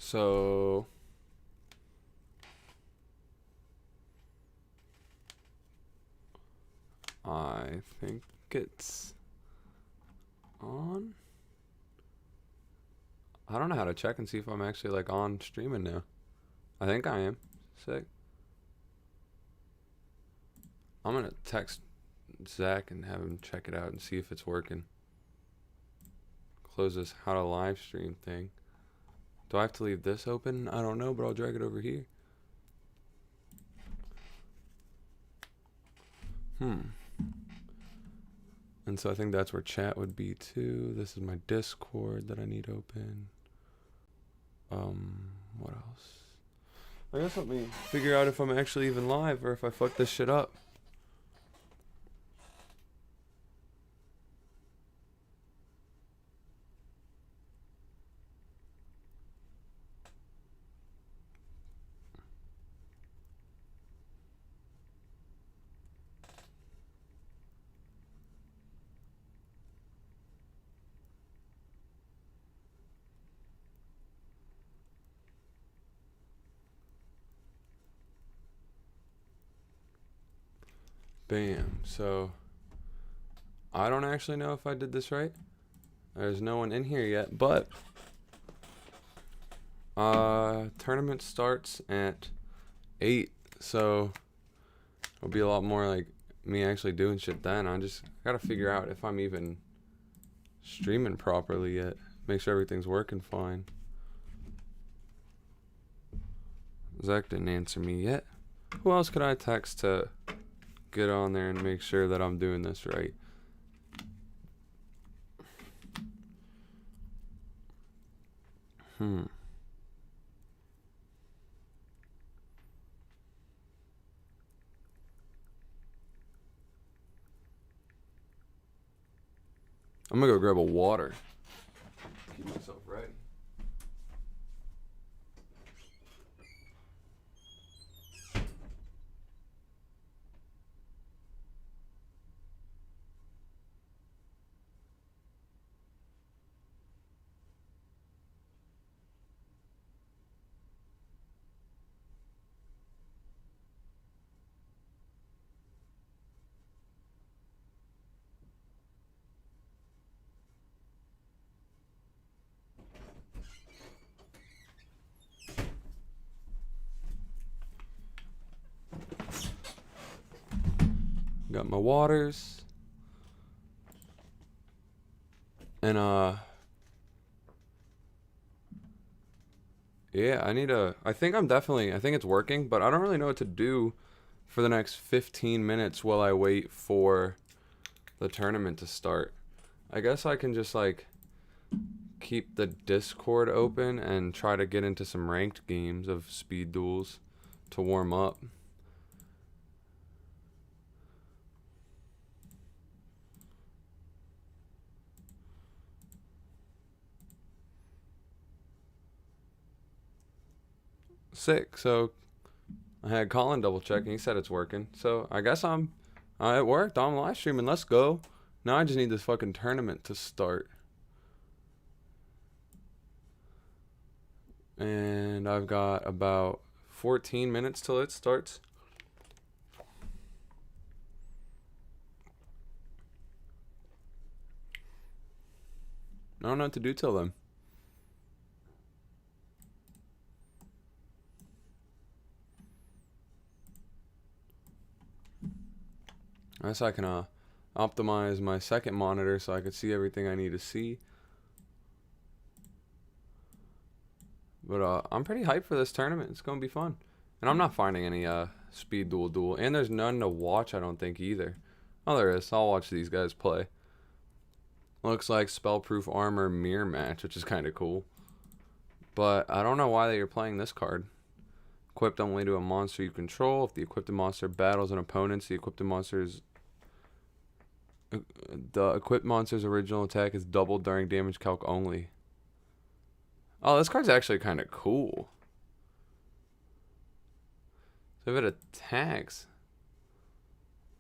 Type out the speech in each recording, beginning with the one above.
So I think it's on. I don't know how to check and see if I'm actually like on streaming now. I think I am. Sick. I'm gonna text Zach and have him check it out and see if it's working. Close this how to live stream thing. Do I have to leave this open? I don't know, but I'll drag it over here. And so I think that's where chat would be too. This is my Discord that I need open. What else? I guess let me figure out if I'm actually even live or if I fuck this shit up. Bam. So I don't actually know if I did this right. There's no one in here yet, but tournament starts at 8, so it'll be a lot more like me actually doing shit then. I just gotta figure out if I'm even streaming properly yet. Make sure everything's working fine. Zach didn't answer me yet. Who else could I text to get on there and make sure that I'm doing this right? I'm gonna go grab a water. Keep myself ready. Got my waters. And yeah, I think it's working, but I don't really know what to do for the next 15 minutes while I wait for the tournament to start. I guess I can just like keep the Discord open and try to get into some ranked games of speed duels to warm up. Sick. So I had Colin double check and he said it's working. So I guess it worked. I'm live streaming. Let's go. Now I just need this fucking tournament to start. And I've got about 14 minutes till it starts. I don't know what to do till then. I guess I can optimize my second monitor so I can see everything I need to see. But I'm pretty hyped for this tournament. It's gonna be fun. And I'm not finding any speed duel. And there's none to watch, I don't think, either. Oh, there is. I'll watch these guys play. Looks like Spellproof Armor Mirror Match, which is kind of cool. But I don't know why you're playing this card. Equipped only to a monster you control. If the equipped monster battles an opponent, the equipped monster's original attack is doubled during damage calc only. Oh, this card's actually kind of cool. So if it attacks,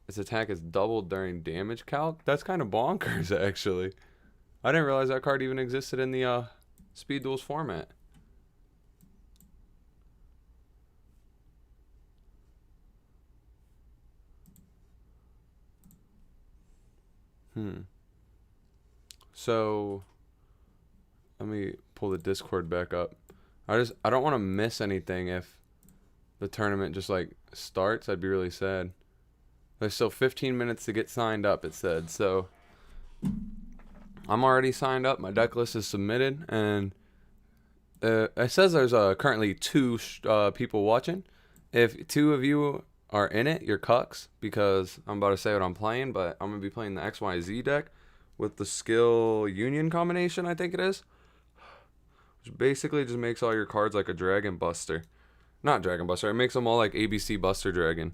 its attack is doubled during damage calc? That's kind of bonkers, actually. I didn't realize that card even existed in the Speed Duels format. So let me pull the Discord back up. I don't want to miss anything if the tournament just like starts. I'd be really sad. There's still 15 minutes to get signed up, it said. So I'm already signed up. My deck list is submitted, and it says there's currently 2 people watching. If 2 of you are in it, you're cucks, because I'm about to say what I'm playing, but I'm going to be playing the XYZ deck with the skill union combination, I think it is. Which basically just makes all your cards like a Dragon Buster. Not Dragon Buster, it makes them all like ABC Buster Dragon.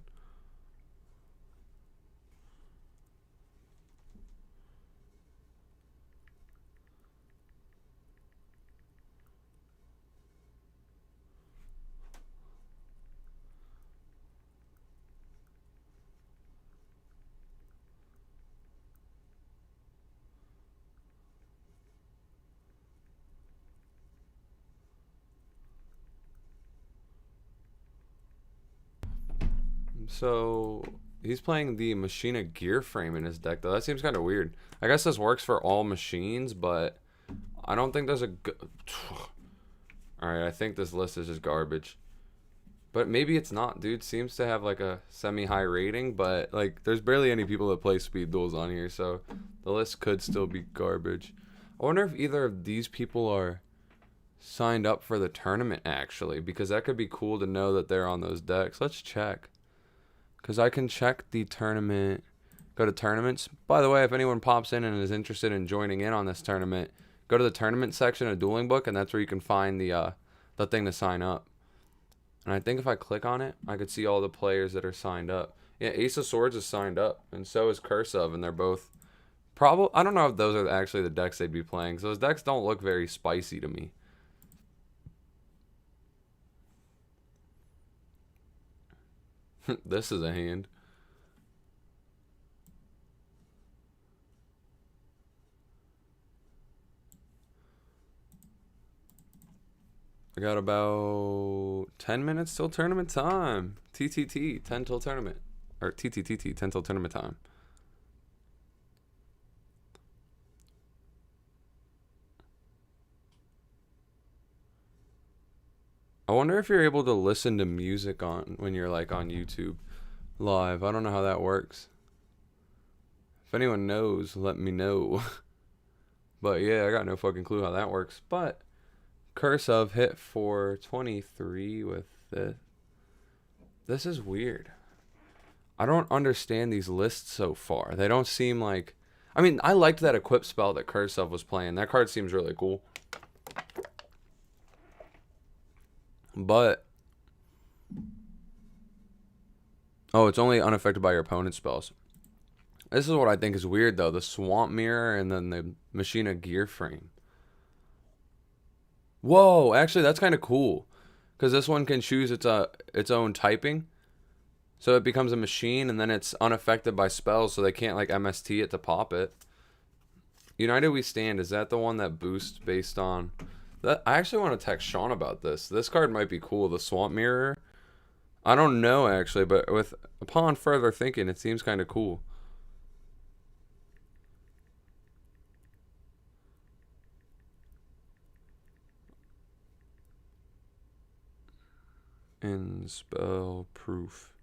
So he's playing the Machina Gear Frame in his deck, though. That seems kind of weird. I guess this works for all machines, but I don't think there's a Alright, I think this list is just garbage. But maybe it's not. Dude seems to have like a semi-high rating, but like there's barely any people that play speed duels on here, so the list could still be garbage. I wonder if either of these people are signed up for the tournament, actually, because that could be cool to know that they're on those decks. Let's check. Because I can check the tournament. Go to tournaments. By the way, if anyone pops in and is interested in joining in on this tournament, go to the tournament section of Dueling Book, and that's where you can find the thing to sign up. And I think if I click on it, I could see all the players that are signed up. Yeah, Ace of Swords is signed up, and so is Curse of, and they're both probably. I don't know if those are actually the decks they'd be playing. So those decks don't look very spicy to me. This is a hand. I got about 10 minutes till tournament time. TTT, 10 till tournament. Or TTTT, 10 till tournament time. I wonder if you're able to listen to music on when you're like on YouTube live. I don't know how that works. If anyone knows, let me know. But yeah, I got no fucking clue how that works. But Curse of hit for 23 with this. This is weird. I don't understand these lists so far. They don't seem like... I mean, I liked that equip spell that Curse of was playing. That card seems really cool. But... oh, it's only unaffected by your opponent's spells. This is what I think is weird, though. The Swamp Mirror and then the Machina Gear Frame. Whoa, actually, that's kind of cool. Because this one can choose its own typing. So it becomes a machine, and then it's unaffected by spells, so they can't, like, MST it to pop it. United We Stand, is that the one that boosts based on... that? I actually want to text Sean about this. This card might be cool, the Swamp Mirror. I don't know, actually, but upon further thinking, it seems kind of cool. And spell proof.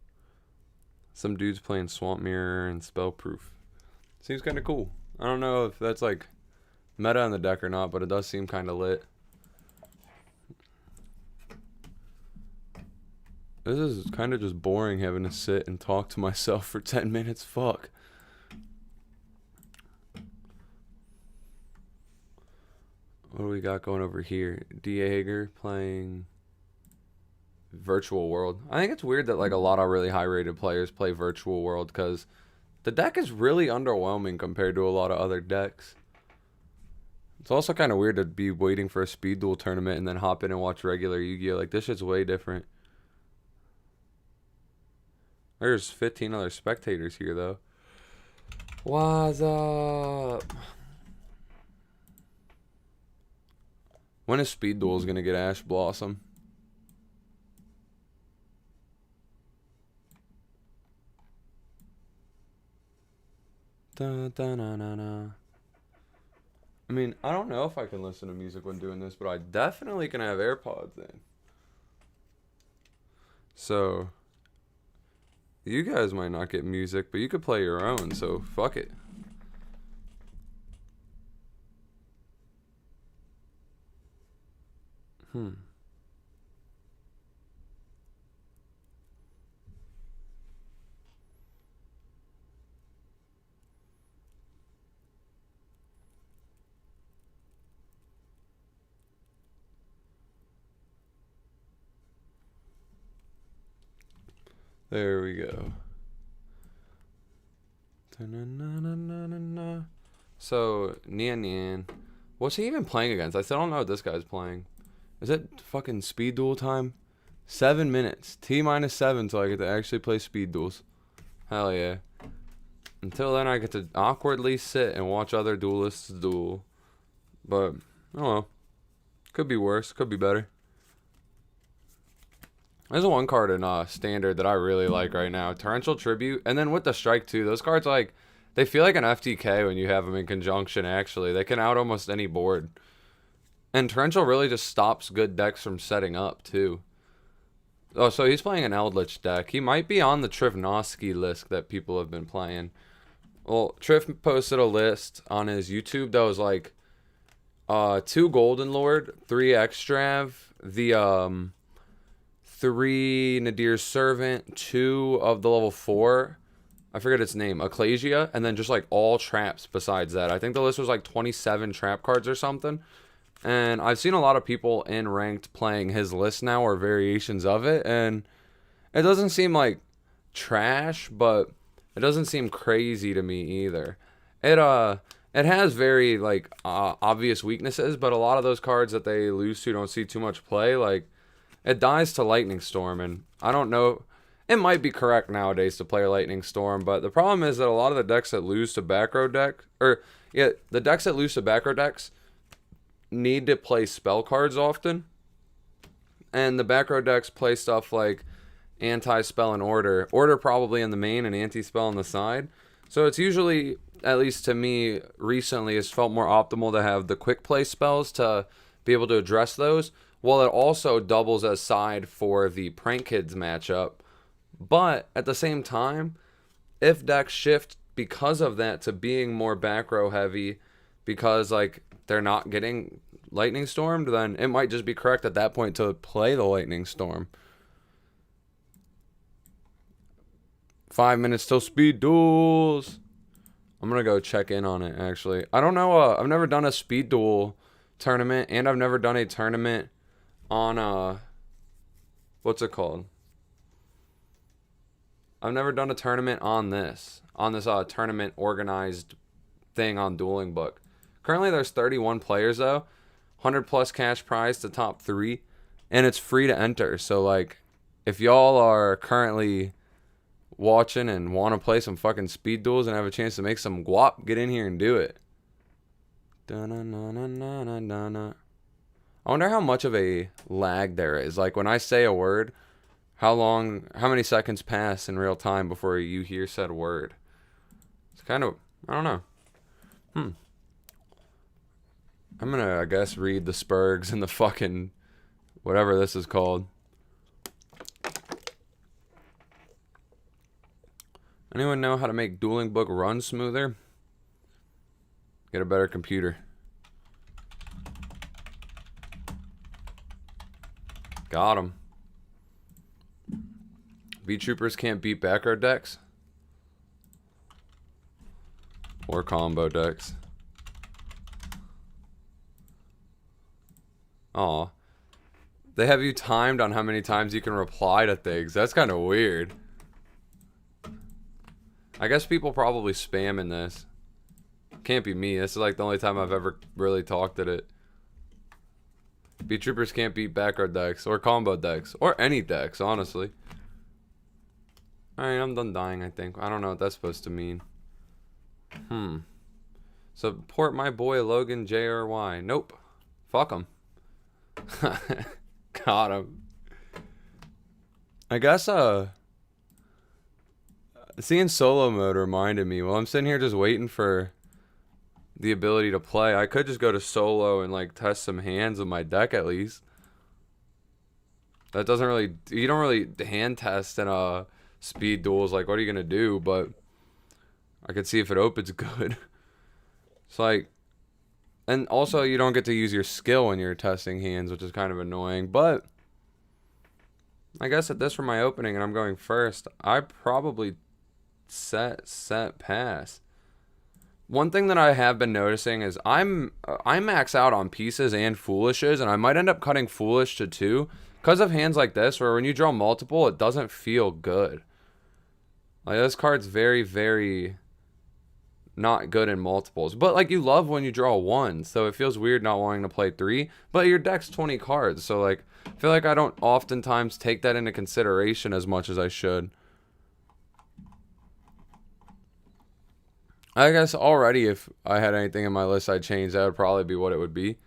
Some dudes playing Swamp Mirror and spell proof. Seems kind of cool. I don't know if that's like meta in the deck or not, but it does seem kind of lit. This is kind of just boring having to sit and talk to myself for 10 minutes. Fuck. What do we got going over here? Hager playing Virtual World. I think it's weird that like a lot of really high rated players play Virtual World, because the deck is really underwhelming compared to a lot of other decks. It's also kind of weird to be waiting for a speed duel tournament and then hop in and watch regular Yu-Gi-Oh! Like, this shit's way different. There's 15 other spectators here, though. What's up? When is Speed Duels gonna get Ash Blossom? Da, da, na, na, na. I mean, I don't know if I can listen to music when doing this, but I definitely can have AirPods in. So, you guys might not get music, but you could play your own, so fuck it. There we go. So, Nian Nian. What's he even playing against? I still don't know what this guy's playing. Is it fucking speed duel time? 7 minutes. T-7 till I get to actually play speed duels. Hell yeah. Until then, I get to awkwardly sit and watch other duelists duel. But, oh well. Could be worse. Could be better. There's one card in Standard that I really like right now. Torrential Tribute. And then with the Strike, too. Those cards, like, they feel like an FTK when you have them in conjunction, actually. They can out almost any board. And Torrential really just stops good decks from setting up, too. Oh, so he's playing an Eldritch deck. He might be on the Trivnosky list that people have been playing. Well, Triv posted a list on his YouTube that was like 2 Golden Lord, 3 Extrav, the 3 Nadir's Servant, 2 of the level 4, I forget its name, Ecclesia, and then just like all traps besides that. I think the list was like 27 trap cards or something. And I've seen a lot of people in ranked playing his list now or variations of it, and it doesn't seem like trash, but it doesn't seem crazy to me either. It has very like obvious weaknesses, but a lot of those cards that they lose to don't see too much play. Like it dies to Lightning Storm, and I don't know. It might be correct nowadays to play Lightning Storm, but the problem is that a lot of the decks that lose to back row deck, the decks that lose to back row decks need to play spell cards often, and the back row decks play stuff like anti-spell and order probably in the main and anti-spell on the side. So it's usually, at least to me recently, it's felt more optimal to have the quick play spells to be able to address those, while it also doubles as side for the Prank Kids matchup. But at the same time, if decks shift because of that to being more back row heavy, because like they're not getting Lightning Stormed, then it might just be correct at that point to play the Lightning Storm. 5 minutes till speed duels. I'm gonna go check in on it, actually. I don't know, I've never done a speed duel tournament, and I've never done a tournament on what's it called? I've never done a tournament on this tournament organized thing on Dueling Book. Currently there's 31 players though, 100 plus cash prize to top 3, and it's free to enter. So like, if y'all are currently watching and want to play some fucking speed duels and have a chance to make some guap, get in here and do it. I wonder how much of a lag there is. Like when I say a word, how many seconds pass in real time before you hear said word? It's kind of, I don't know. I'm gonna, I guess, read the Spurgs and the fucking whatever this is called. Anyone know how to make Dueling Book run smoother? Get a better computer. Got him. B-Troopers can't beat backrow decks. Or combo decks. Aw. They have you timed on how many times you can reply to things. That's kind of weird. I guess people probably spam in this. Can't be me. This is like the only time I've ever really talked at it. B-Troopers can't beat backrow decks or combo decks or any decks, honestly. Alright, I'm done dying, I think. I don't know what that's supposed to mean. Support my boy Logan JRY. Nope. Fuck him. Got him. I guess Seeing solo mode reminded me. Well, I'm sitting here just waiting for the ability to play. I could just go to solo and like test some hands with my deck at least. That doesn't really, you don't really hand test in speed duels. Like, what are you gonna do? But I could see if it opens good. It's like, and also you don't get to use your skill when you're testing hands, which is kind of annoying. But I guess at this for my opening, and I'm going first, I probably set pass. One thing that I have been noticing is I max out on pieces and foolishes, and I might end up cutting foolish to 2 because of hands like this where when you draw multiple, it doesn't feel good. Like, this card's very, very not good in multiples. But, like, you love when you draw 1, so it feels weird not wanting to play 3. But your deck's 20 cards, so, like, I feel like I don't oftentimes take that into consideration as much as I should. I guess already if I had anything in my list I'd change, that would probably be what it would be.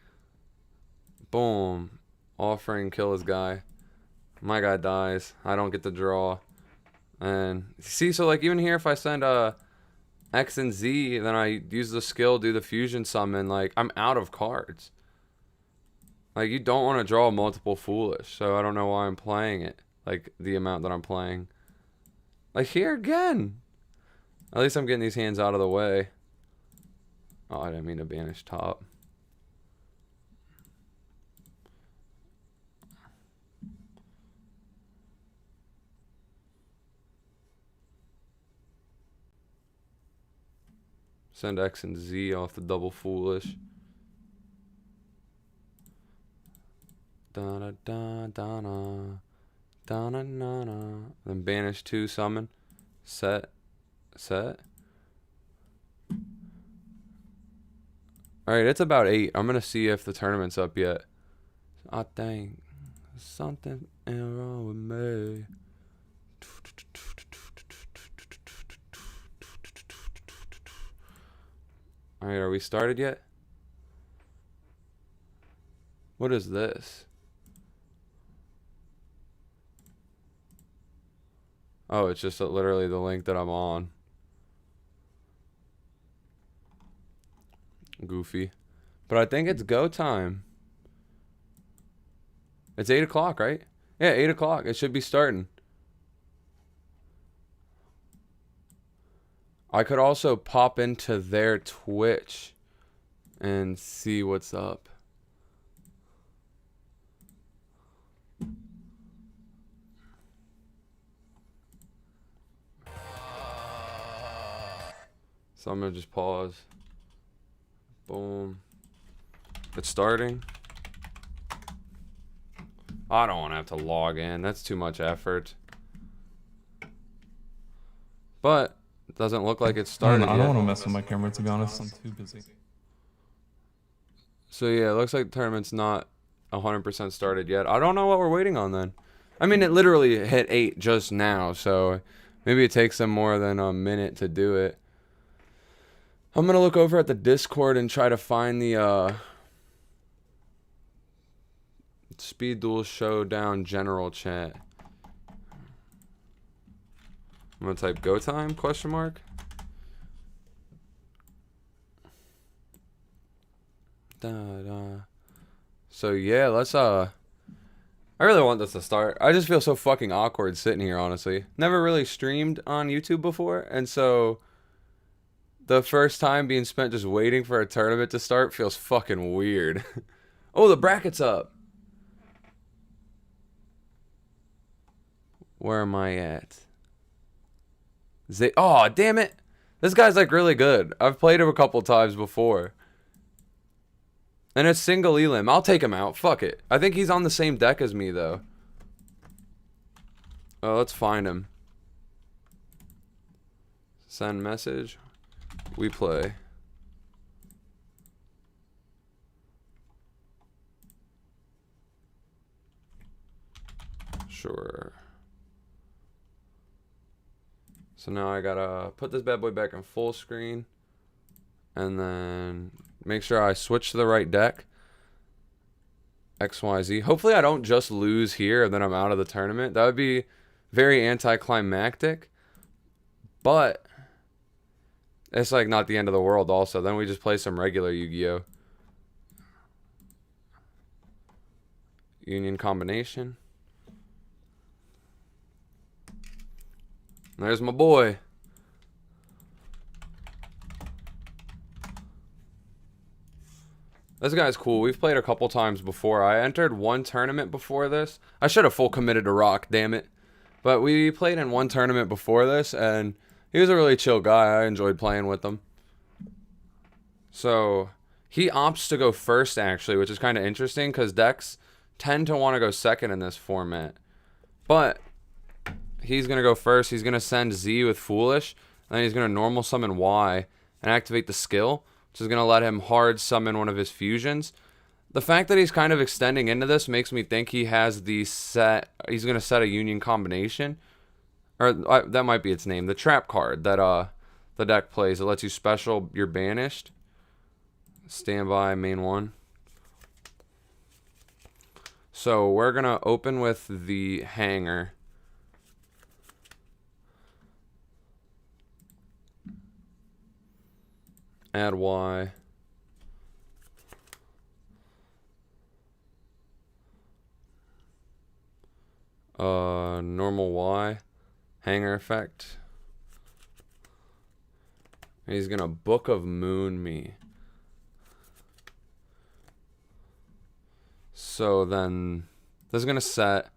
Boom. Offering, kill his guy. My guy dies. I don't get to draw. And see, so like even here if I send X and Z, then I use the skill, do the fusion summon, like I'm out of cards. Like you don't want to draw multiple foolish, so I don't know why I'm playing it. Like the amount that I'm playing. Like here again. At least I'm getting these hands out of the way. Oh, I didn't mean to banish top. Send X and Z off the double foolish. Da da da da da da da da. Then banish 2, summon, set. Alright, it's about 8. I'm gonna see if the tournament's up yet. I think something wrong with me. Alright, are we started yet? What is this? Oh, it's just literally the link that I'm on. Goofy. But I think it's go time. It's 8 o'clock, right? Yeah, 8 o'clock. It should be starting. I could also pop into their Twitch and see what's up. So I'm going to just pause. Boom. It's starting. I don't want to have to log in. That's too much effort. But it doesn't look like it's started I don't want to mess with my camera, to be honest. I'm too busy. So yeah, it looks like the tournament's not 100% started yet. I don't know what we're waiting on then. I mean, it literally hit 8 just now, so maybe it takes them more than a minute to do it. I'm going to look over at the Discord and try to find the Speed Duel Showdown general chat. I'm going to type go time, question mark. So yeah, let's I really want this to start. I just feel so fucking awkward sitting here, honestly. Never really streamed on YouTube before, and so the first time being spent just waiting for a tournament to start feels fucking weird. Oh, the bracket's up. Where am I at? Oh, damn it. This guy's like really good. I've played him a couple times before. And it's single Elim. I'll take him out. Fuck it. I think he's on the same deck as me, though. Oh, let's find him. Send message. We play. Sure. So now I gotta put this bad boy back in full screen. And then make sure I switch to the right deck. XYZ. Hopefully I don't just lose here and then I'm out of the tournament. That would be very anticlimactic. But it's like not the end of the world also. Then we just play some regular Yu-Gi-Oh! Union combination. There's my boy. This guy's cool. We've played a couple times before. I entered one tournament before this. I should have full committed to Rock, damn it. But we played in one tournament before this, and he was a really chill guy. I enjoyed playing with him. So, he opts to go first, actually, which is kind of interesting, because decks tend to want to go second in this format. But he's going to go first. He's going to send Z with Foolish, and then he's going to normal summon Y and activate the skill, which is going to let him hard summon one of his fusions. The fact that he's kind of extending into this makes me think he has the set. He's going to set a Union combination. Or that might be its name. The trap card that the deck plays. It lets you special, you're banished. Standby, main one. So we're going to open with the hanger. Add Y. Normal Y. Hanger effect. And he's gonna Book of Moon me. So then this is gonna set.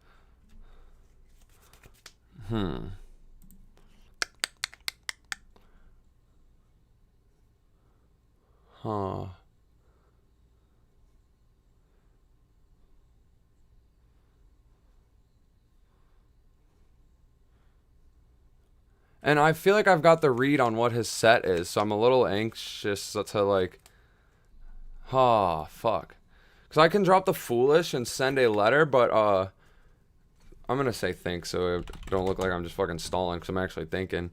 Huh. And I feel like I've got the read on what his set is, so I'm a little anxious to like, fuck. Because I can drop the Foolish and send a letter, but I'm going to say think so it don't look like I'm just fucking stalling, because I'm actually thinking.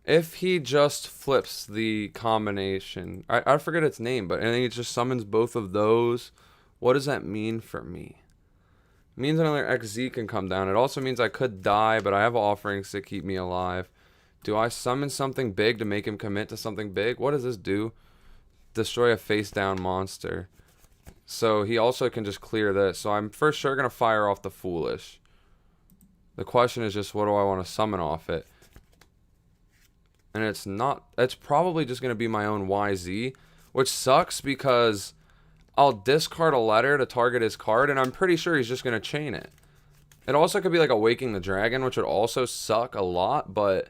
If he just flips the combination, I forget its name, but and then he just summons both of those, what does that mean for me? It means another XZ can come down. It also means I could die, but I have offerings to keep me alive. Do I summon something big to make him commit to something big? What does this do? Destroy a face-down monster. So he also can just clear this. So I'm for sure going to fire off the Foolish. The question is just, what do I want to summon off it? And it's probably just going to be my own YZ, which sucks because I'll discard a letter to target his card, and I'm pretty sure he's just going to chain it. It also could be like Awaking the Dragon, which would also suck a lot, but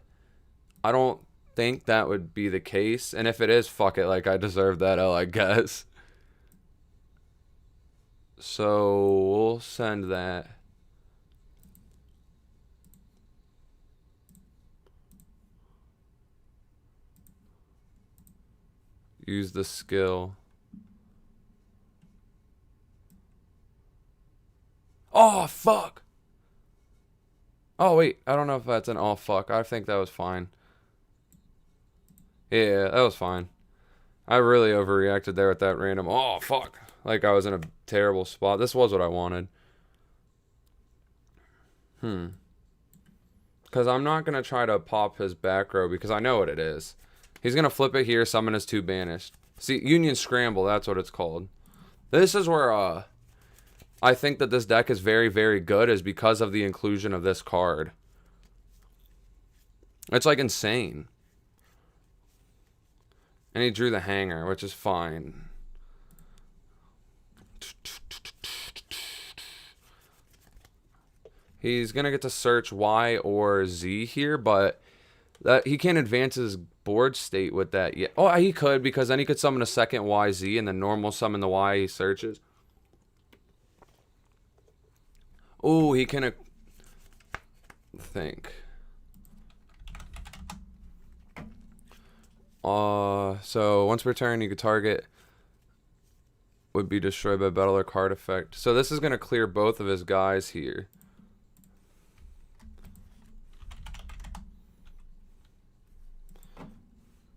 I don't think that would be the case. And if it is, fuck it, like I deserve that L, I guess. So we'll send that. Use the skill. Oh, fuck. Oh, wait. I don't know if that's an oh, fuck. I think that was fine. Yeah, that was fine. I really overreacted there with that random oh, fuck. Like I was in a terrible spot. This was what I wanted. Because I'm not going to try to pop his back row because I know what it is. He's going to flip it here, summon his 2 banished. See, Union Scramble, that's what it's called. This is where I think that this deck is very, very good is because of the inclusion of this card. It's like insane. And he drew the hanger, which is fine. He's going to get to search Y or Z here, but that he can't advance his board state with that yet. Oh, he could, because then he could summon a second YZ and then normal summon the Y he searches. Oh, he can think. So once per turn, you could target would be destroyed by battle or card effect. So this is going to clear both of his guys here.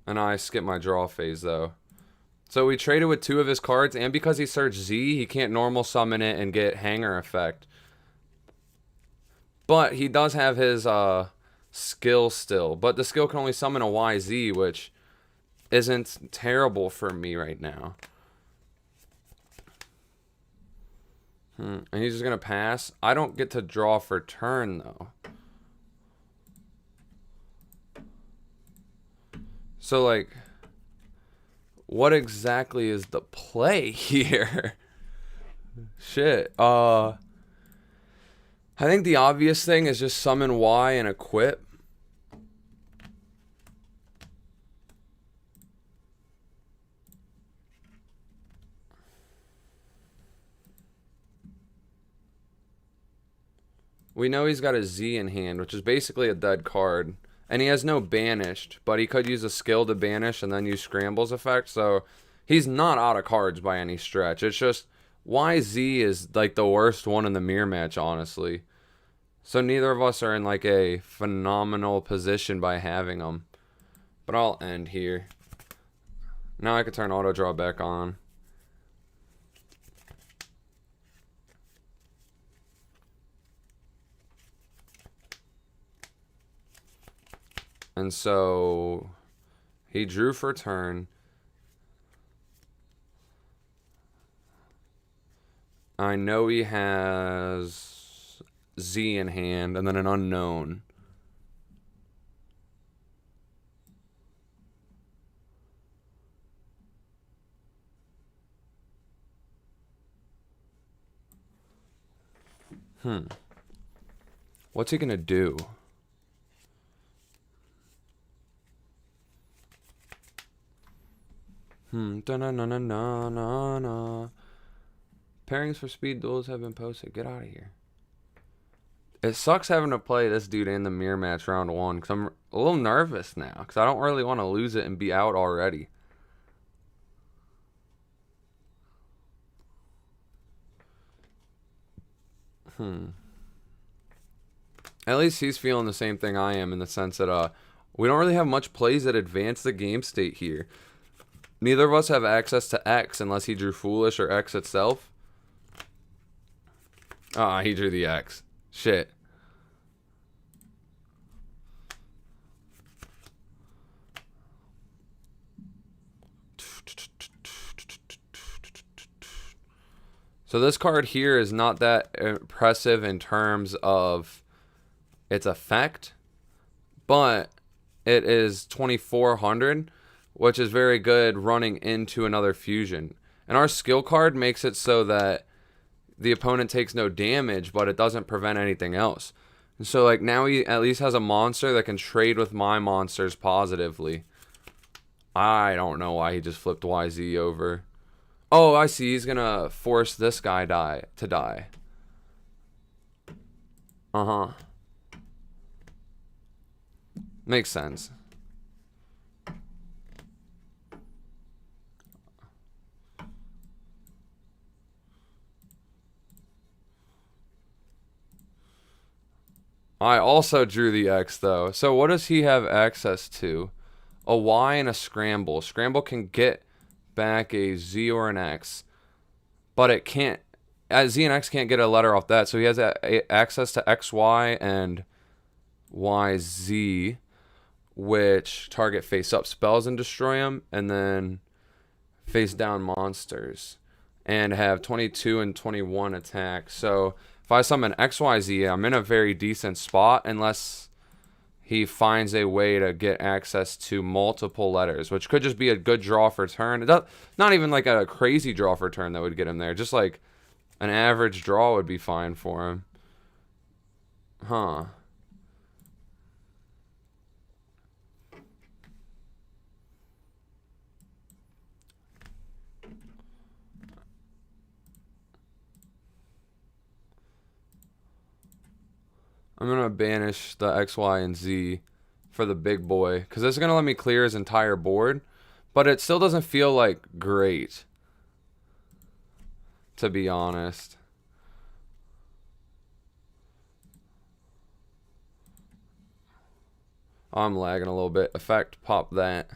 And I skip my draw phase though. So we traded with 2 of his cards, and because he searched Z, he can't normal summon it and get hanger effect. But he does have his skill still. But the skill can only summon a YZ, which isn't terrible for me right now. And he's just going to pass. I don't get to draw for turn, though. So, like, what exactly is the play here? Shit. I think the obvious thing is just summon Y and equip. We know he's got a Z in hand, which is basically a dead card. And he has no banished, but he could use a skill to banish and then use Scramble's effect. So he's not out of cards by any stretch. It's just YZ is like the worst one in the mirror match, honestly. So neither of us are in like a phenomenal position by having him. But I'll end here. Now I can turn auto draw back on. And so he drew for turn. I know he has Z in hand and then an unknown. What's he gonna do? Da-na-na-na-na-na-na. Pairings for speed duels have been posted. Get out of here. It sucks having to play this dude in the mirror match round 1 because I'm a little nervous now because I don't really want to lose it and be out already. At least he's feeling the same thing I am in the sense that we don't really have much plays that advance the game state here. Neither of us have access to X unless he drew Foolish or X itself. Ah, he drew the X. Shit. So this card here is not that impressive in terms of its effect, but it is 2400, which is very good running into another fusion. And our skill card makes it so that the opponent takes no damage, but it doesn't prevent anything else. And so like now he at least has a monster that can trade with my monsters positively. I don't know why he just flipped YZ over. Oh, I see. He's gonna force this guy to die. Makes sense. I also drew the X, though. So what does he have access to? A Y and a Scramble. Scramble can get back a Z or an X, but it can't. Z and X can't get a letter off that, so he has access to XY and YZ, which target face up spells and destroy them, and then face down monsters, and have 22 and 21 attack. So if I summon XYZ, I'm in a very decent spot unless he finds a way to get access to multiple letters, which could just be a good draw for turn. Not even like a crazy draw for turn that would get him there. Just like an average draw would be fine for him. I'm going to banish the X, Y, and Z for the big boy, because this is going to let me clear his entire board, but it still doesn't feel like great, to be honest. I'm lagging a little bit. Effect, pop that.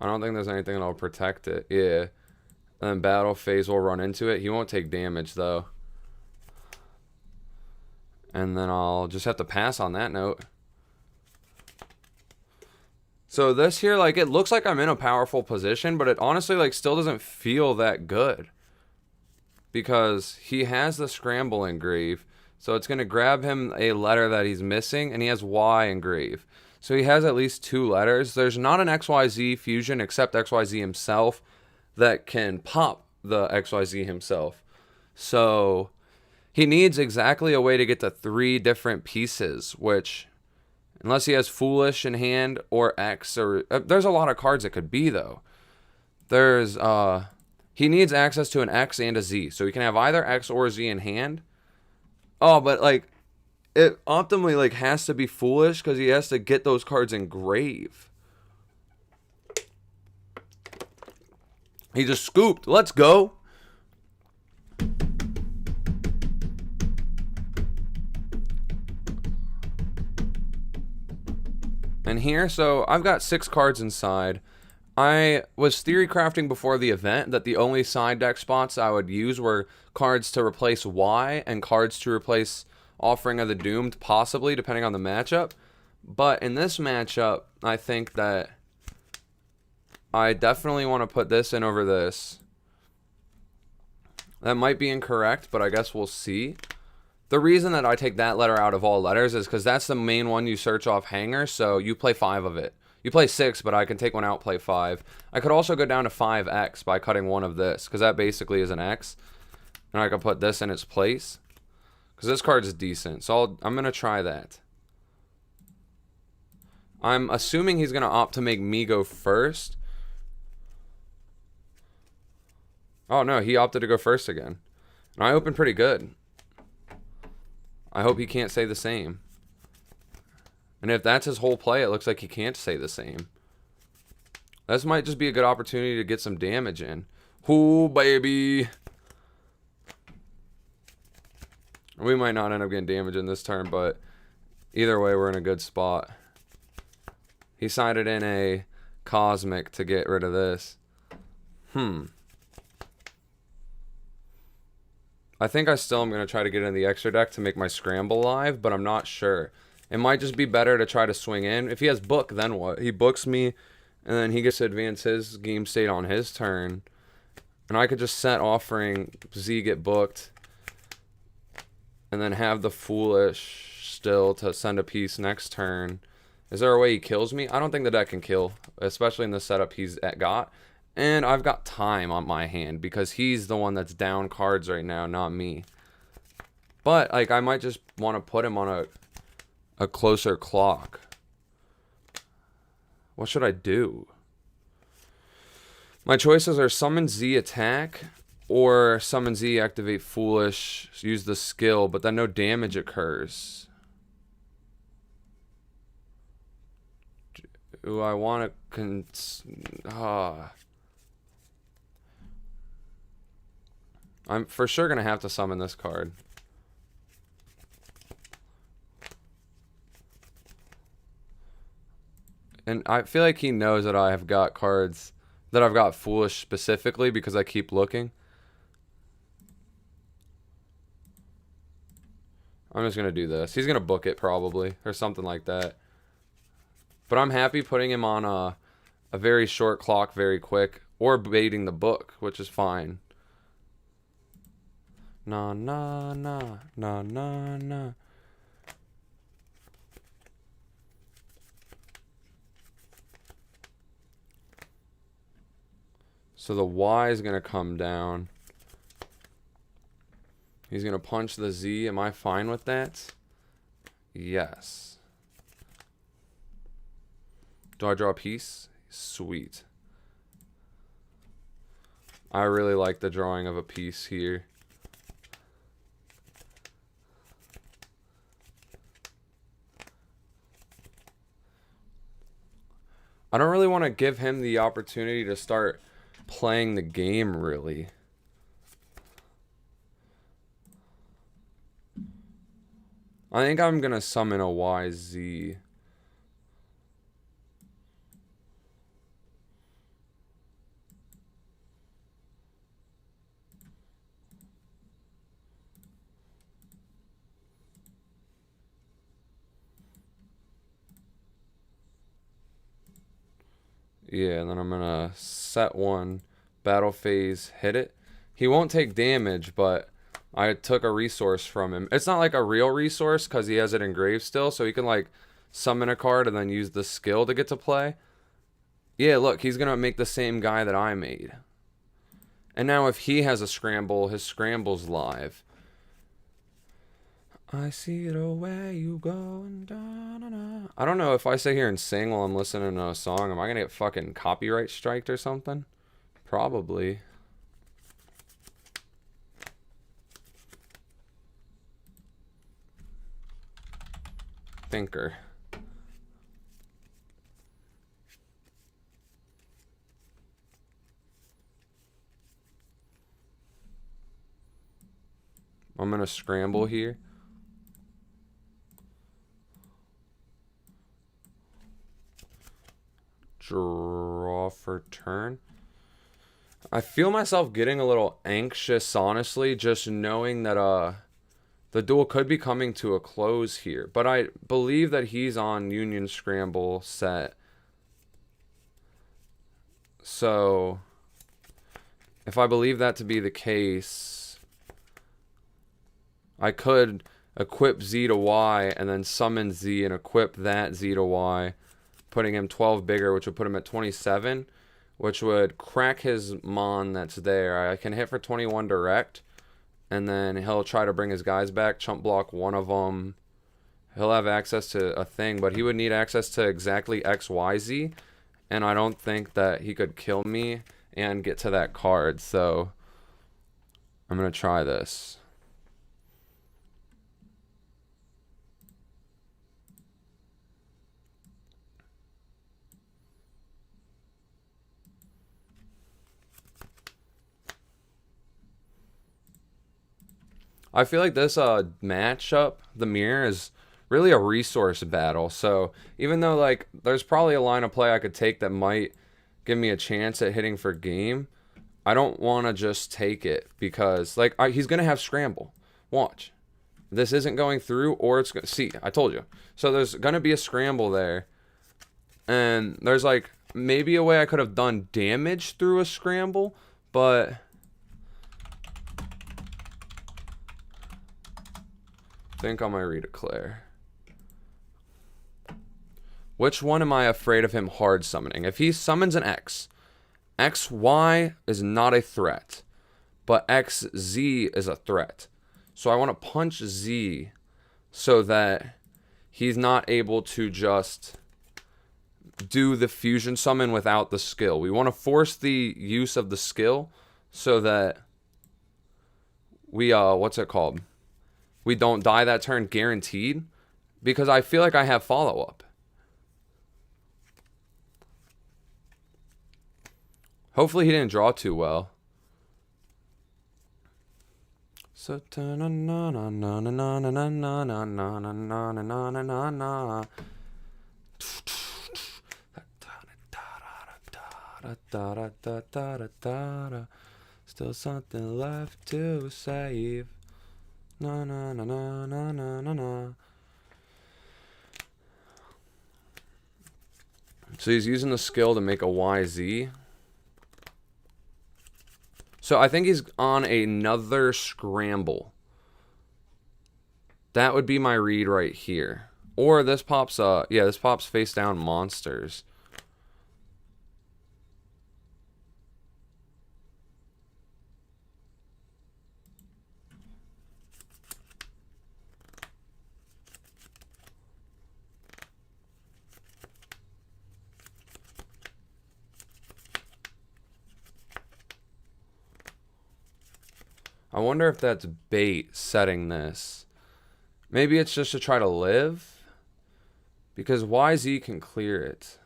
I don't think there's anything that'll protect it. Yeah. And then battle phase will run into it. He won't take damage though. And then I'll just have to pass on that note. So this here, like, it looks like I'm in a powerful position, but it honestly, like, still doesn't feel that good. Because he has the scramble engrave. So it's going to grab him a letter that he's missing, and he has Y engrave. So he has at least 2 letters. There's not an XYZ fusion except XYZ himself that can pop the XYZ himself. So he needs exactly a way to get to 3 different pieces, which, unless he has Foolish in hand or X, or there's a lot of cards it could be though. There's he needs access to an X and a Z, so he can have either X or Z in hand. Oh, but like it optimally like has to be Foolish because he has to get those cards engrave. He just scooped. Let's go. And here, so I've got 6 cards inside. I was theory crafting before the event that the only side deck spots I would use were cards to replace Y and cards to replace Offering of the Doomed, possibly, depending on the matchup. But in this matchup, I think that I definitely want to put this in over this. That might be incorrect, but I guess we'll see. The reason that I take that letter out of all letters is because that's the main one you search off hanger, so you play 5 of it. You play 6, but I can take one out, play 5. I could also go down to 5X by cutting one of this, because that basically is an X. And I can put this in its place, because this card is decent, so I'm going to try that. I'm assuming he's going to opt to make me go first. Oh no, he opted to go first again. And I opened pretty good. I hope he can't say the same. And if that's his whole play, it looks like he can't say the same. This might just be a good opportunity to get some damage in. Ooh, baby. We might not end up getting damage in this turn, but either way, we're in a good spot. He sided in a Cosmic to get rid of this. I think I still am going to try to get in the extra deck to make my scramble live, but I'm not sure. It might just be better to try to swing in. If he has book, then what? He books me, and then he gets to advance his game state on his turn. And I could just set Offering, Z get booked, and then have the Foolish still to send a piece next turn. Is there a way he kills me? I don't think the deck can kill, especially in the setup he's got. And I've got time on my hand because he's the one that's down cards right now, not me. But, like, I might just want to put him on a closer clock. What should I do? My choices are Summon Z attack or Summon Z activate Foolish, use the skill, but then no damage occurs. Do I want to... I'm for sure going to have to summon this card. And I feel like he knows that I have got cards, that I've got Foolish specifically because I keep looking. I'm just going to do this. He's going to book it probably, or something like that. But I'm happy putting him on a very short clock very quick, or baiting the book, which is fine. Na na na na na na. So the Y is gonna come down. He's gonna punch the Z. Am I fine with that? Yes. Do I draw a piece? Sweet. I really like the drawing of a piece here. I don't really want to give him the opportunity to start playing the game, really. I think I'm going to summon a YZ. Yeah, and then I'm gonna set one, battle phase, hit it. He won't take damage, but I took a resource from him. It's not like a real resource because he has it engraved still, so he can like summon a card and then use the skill to get to play. Yeah, look, he's gonna make the same guy that I made. And now if he has a scramble, his scramble's live. I see the way you go and da-da-da. I don't know if I sit here and sing while I'm listening to a song, am I gonna get fucking copyright striked or something? Probably. Thinker. I'm gonna scramble here. Draw for turn. I feel myself getting a little anxious, honestly, just knowing that the duel could be coming to a close here. But I believe that he's on Union Scramble set. So if I believe that to be the case, I could equip Z to Y and then summon Z and equip that Z to Y, putting him 12 bigger, which would put him at 27, which would crack his Mon that's there. I can hit for 21 direct, and then he'll try to bring his guys back, chump block one of them. He'll have access to a thing, but he would need access to exactly XYZ, and I don't think that he could kill me and get to that card, so I'm going to try this. I feel like this matchup, the mirror, is really a resource battle. So even though like there's probably a line of play I could take that might give me a chance at hitting for game, I don't want to just take it because like he's gonna have scramble. Watch, this isn't going through, or it's gonna see. I told you. So there's gonna be a scramble there, and there's like maybe a way I could have done damage through a scramble, but I think I might redeclare. Which one am I afraid of him hard summoning? If he summons an X, XY is not a threat, but XZ is a threat. So I want to punch Z so that he's not able to just do the fusion summon without the skill. We want to force the use of the skill so that we, what's it called? We don't die that turn guaranteed, because I feel like I have follow-up. Hopefully he didn't draw too well. So still something left to save. Na na na na na na na na. So he's using the skill to make a YZ. So I think he's on another scramble. That would be my read right here. Or this pops yeah, this pops face down monsters. I wonder if that's bait setting this. Maybe it's just to try to live, because YZ can clear it.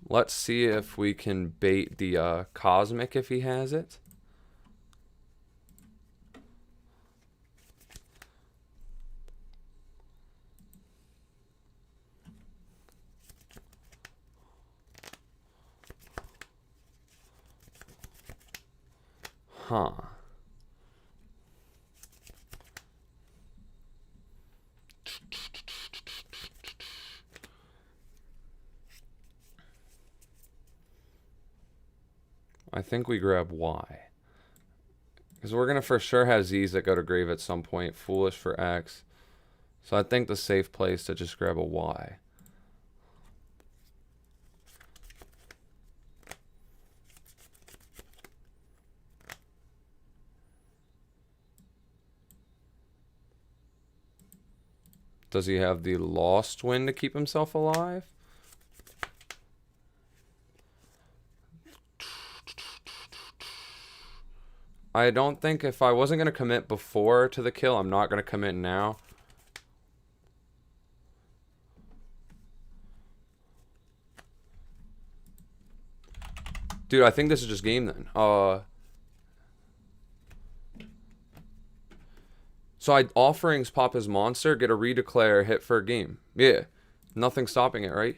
Let's see if we can bait the Cosmic if he has it. Huh. I think we grab Y. Because we're going to for sure have Z's that go to grave at some point. Foolish for X. So I think the safe place to just grab a Y. Does he have the lost win to keep himself alive? I don't think if I wasn't going to commit before to the kill, I'm not going to commit now. Dude, I think this is just game then. So I offerings pop his monster, get a redeclare, hit for a game. Yeah. Nothing stopping it, right?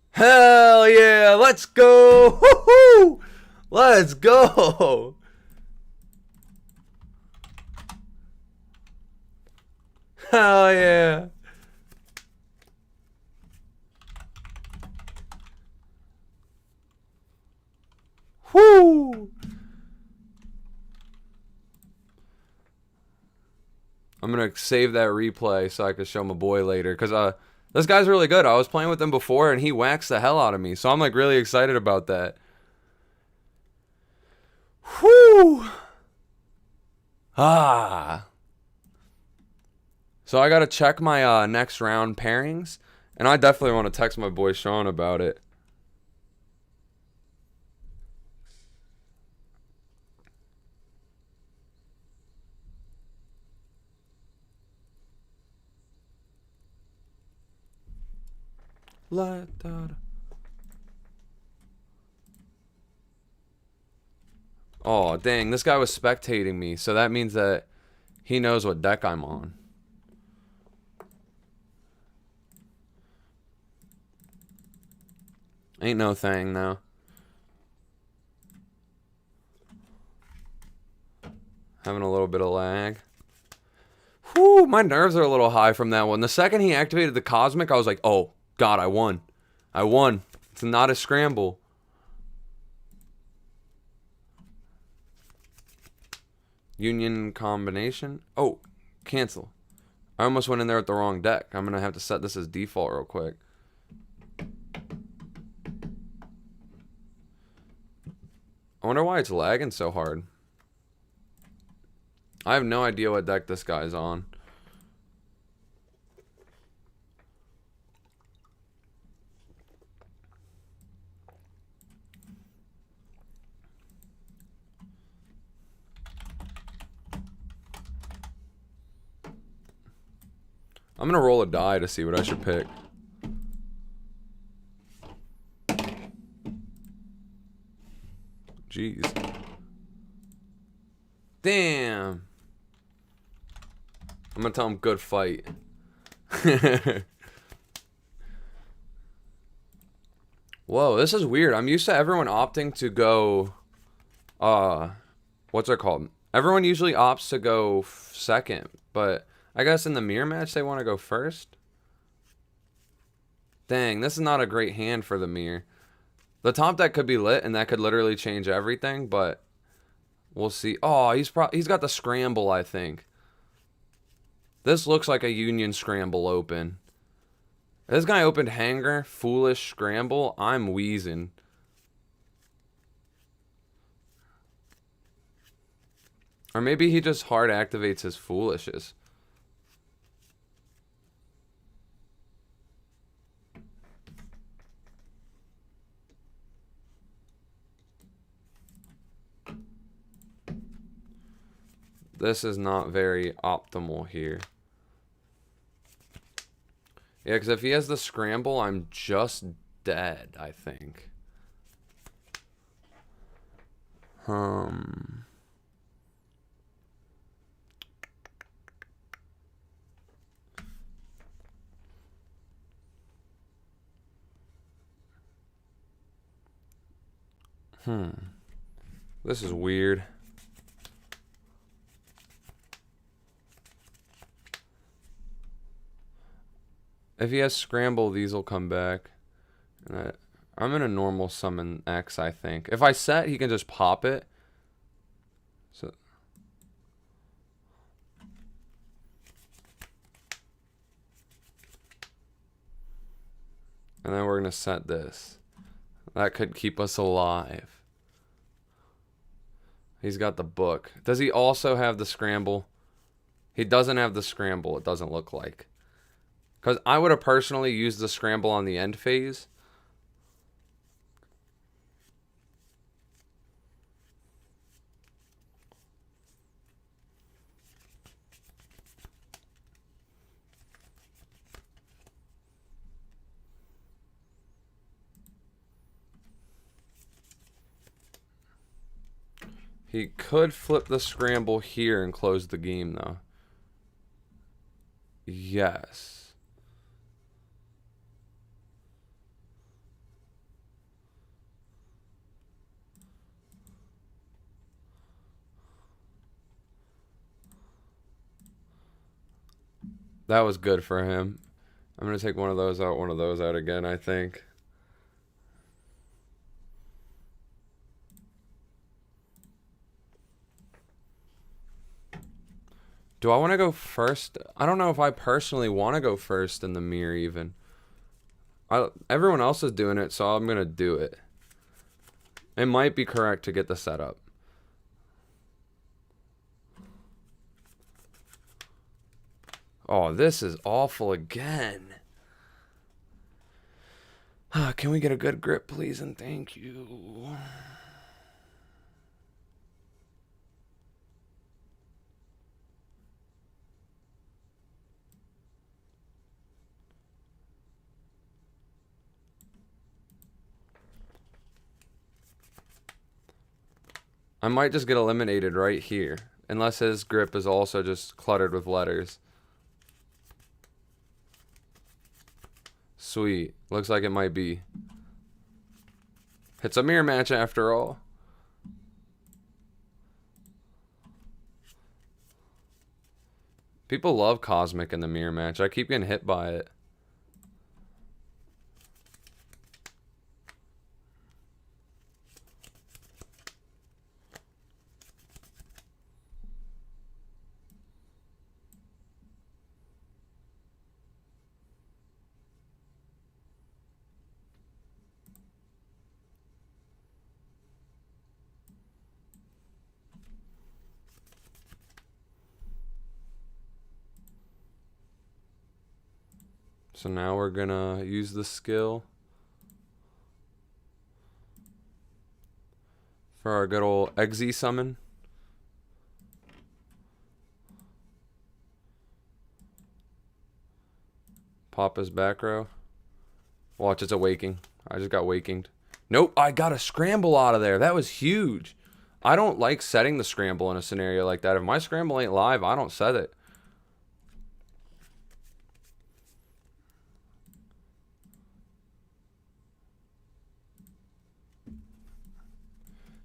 Hell yeah, let's go! Woohoo! Let's go! Hell yeah! Whoo! I'm gonna save that replay so I can show my boy later, because this guy's really good. I was playing with him before and he waxed the hell out of me, so I'm like really excited about that. Whoo! Ah. So I gotta check my next round pairings, and I definitely want to text my boy Sean about it. Oh, dang. This guy was spectating me, so that means that he knows what deck I'm on. Ain't no thing, though. Having a little bit of lag. Whew, my nerves are a little high from that one. The second he activated the Cosmic, I was like, oh, God, I won. I won. It's not a scramble. Union combination. Oh, cancel. I almost went in there with the wrong deck. I'm going to have to set this as default real quick. I wonder why it's lagging so hard. I have no idea what deck this guy's on. I'm gonna roll a die to see what I should pick. Jeez. Damn. I'm gonna tell him good fight. Whoa, this is weird. I'm used to everyone opting to go, what's it called? Everyone usually opts to go second, but I guess in the mirror match they want to go first. Dang, this is not a great hand for the mirror. The top deck could be lit, and that could literally change everything, but we'll see. Oh, he's got the scramble, I think. This looks like a Union scramble open. This guy opened Hanger, Foolish, Scramble. I'm wheezing. Or maybe he just hard activates his Foolishes. This is not very optimal here. Yeah, because if he has the scramble, I'm just dead, I think. This is weird. If he has scramble, these will come back. And I'm in a normal summon X, I think. If I set, he can just pop it. So. And then we're going to set this. That could keep us alive. He's got the book. Does he also have the scramble? He doesn't have the scramble, it doesn't look like. Because I would have personally used the scramble on the end phase. He could flip the scramble here and close the game, though. Yes. That was good for him. I'm going to take one of those out again, I think. Do I want to go first? I don't know if I personally want to go first in the mirror even. Everyone else is doing it, so I'm going to do it. It might be correct to get the setup. Oh, this is awful again. Can we get a good grip, please, and thank you. I might just get eliminated right here. Unless his grip is also just cluttered with letters. Sweet. Looks like it might be. It's a mirror match after all. People love Cosmic in the mirror match. I keep getting hit by it. So now we're gonna use the skill for our good old Exe summon. Pop his back row. Watch, it's a waking. I just got wakinged. Nope, I got a scramble out of there. That was huge. I don't like setting the scramble in a scenario like that. If my scramble ain't live, I don't set it.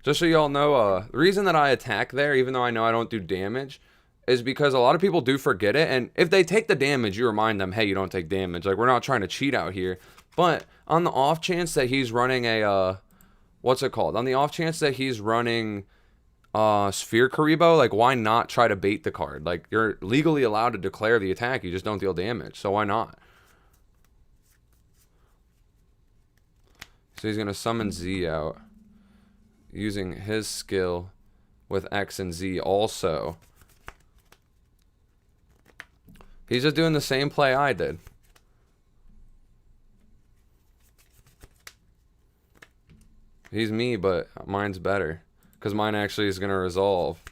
Just so y'all know, the reason that I attack there, even though I know I don't do damage, is because a lot of people do forget it. And if they take the damage, you remind them, hey, you don't take damage. Like, we're not trying to cheat out here. But on the off chance that he's running a, what's it called? On the off chance that he's running Sphere Karibo, like, why not try to bait the card? Like, you're legally allowed to declare the attack. You just don't deal damage. So why not? So he's going to summon Z out. Using his skill with X and Z also. He's just doing the same play I did. He's me, but mine's better. Because mine actually is going to resolve.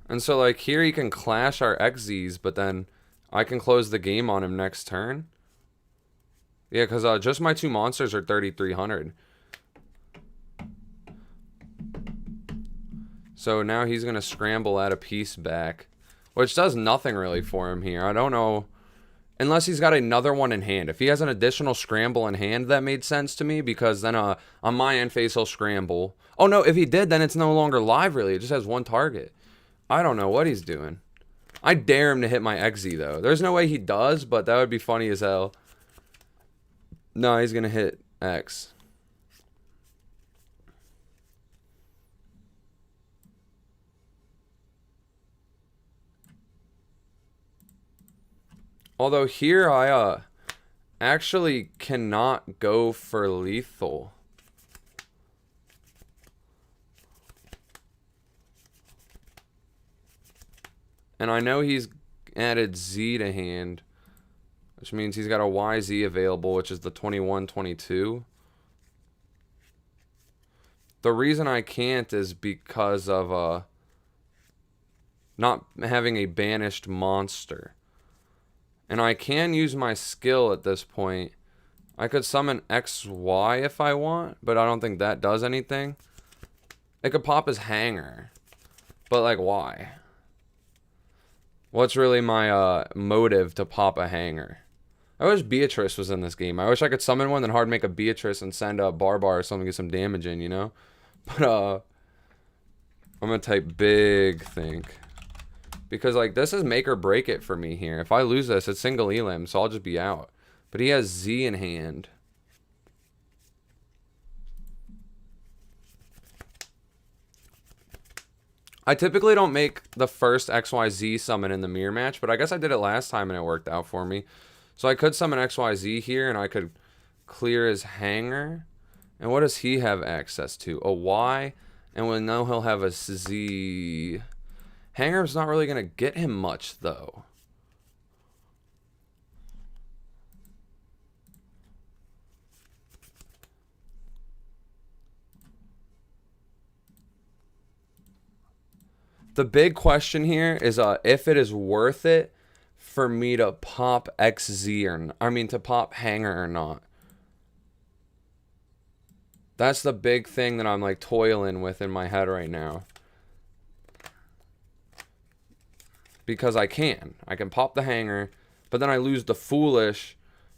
And so, like, here he can clash our XZs, but then I can close the game on him next turn. Yeah, because just my two monsters are 3,300. So now he's going to scramble at a piece back. Which does nothing really for him here. I don't know. Unless he's got another one in hand. If he has an additional scramble in hand, that made sense to me, because then on my end phase he'll scramble. Oh no, if he did, then it's no longer live really. It just has one target. I don't know what he's doing. I dare him to hit my XZ though. There's no way he does, but that would be funny as hell. No, he's gonna hit X. Although here I actually cannot go for lethal. And I know he's added Z to hand, which means he's got a YZ available, which is the 21-22. The reason I can't is because of not having a banished monster. And I can use my skill at this point. I could summon XY if I want, but I don't think that does anything. It could pop his hanger. But like, why? What's really my motive to pop a hanger? I wish Beatrice was in this game. I wish I could summon one, then hard make a Beatrice and send a Barbar or something to get some damage in, you know? But I'm gonna type big think. Because, like, this is make or break it for me here. If I lose this, it's single elim, so I'll just be out. But he has Z in hand. I typically don't make the first XYZ summon in the mirror match, but I guess I did it last time and it worked out for me. So I could summon XYZ here, and I could clear his hanger. And what does he have access to? A Y, and we know he'll have a Z. Hanger's not really going to get him much, though. The big question here is if it is worth it for me to pop XZ or to pop Hanger or not. That's the big thing that I'm like toiling with in my head right now. Because I can pop the Hanger, but then I lose the Foolish,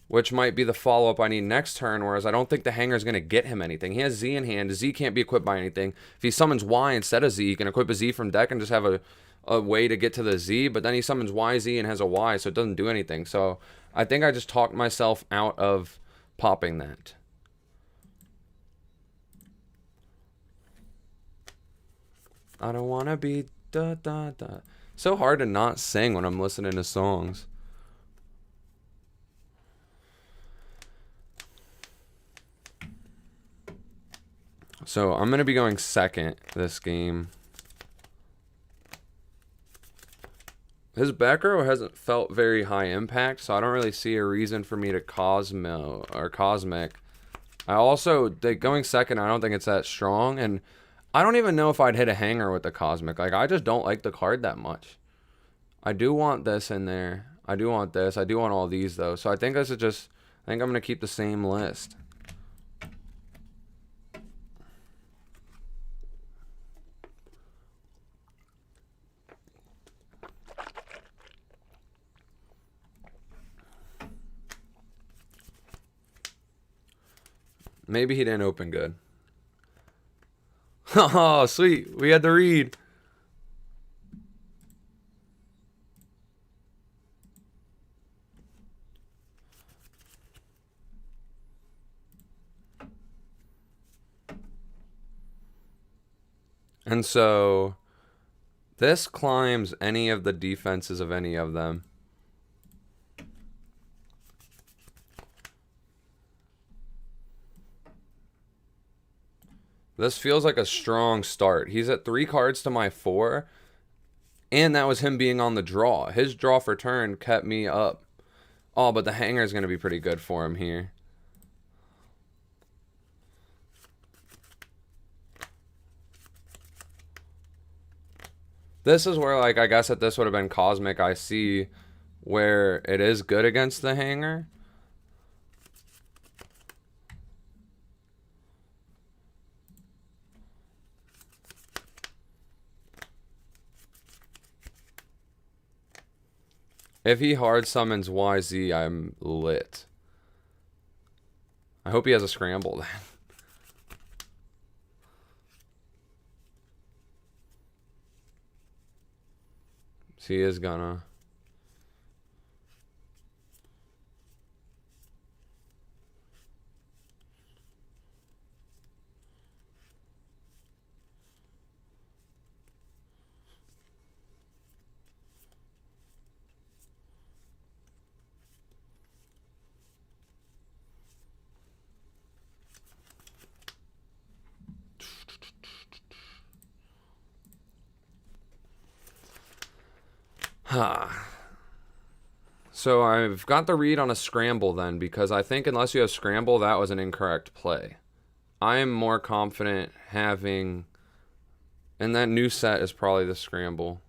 which might be the follow-up I need next turn, whereas I don't think the Hanger's going to get him anything. He has Z in hand. Z can't be equipped by anything. If he summons Y instead of Z, he can equip a Z from deck and just have a way to get to the Z, but then he summons YZ and has a Y, so it doesn't do anything. So I think I just talked myself out of popping that. I don't want to be da-da-da. So hard to not sing when I'm listening to songs. So I'm going to be going second this game. His back row hasn't felt very high impact, so I don't really see a reason for me to Cosmo or Cosmic. I also, going second, I don't think it's that strong, and I don't even know if I'd hit a Hanger with the Cosmic. Like, I just don't like the card that much. I do want this in there. I do want this. I do want all these, though. So I think this is just, I think I'm going to keep the same list. Maybe he didn't open good. Oh, sweet. We had to read. And so this climbs any of the defenses of any of them. This feels like a strong start. He's at 3 cards to my 4. And that was him being on the draw. His draw for turn kept me up. Oh, but the Hanger is going to be pretty good for him here. This is where, like, I guess if this would have been Cosmic, I see where it is good against the Hanger. If he hard summons YZ, I'm lit. I hope he has a scramble then. He is gonna. So I've got the read on a scramble then, because I think unless you have scramble, that was an incorrect play. I am more confident having, and that new set is probably the scramble.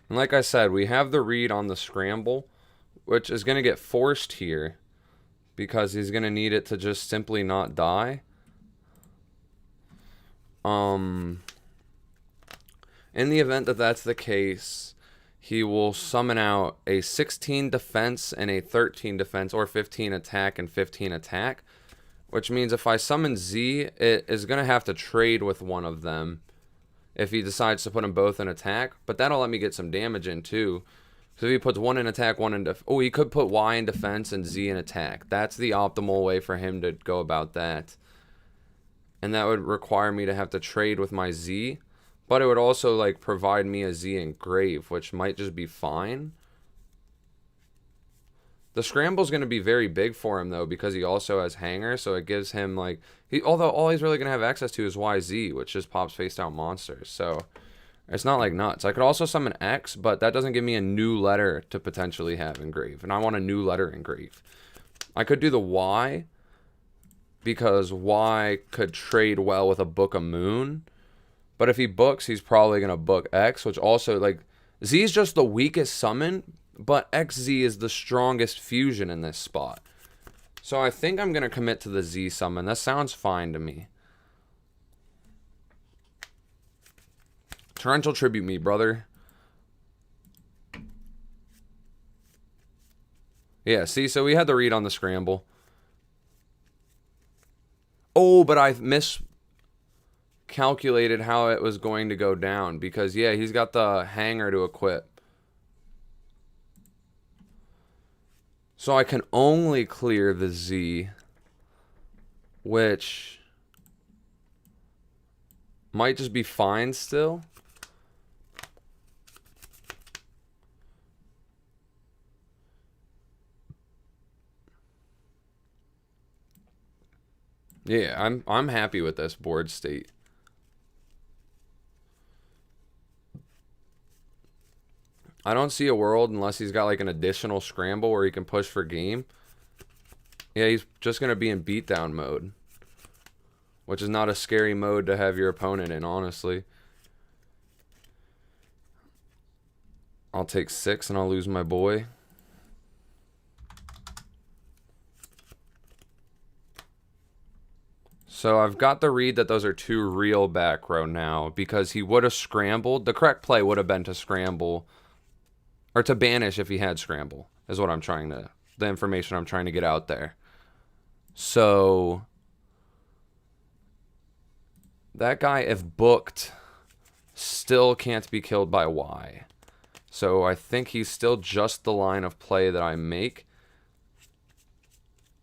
And like I said, we have the read on the scramble, which is going to get forced here because he's going to need it to just simply not die. In the event that that's the case, he will summon out a 16 defense and a 13 defense, or 15 attack and 15 attack, which means if I summon Z, it is going to have to trade with one of them if he decides to put them both in attack. But that'll let me get some damage in too. So if he puts one in attack, one in oh, he could put Y in defense and Z in attack. That's the optimal way for him to go about that. And that would require me to have to trade with my Z. But it would also like provide me a Z engrave, which might just be fine. The scramble's going to be very big for him though, because he also has hanger, so it gives him like although all he's really going to have access to is YZ, which just pops face down monsters. So it's not like nuts. I could also summon X, but that doesn't give me a new letter to potentially have engrave, and I want a new letter engrave. I could do the Y because Y could trade well with a Book of Moon. But if he books, he's probably going to book X, which also, like, Z is just the weakest summon, but XZ is the strongest fusion in this spot. So I think I'm going to commit to the Z summon. That sounds fine to me. Torrential Tribute me, brother. Yeah, see, so we had the read on the scramble. Oh, but I miscalculated how it was going to go down because, yeah, he's got the hanger to equip. So I can only clear the Z, which might just be fine still. Yeah, I'm happy with this board state. I don't see a world unless he's got like an additional scramble where he can push for game. Yeah, he's just going to be in beatdown mode, which is not a scary mode to have your opponent in, honestly. I'll take 6 and I'll lose my boy. So I've got the read that those are 2 real back row now because he would have scrambled. The correct play would have been to scramble or to banish if he had scramble is what I'm trying to, the information I'm trying to get out there. So that guy, if booked, still can't be killed by Y. So I think he's still just the line of play that I make.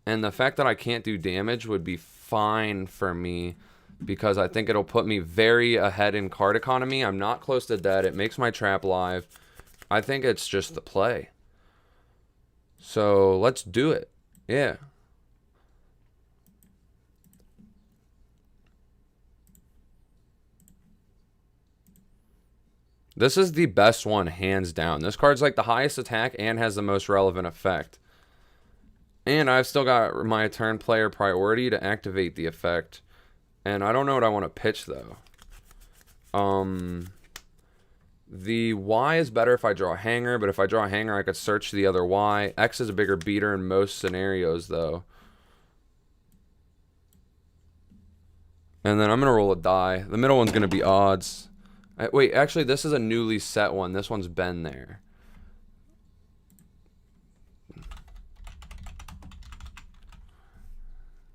And the fact that I can't do damage would be fine for me because I think it'll put me very ahead in card economy. I'm not close to dead. It makes my trap live. I think it's just the play. So let's do it. Yeah. This is the best one, hands down. This card's like the highest attack and has the most relevant effect. And I've still got my turn player priority to activate the effect. And I don't know what I want to pitch, though. The Y is better if I draw a hanger, but if I draw a hanger, I could search the other Y. X is a bigger beater in most scenarios, though. And then I'm going to roll a die. The middle one's going to be odds. Wait, actually, this is a newly set one. This one's been there.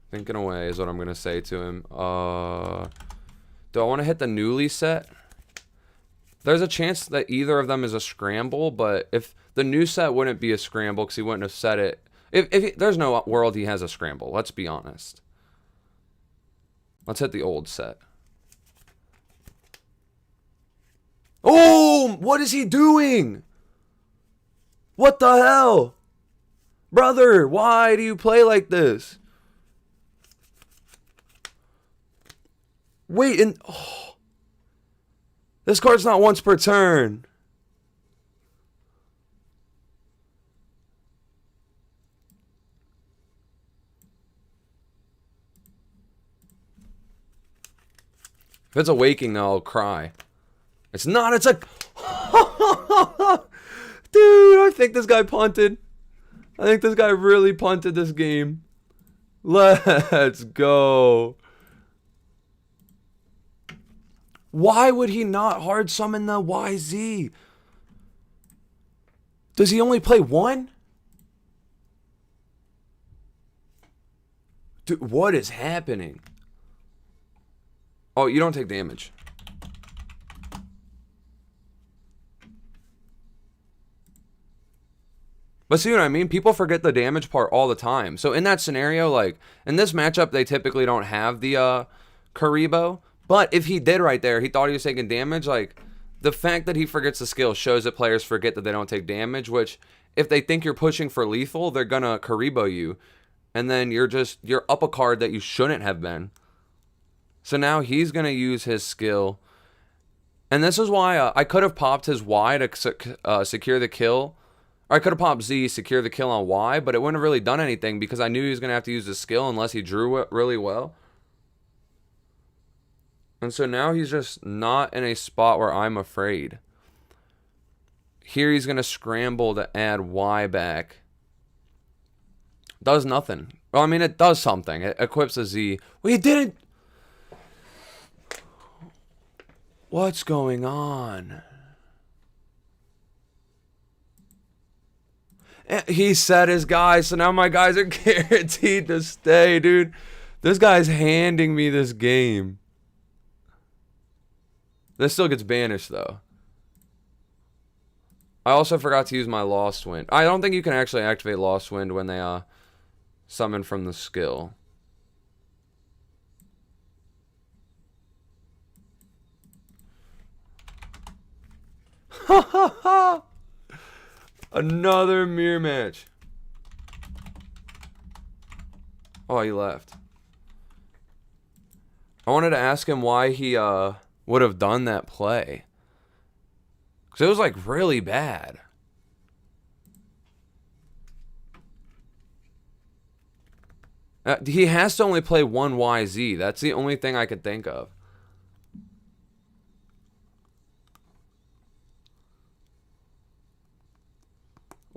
Thinking away is what I'm going to say to him. Do I want to hit the newly set? There's a chance that either of them is a scramble, but if the new set wouldn't be a scramble because he wouldn't have set it. There's no world he has a scramble, let's be honest. Let's hit the old set. Oh, what is he doing? What the hell? Brother, why do you play like this? Wait, and oh, this card's not once per turn. If it's a waking, I'll cry. It's not, it's a... Dude, I think this guy punted. I think this guy really punted this game. Let's go. Why would he not hard summon the YZ? Does he only play one? Dude, what is happening? Oh, you don't take damage. But see what I mean? People forget the damage part all the time. So in that scenario, like, in this matchup, they typically don't have the Karibo. But if he did right there, he thought he was taking damage, like, the fact that he forgets the skill shows that players forget that they don't take damage, which, if they think you're pushing for lethal, they're gonna Karibo you. And then you're up a card that you shouldn't have been. So now he's gonna use his skill. And this is why I could have popped his Y to secure the kill. Or I could have popped Z, secure the kill on Y, but it wouldn't have really done anything because I knew he was gonna have to use his skill unless he drew it really well. And so now he's just not in a spot where I'm afraid. Here he's going to scramble to add Y back. Does nothing. Well, I mean, it does something. It equips a Z. Well, he didn't. What's going on? He set his guys, so now my guys are guaranteed to stay, dude. This guy's handing me this game. This still gets banished, though. I also forgot to use my Lost Wind. I don't think you can actually activate Lost Wind when they summon from the skill. Ha ha ha! Another mirror match. Oh, he left. I wanted to ask him why he would have done that play. Because it was like really bad. He has to only play one YZ. That's the only thing I could think of.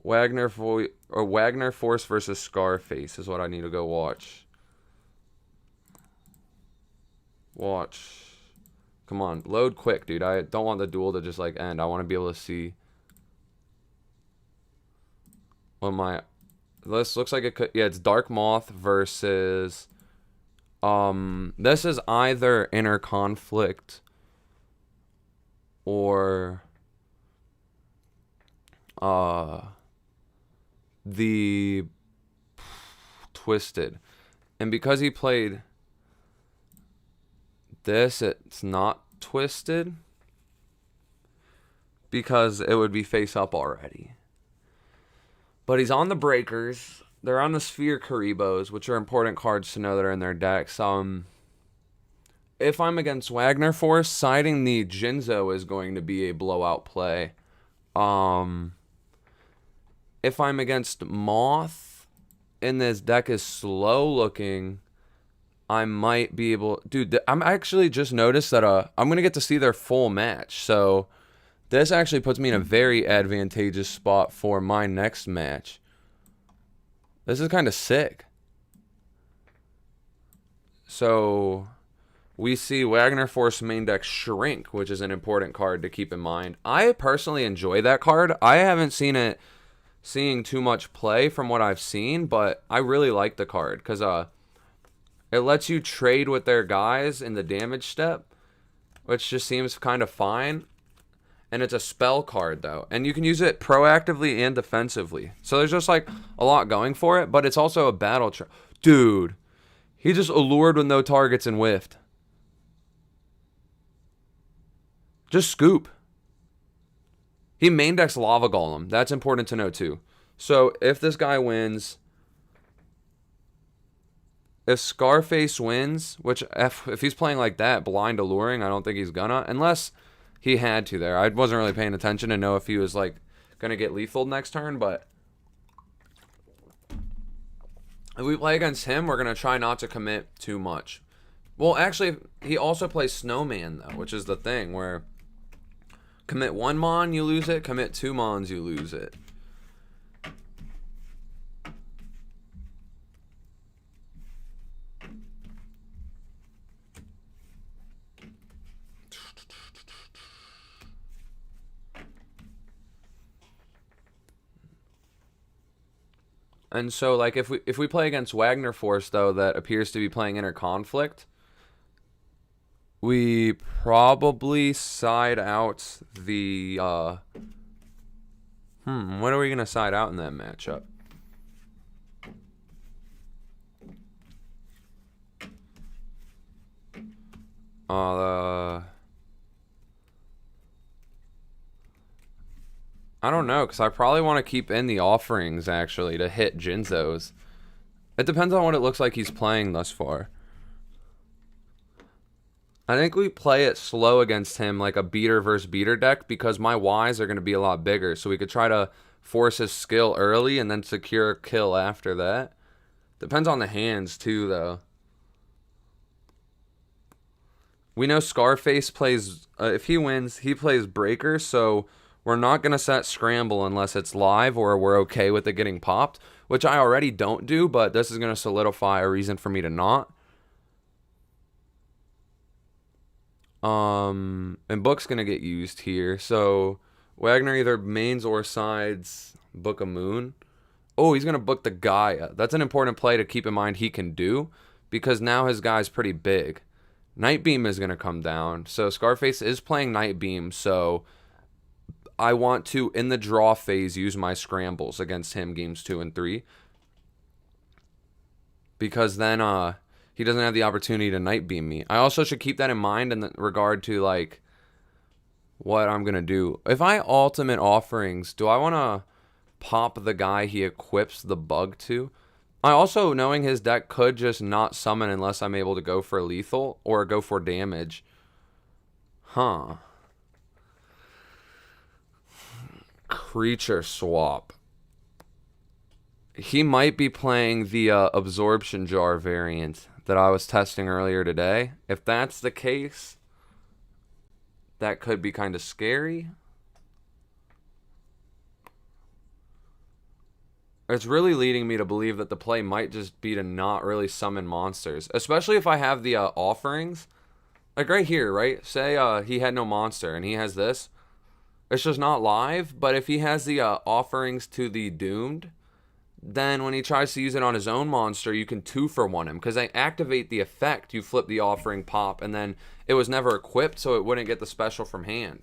Wagner Force versus Scarface is what I need to go watch. Watch. Come on, load quick, dude. I don't want the duel to just like end. I want to be able to see what my this looks like. It could, yeah, it's Dark Moth versus this is either Inner Conflict or the Twisted. And because he played this, it's not Twisted because it would be face up already. But he's on the Breakers. They're on the Sphere Karibos, which are important cards to know that are in their decks. If I'm against Wagner Force, siding the Jinzo is going to be a blowout play. If I'm against Moth, in this deck is slow looking, I might be able... Dude, I'm actually just noticed that I'm going to get to see their full match. So this actually puts me in a very advantageous spot for my next match. This is kind of sick. So we see Wagner Force main deck Shrink, which is an important card to keep in mind. I personally enjoy that card. I haven't seeing too much play from what I've seen, but I really like the card because it lets you trade with their guys in the damage step, which just seems kind of fine. And it's a spell card, though. And you can use it proactively and defensively. So there's just, like, a lot going for it. But it's also a battle trap. Dude. He just allured with no targets and whiffed. Just scoop. He main decks Lava Golem. That's important to know, too. So if this guy wins... If Scarface wins, which if he's playing like that, blind alluring, I don't think he's gonna. Unless... He had to there. I wasn't really paying attention to know if he was, like, going to get lethal next turn, but... If we play against him, we're going to try not to commit too much. Well, actually, he also plays Snowman, though, which is the thing, where... Commit 1 mon, you lose it. Commit 2 mons, you lose it. And so, like, if we play against Wagner Force, though, that appears to be playing Inner Conflict, we probably side out the, what are we going to side out in that matchup? I don't know, because I probably want to keep in the offerings, actually, to hit Jinzo's. It depends on what it looks like he's playing thus far. I think we play it slow against him, like a beater versus beater deck, because my Ys are going to be a lot bigger, so we could try to force his skill early and then secure a kill after that. Depends on the hands, too, though. We know Scarface plays, if he wins, he plays Breaker, so... We're not going to set Scramble unless it's live or we're okay with it getting popped, which I already don't do, but this is going to solidify a reason for me to not. And Book's going to get used here. So Wagner either mains or sides Book a Moon. Oh, he's going to book the Gaia. That's an important play to keep in mind he can do because now his guy's pretty big. Night Beam is going to come down. So Scarface is playing Night Beam, so... I want to, in the draw phase, use my scrambles against him games 2 and 3. Because then he doesn't have the opportunity to Night Beam me. I also should keep that in mind in regard to, like, what I'm going to do. If I ultimate offerings, do I want to pop the guy he equips the bug to? I also, knowing his deck, could just not summon unless I'm able to go for lethal or go for damage. Huh. Creature swap. He might be playing the absorption jar variant that I was testing earlier today. If that's the case, that could be kind of scary. It's really leading me to believe that the play might just be to not really summon monsters, especially if I have the offerings. Like right here, right? Say he had no monster and he has this. It's just not live, but if he has the offerings to the Doomed, then when he tries to use it on his own monster, you can 2-for-1 him. Because they activate the effect, you flip the offering pop, and then it was never equipped, so it wouldn't get the special from hand.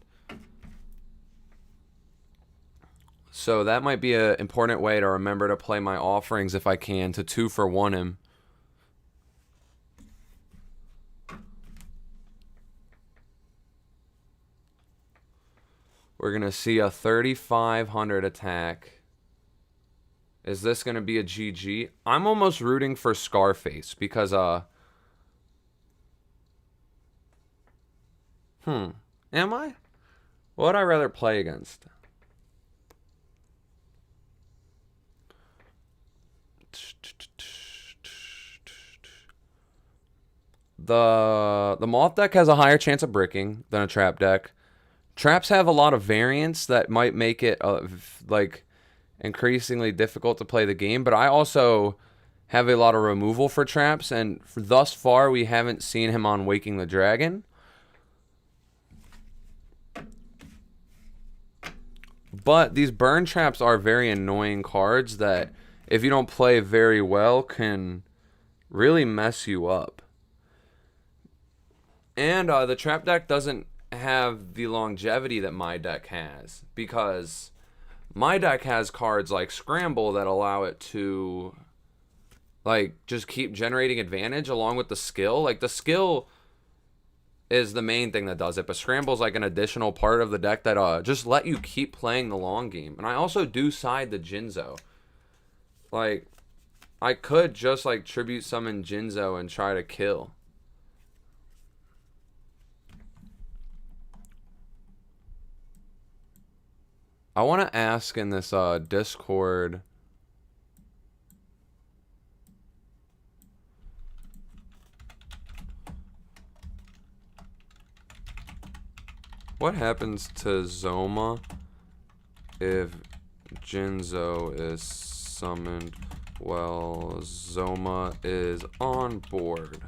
So that might be an important way to remember to play my offerings if I can, to 2-for-1 him. We're going to see a 3,500 attack. Is this going to be a GG? I'm almost rooting for Scarface because, am I? What would I rather play against? The moth deck has a higher chance of bricking than a trap deck. Traps have a lot of variance that might make it like increasingly difficult to play the game, but I also have a lot of removal for traps, and thus far we haven't seen him on Waking the Dragon. But these burn traps are very annoying cards that, if you don't play very well, can really mess you up. And the trap deck doesn't have the longevity that my deck has, because my deck has cards like Scramble that allow it to like just keep generating advantage along with the skill. Like the skill is the main thing that does it, but Scramble's like an additional part of the deck that just let you keep playing the long game. And I also do side the Jinzo. Like I could just like tribute summon Jinzo and try to kill. I want to ask in this Discord, what happens to Zoma if Jinzo is summoned while Zoma is on board?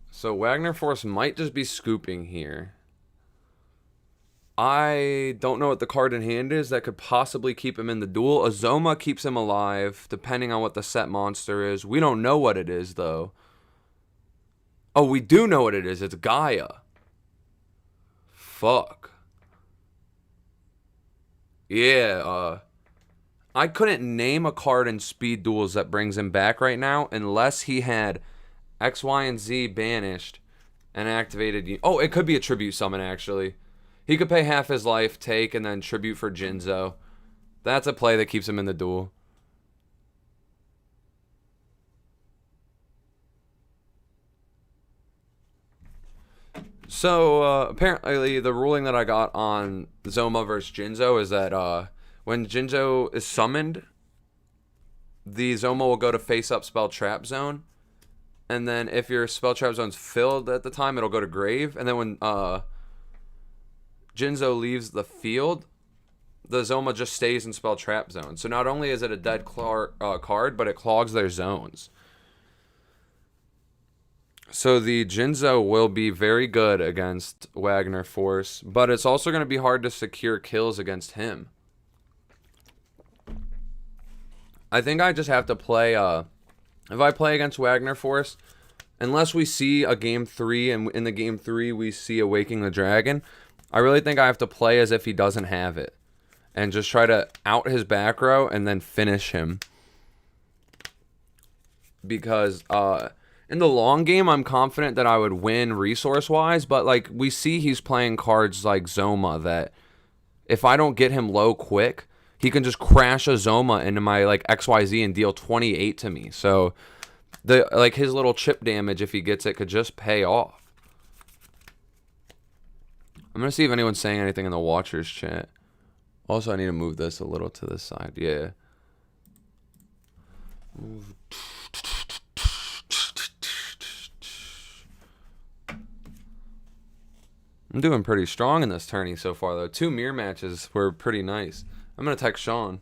So Wagner Force might just be scooping here. I don't know what the card in hand is that could possibly keep him in the duel. Azoma keeps him alive, depending on what the set monster is. We don't know what it is, though. Oh, we do know what it is. It's Gaia. Fuck. Yeah, I couldn't name a card in Speed Duels that brings him back right now unless he had X, Y, and Z banished and activated. Oh, it could be a tribute summon, actually. He could pay half his life, take, and then tribute for Jinzo. That's a play that keeps him in the duel. So, apparently the ruling that I got on Zoma versus Jinzo is that when Jinzo is summoned, the Zoma will go to face-up spell trap zone. And then if your spell trap zone's filled at the time, it'll go to grave. And then when Jinzo leaves the field, the Zoma just stays in spell trap zone. So not only is it a dead card, but it clogs their zones. So the Jinzo will be very good against Wagner Force, but it's also going to be hard to secure kills against him. I think I just have to play, if I play against Wagner Force, unless we see a game 3, and in the game 3 we see a Waking the Dragon, I really think I have to play as if he doesn't have it. And just try to out his back row and then finish him. Because, in the long game, I'm confident that I would win resource-wise, but like we see he's playing cards like Zoma that if I don't get him low quick, he can just crash a Zoma into my like XYZ and deal 28 to me. So the like his little chip damage, if he gets it, could just pay off. I'm gonna see if anyone's saying anything in the watchers chat. Also, I need to move this a little to the side. Yeah. Move. I'm doing pretty strong in this tourney so far, though. 2 mirror matches were pretty nice. I'm going to text Sean.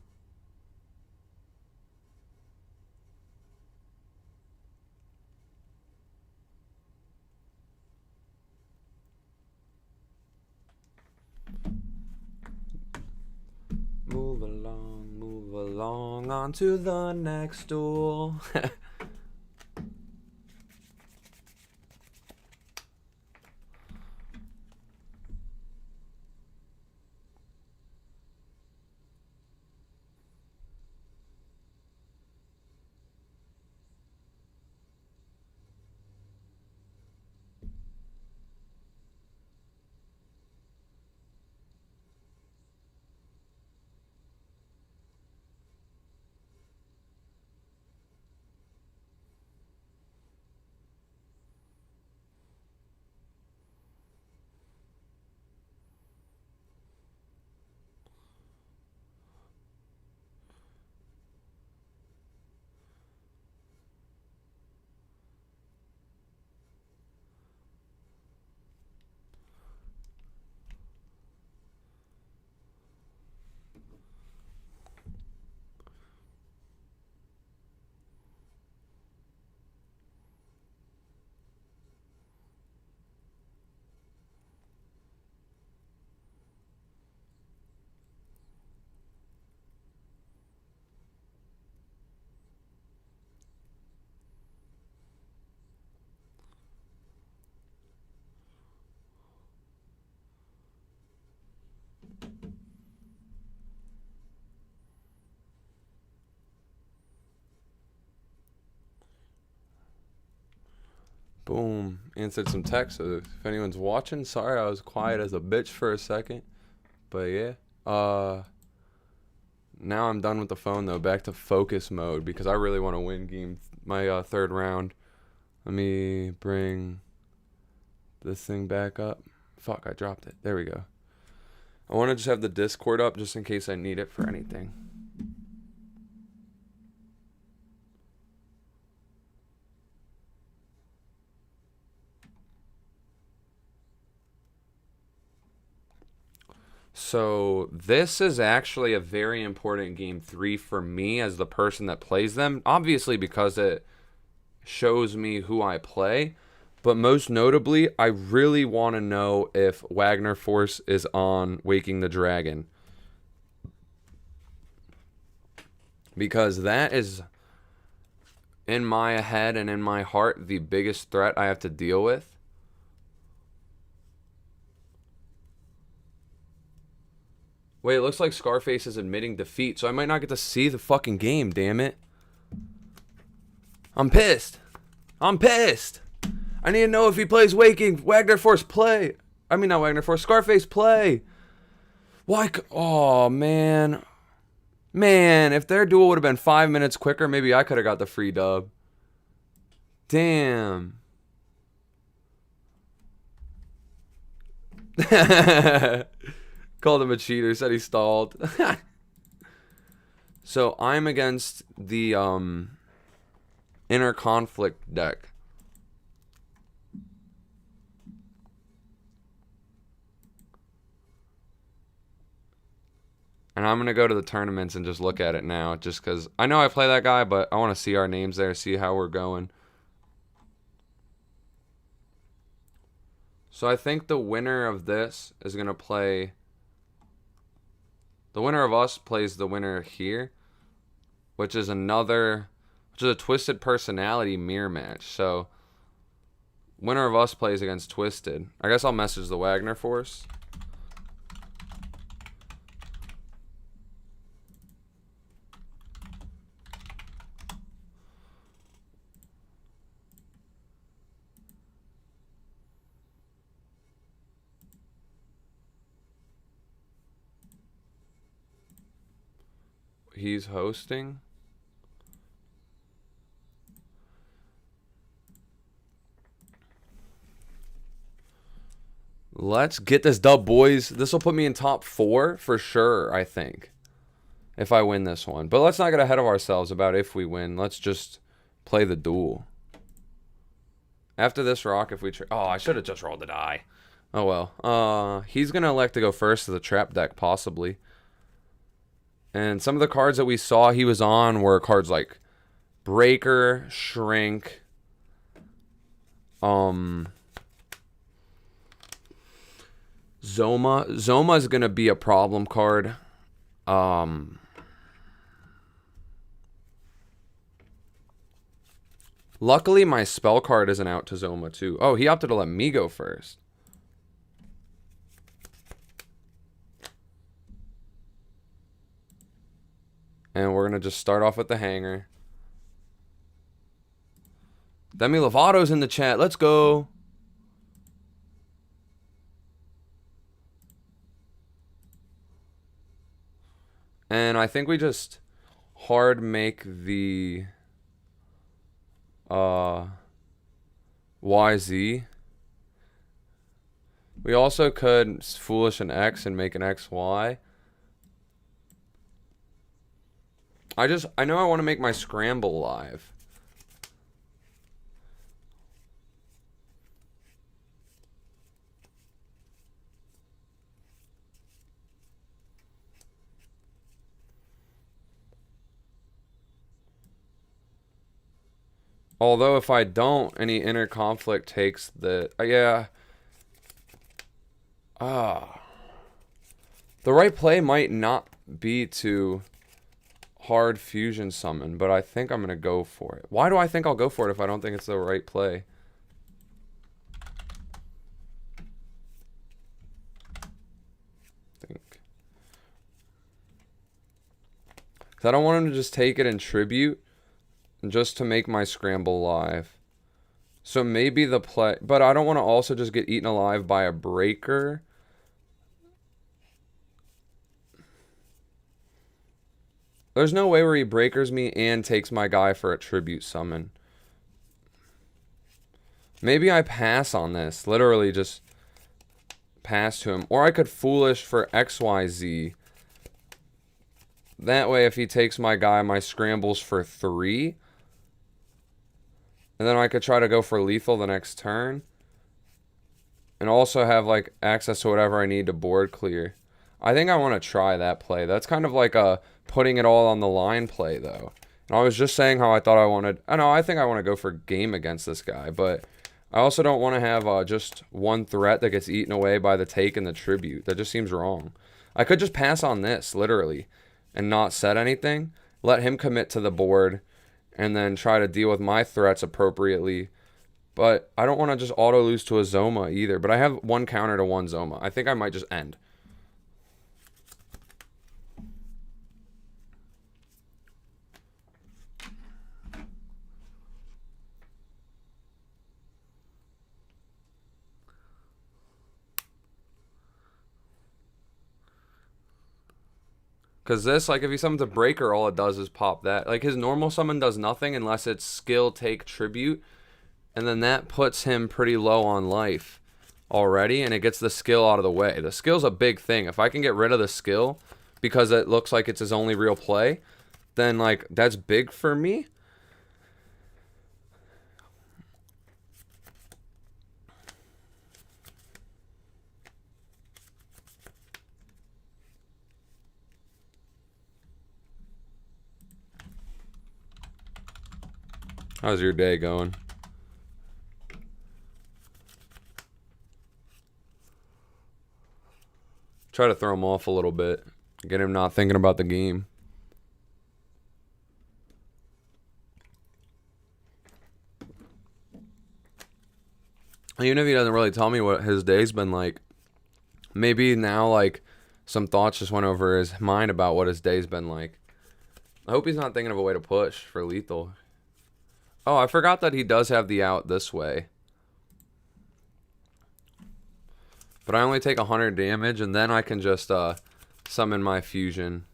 Move along, on to the next duel. Boom. Answered some texts. So if anyone's watching, sorry I was quiet as a bitch for a second. But yeah. Now I'm done with the phone though. Back to focus mode because I really want to win my third round. Let me bring this thing back up. Fuck, I dropped it. There we go. I want to just have the Discord up just in case I need it for anything. So this is actually a very important game 3 for me as the person that plays them. Obviously because it shows me who I play. But most notably, I really want to know if Wagner Force is on Waking the Dragon. Because that is, in my head and in my heart, the biggest threat I have to deal with. Wait, it looks like Scarface is admitting defeat, so I might not get to see the fucking game, damn it. I'm pissed. I'm pissed. I need to know if he plays Waking. Wagner Force, play. I mean, not Wagner Force. Scarface, play. Why? Oh, man. Man, if their duel would have been 5 minutes quicker, maybe I could have got the free dub. Damn. Called him a cheater. Said he stalled. So I'm against the inner conflict deck. And I'm going to go to the tournaments and just look at it now. Just because I know I play that guy, but I want to see our names there. See how we're going. So I think the winner of this is going to play... The winner of us plays the winner here. Which is a Twisted Personality mirror match. So, winner of us plays against Twisted. I guess I'll message the Wagner Force. He's hosting. Let's get this dub, boys. This will put me in top 4 for sure, I think. If I win this one. But let's not get ahead of ourselves about if we win. Let's just play the duel. After this rock, if we... Oh, I should have just rolled a die. Oh, well. He's going to elect to go first to the trap deck, possibly. And some of the cards that we saw he was on were cards like Breaker, Shrink, Zoma. Zoma is going to be a problem card. Luckily, my spell card isn't out to Zoma, too. Oh, he opted to let me go first. And we're going to just start off with the hanger. Demi Lovato's in the chat. Let's go. And I think we just hard make the YZ. We also could foolish an X and make an XY. I know I want to make my scramble live. Although if I don't, any inner conflict takes the... yeah. The right play might not be to hard fusion summon, but I think I'm going to go for it. Why do I think I'll go for it if I don't think it's the right play? I don't want him to just take it in tribute just to make my scramble live. So maybe the play, but I don't want to also just get eaten alive by a breaker. There's no way where he breakers me and takes my guy for a tribute summon. Maybe I pass on this. Literally just pass to him. Or I could foolish for XYZ. That way if he takes my guy, my scrambles for 3. And then I could try to go for lethal the next turn. And also have like access to whatever I need to board clear. I think I want to try that play. That's kind of like a putting it all on the line play though. And I was just saying how I thought I wanted... I think I want to go for game against this guy. But I also don't want to have just one threat that gets eaten away by the take and the tribute. That just seems wrong. I could just pass on this, literally, and not set anything. Let him commit to the board, and then try to deal with my threats appropriately. But I don't want to just auto lose to a Zoma either. But I have one counter to one Zoma. I think I might just end. Because this, like, if he summons a breaker, all it does is pop that. Like, his normal summon does nothing unless it's skill, take, tribute. And then that puts him pretty low on life already, and it gets the skill out of the way. The skill's a big thing. If I can get rid of the skill because it looks like it's his only real play, then, like, that's big for me. How's your day going? Try to throw him off a little bit. Get him not thinking about the game. Even if he doesn't really tell me what his day's been like, maybe now, like, some thoughts just went over his mind about what his day's been like. I hope he's not thinking of a way to push for lethal. Oh, I forgot that he does have the out this way. But I only take 100 damage, and then I can just summon my fusion.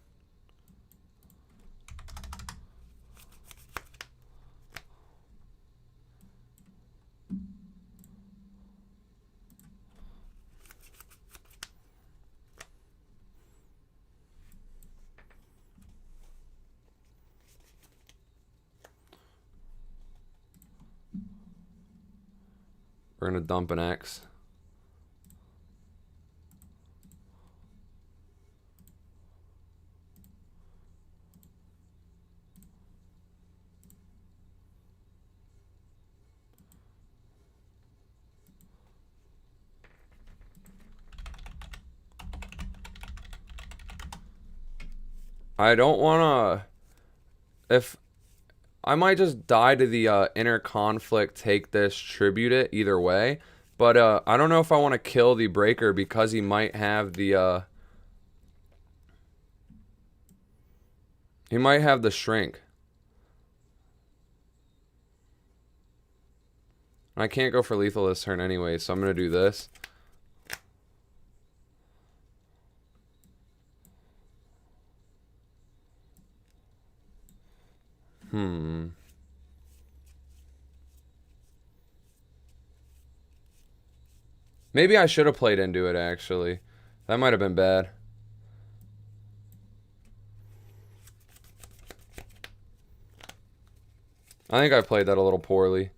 We're going to dump an X. I don't want to... If... I might just die to the inner conflict, take this, tribute it, either way. But I don't know if I want to kill the breaker because he might have the... he might have the shrink. I can't go for lethal this turn anyway, so I'm going to do this. Maybe I should have played into it, actually. That might have been bad. I think I played that a little poorly.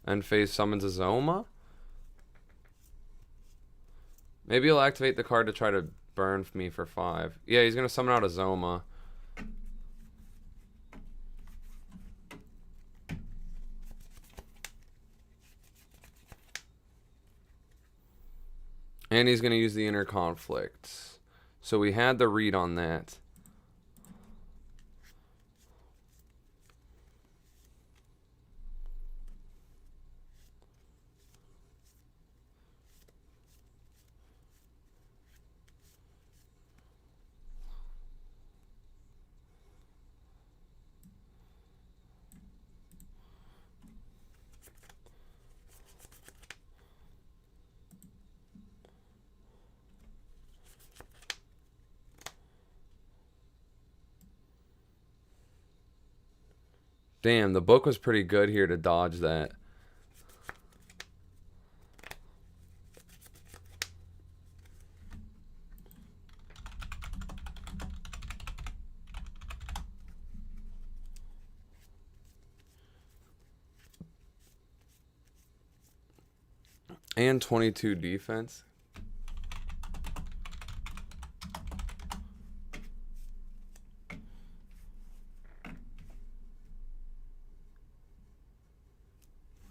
End phase summons a Zoma? Maybe he'll activate the card to try to burn me for 5. Yeah, he's going to summon out a Zoma. And he's going to use the inner conflict. So we had the read on that. Damn, the book was pretty good here to dodge that. And 22 defense.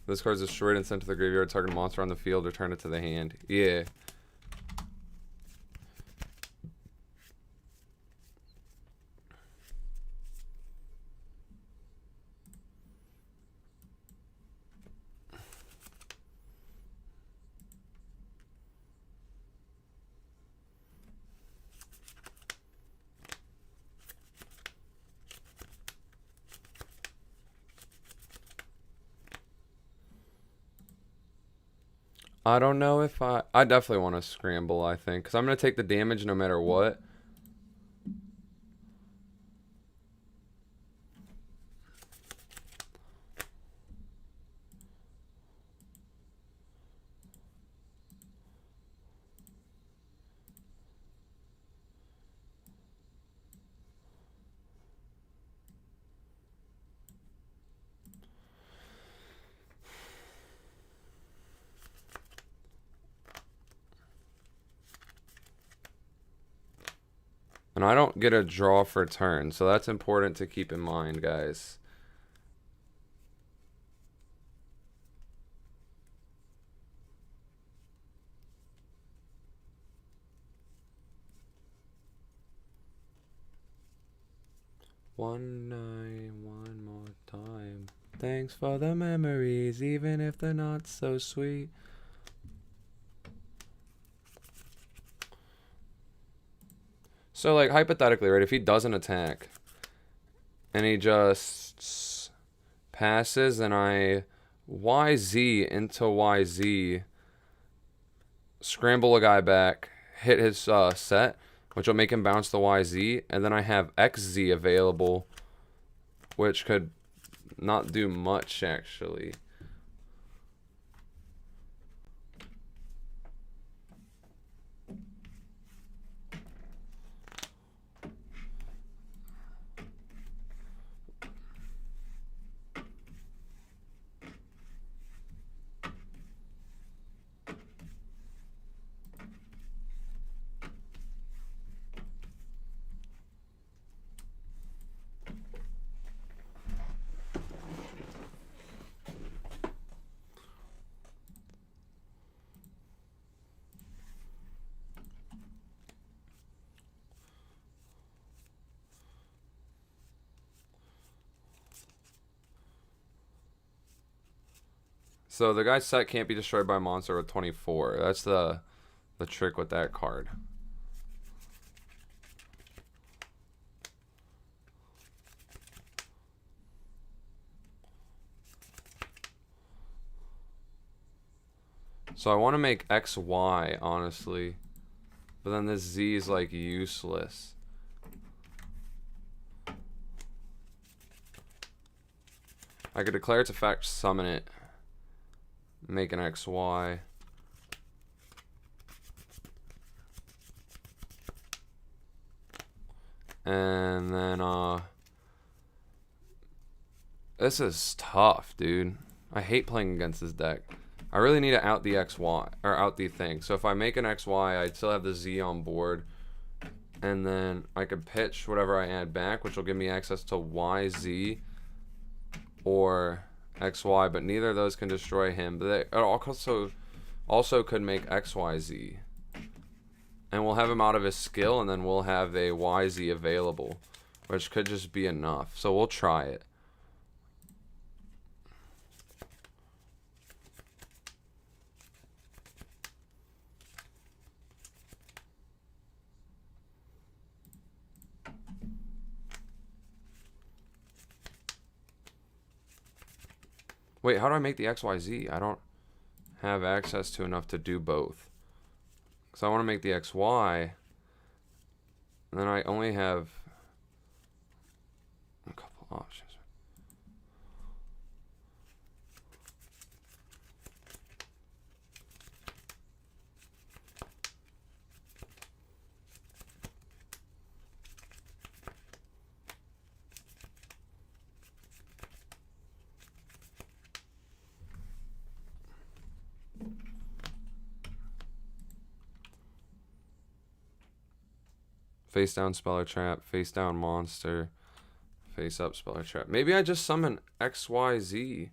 This card's destroyed and sent to the graveyard. Target monster on the field. Return it to the hand. Yeah. I don't know if I definitely want to scramble, I think. Because I'm going to take the damage no matter what. And I don't get a draw for turn, so that's important to keep in mind, guys. One night, one more time. Thanks for the memories, even if they're not so sweet. So, like, hypothetically, right, if he doesn't attack and he just passes and I YZ into YZ, scramble a guy back, hit his set, which will make him bounce the YZ, and then I have XZ available, which could not do much, actually. So the guy's set can't be destroyed by a monster with 24. That's the trick with that card. So I want to make XY, honestly. But then this Z is like useless. I could declare its effect, summon it, make an XY. And then, this is tough, dude. I hate playing against this deck. I really need to out the XY, or out the thing. So if I make an XY, I'd still have the Z on board. And then I could pitch whatever I add back, which will give me access to YZ or XY, but neither of those can destroy him. But they also could make XYZ. And we'll have him out of his skill, and then we'll have a YZ available, which could just be enough. So we'll try it. Wait, how do I make the XYZ? I don't have access to enough to do both. So I want to make the XY, and then I only have a couple options. Face down Speller Trap, face down Monster, face up Speller Trap. Maybe I just summon XYZ.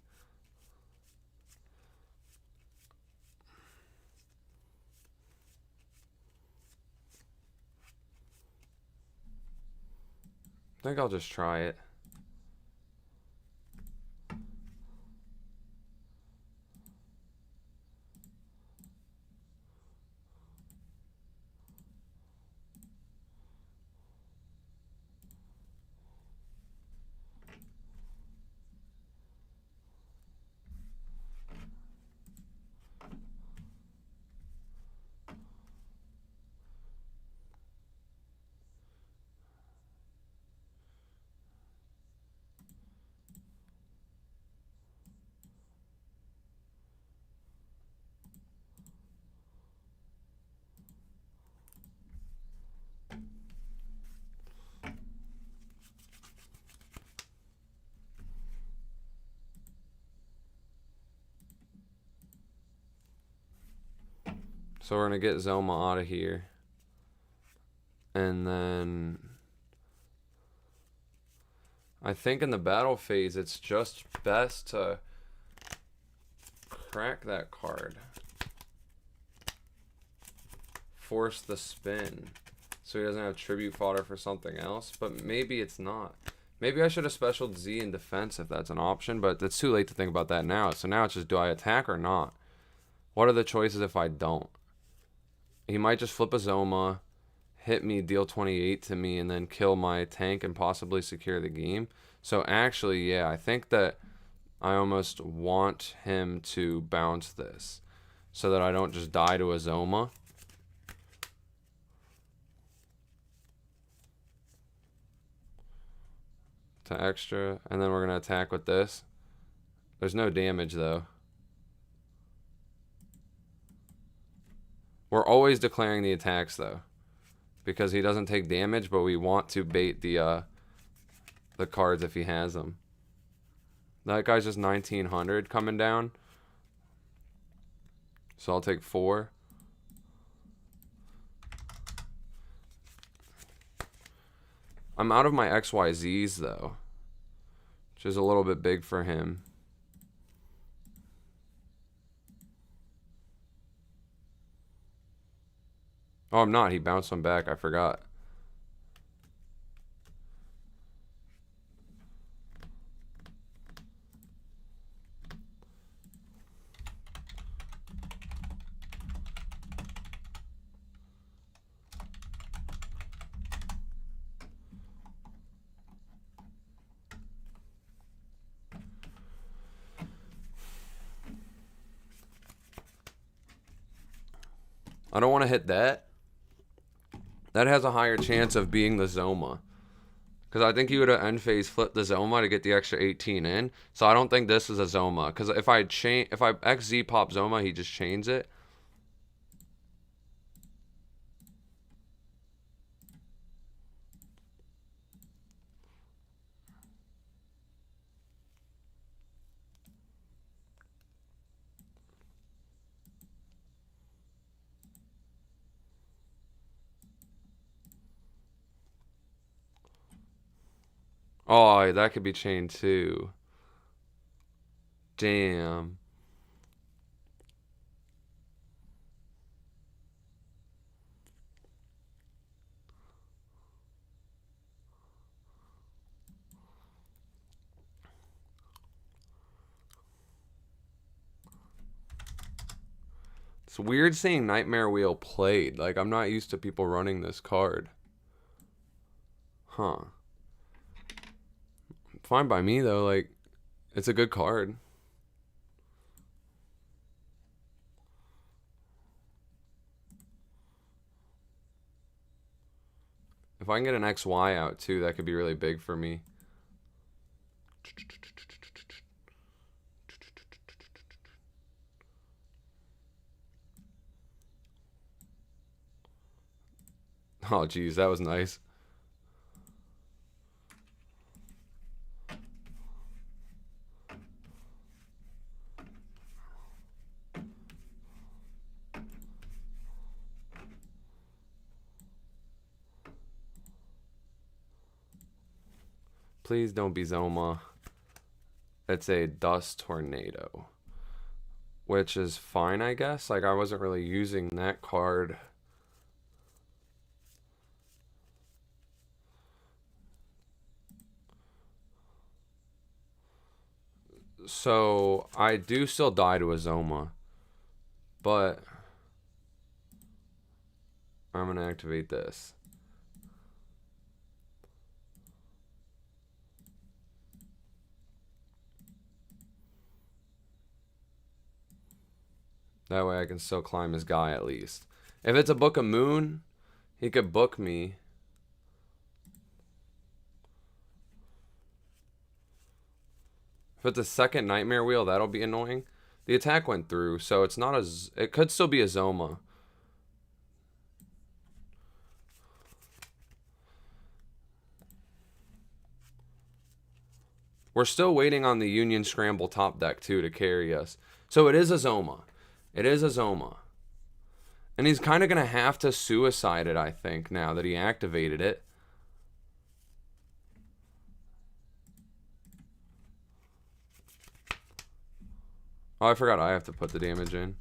I think I'll just try it. So we're going to get Zoma out of here. And then I think in the battle phase, it's just best to crack that card. Force the spin. So he doesn't have tribute fodder for something else. But maybe it's not. Maybe I should have specialed Z in defense if that's an option. But it's too late to think about that now. So now it's just, do I attack or not? What are the choices if I don't? He might just flip a Zoma, hit me, deal 28 to me, and then kill my tank and possibly secure the game. So actually, yeah, I think that I almost want him to bounce this so that I don't just die to a Zoma. To extra, and then we're going to attack with this. There's no damage, though. We're always declaring the attacks, though, because he doesn't take damage, but we want to bait the cards if he has them. That guy's just 1900 coming down. So I'll take 4. I'm out of my XYZs, though, which is a little bit big for him. Oh, I'm not. He bounced one back. I forgot. I don't want to hit that. That has a higher chance of being the Zoma. Because I think he would have end phase flipped the Zoma to get the extra 18 in. So I don't think this is a Zoma. Because if I XZ pop Zoma, he just chains it. Oh, that could be chained too. Damn. It's weird seeing Nightmare Wheel played. Like, I'm not used to people running this card. Huh. Fine by me, though. Like, it's a good card. If I can get an XY out, too, that could be really big for me. Oh, geez, that was nice. Please don't be Zoma. It's a Dust Tornado, which is fine, I guess. Like, I wasn't really using that card. So, I do still die to a Zoma, but I'm going to activate this. That way I can still climb his guy at least. If it's a Book of Moon, he could book me. If it's a second Nightmare Wheel, that'll be annoying. The attack went through, so it's not a... It could still be a Zoma. We're still waiting on the Union Scramble top deck, too, to carry us. So it is a Zoma. It is a Zoma. And he's kind of going to have to suicide it, I think, now that he activated it. Oh, I forgot I have to put the damage in.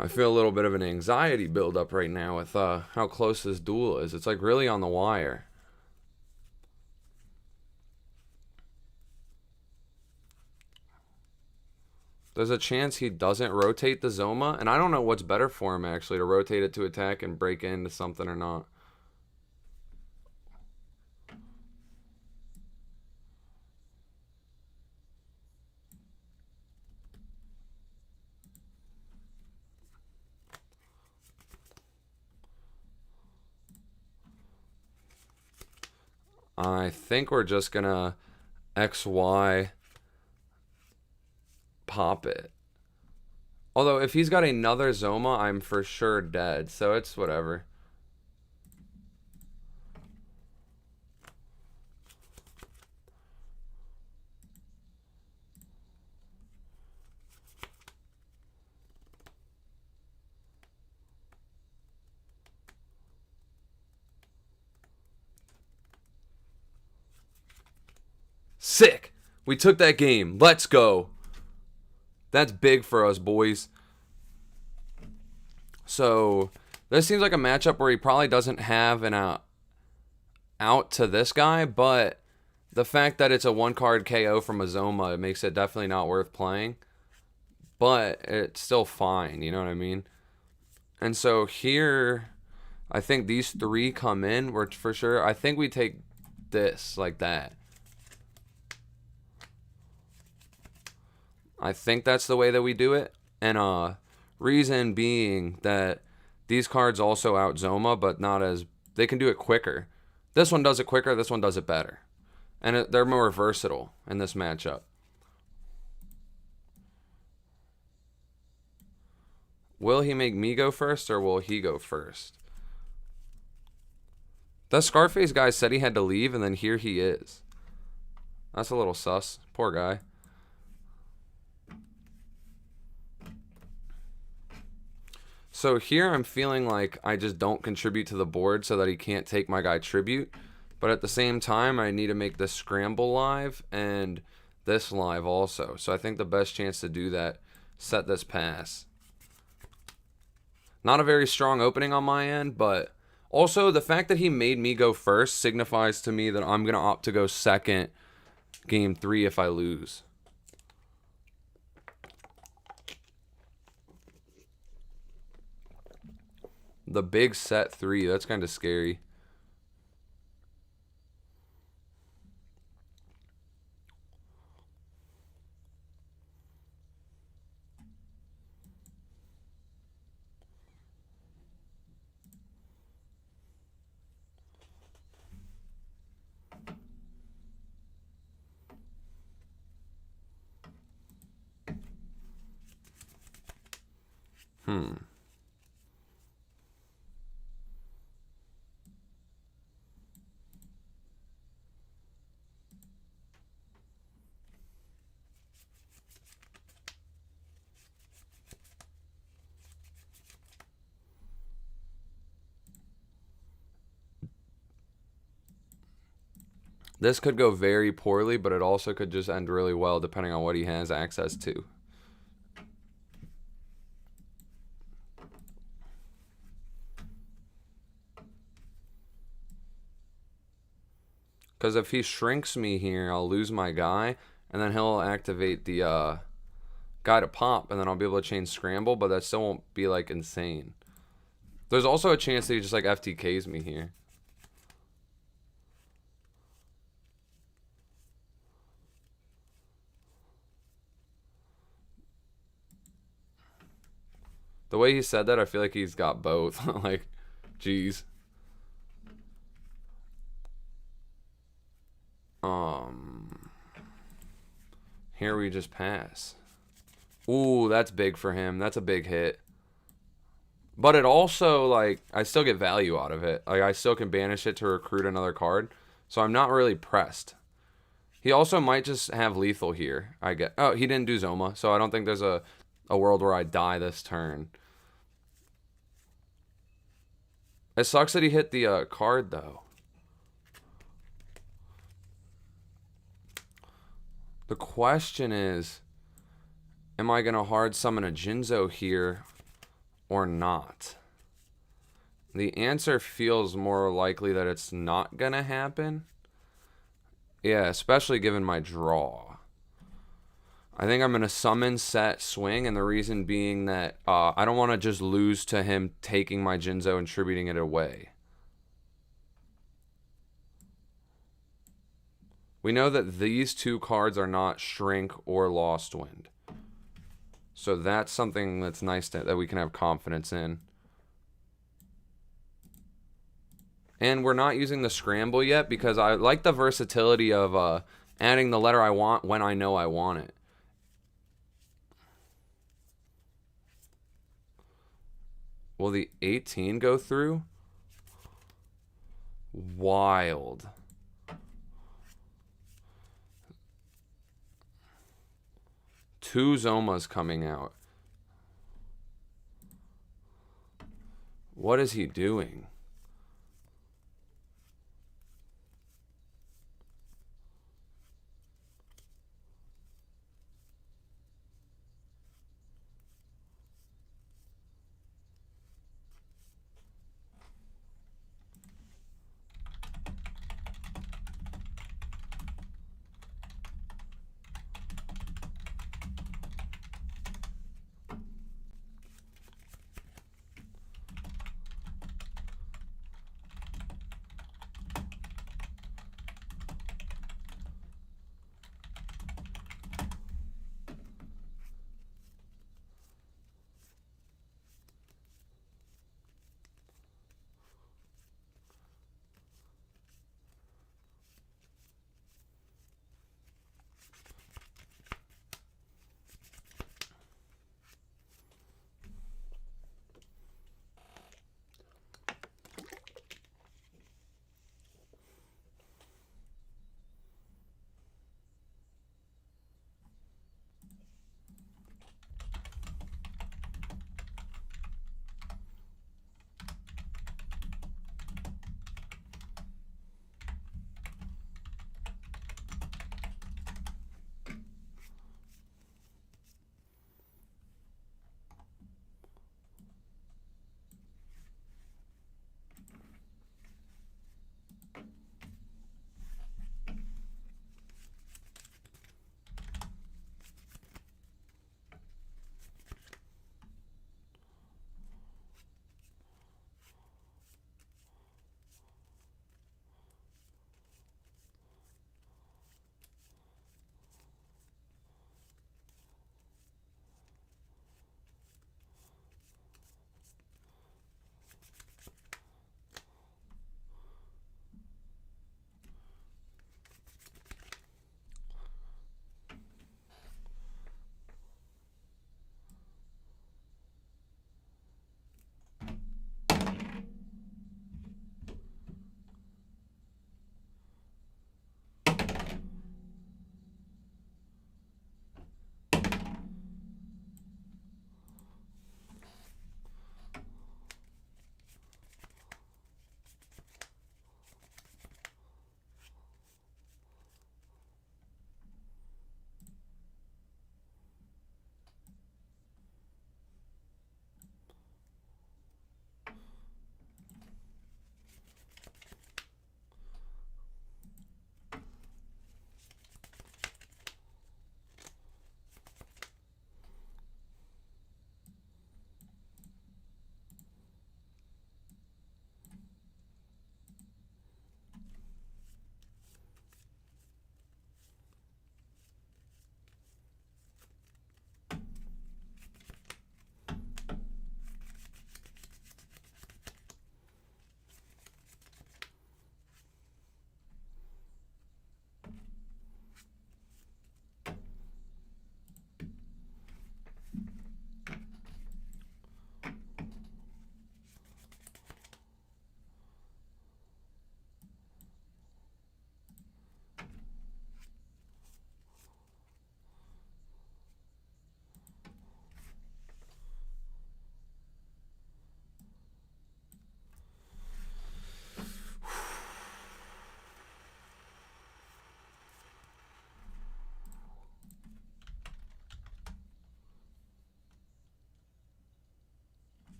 I feel a little bit of an anxiety build up right now with how close this duel is. It's like really on the wire. There's a chance he doesn't rotate the Zoma, and I don't know what's better for him actually, to rotate it to attack and break into something or not. I think we're just gonna XY pop it. Although if he's got another Zoma, I'm for sure dead, so it's whatever. Sick! We took that game. Let's go. That's big for us, boys. So, this seems like a matchup where he probably doesn't have an out to this guy, but the fact that it's a one-card KO from a Zoma makes it definitely not worth playing. But it's still fine, you know what I mean? And so here, I think these three come in, for sure. I think we take this like that. I think that's the way that we do it. And reason being that these cards also out Zoma, but not as... They can do it quicker. This one does it quicker, this one does it better. And they're more versatile in this matchup. Will he make me go first, or will he go first? That Scarface guy said he had to leave, and then here he is. That's a little sus. Poor guy. So here I'm feeling like I just don't contribute to the board so that he can't take my guy tribute. But at the same time, I need to make this scramble live and this live also. So I think the best chance to do that, set this pass. Not a very strong opening on my end, but also the fact that he made me go first signifies to me that I'm going to opt to go second game 3 if I lose. The big set 3, that's kind of scary. This could go very poorly, but it also could just end really well depending on what he has access to. Because if he shrinks me here, I'll lose my guy, and then he'll activate the guy to pop, and then I'll be able to chain scramble, but that still won't be, like, insane. There's also a chance that he just, like, FTKs me here. The way he said that, I feel like he's got both. Like, jeez. Here we just pass. Ooh, that's big for him. That's a big hit. But it also, like, I still get value out of it. Like, I still can banish it to recruit another card. So I'm not really pressed. He also might just have lethal here. I get. Oh, he didn't do Zoma, so I don't think there's a world where I die this turn. It sucks that he hit the card, though. The question is, am I going to hard summon a Jinzo here or not? The answer feels more likely that it's not going to happen. Yeah, especially given my draw. I think I'm going to summon, set, swing, and the reason being that I don't want to just lose to him taking my Jinzo and tributing it away. We know that these two cards are not Shrink or Lost Wind. So that's something that's nice that we can have confidence in. And we're not using the scramble yet because I like the versatility of adding the letter I want when I know I want it. Will the 18 go through? Wild. Two Zomas coming out. What is he doing?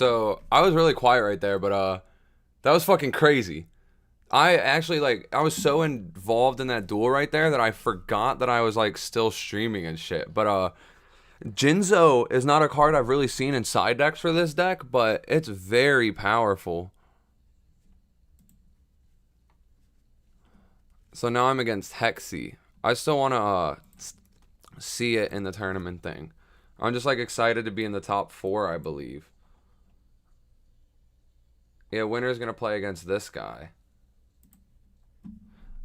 So I was really quiet right there, but that was fucking crazy. I actually I was so involved in that duel right there that I forgot that I was like still streaming and shit. But Jinzo is not a card I've really seen in side decks for this deck, but it's very powerful. So now I'm against Hexy. I still want to see it in the tournament thing. I'm just like excited to be in the top 4, I believe. Yeah, winner's gonna play against this guy.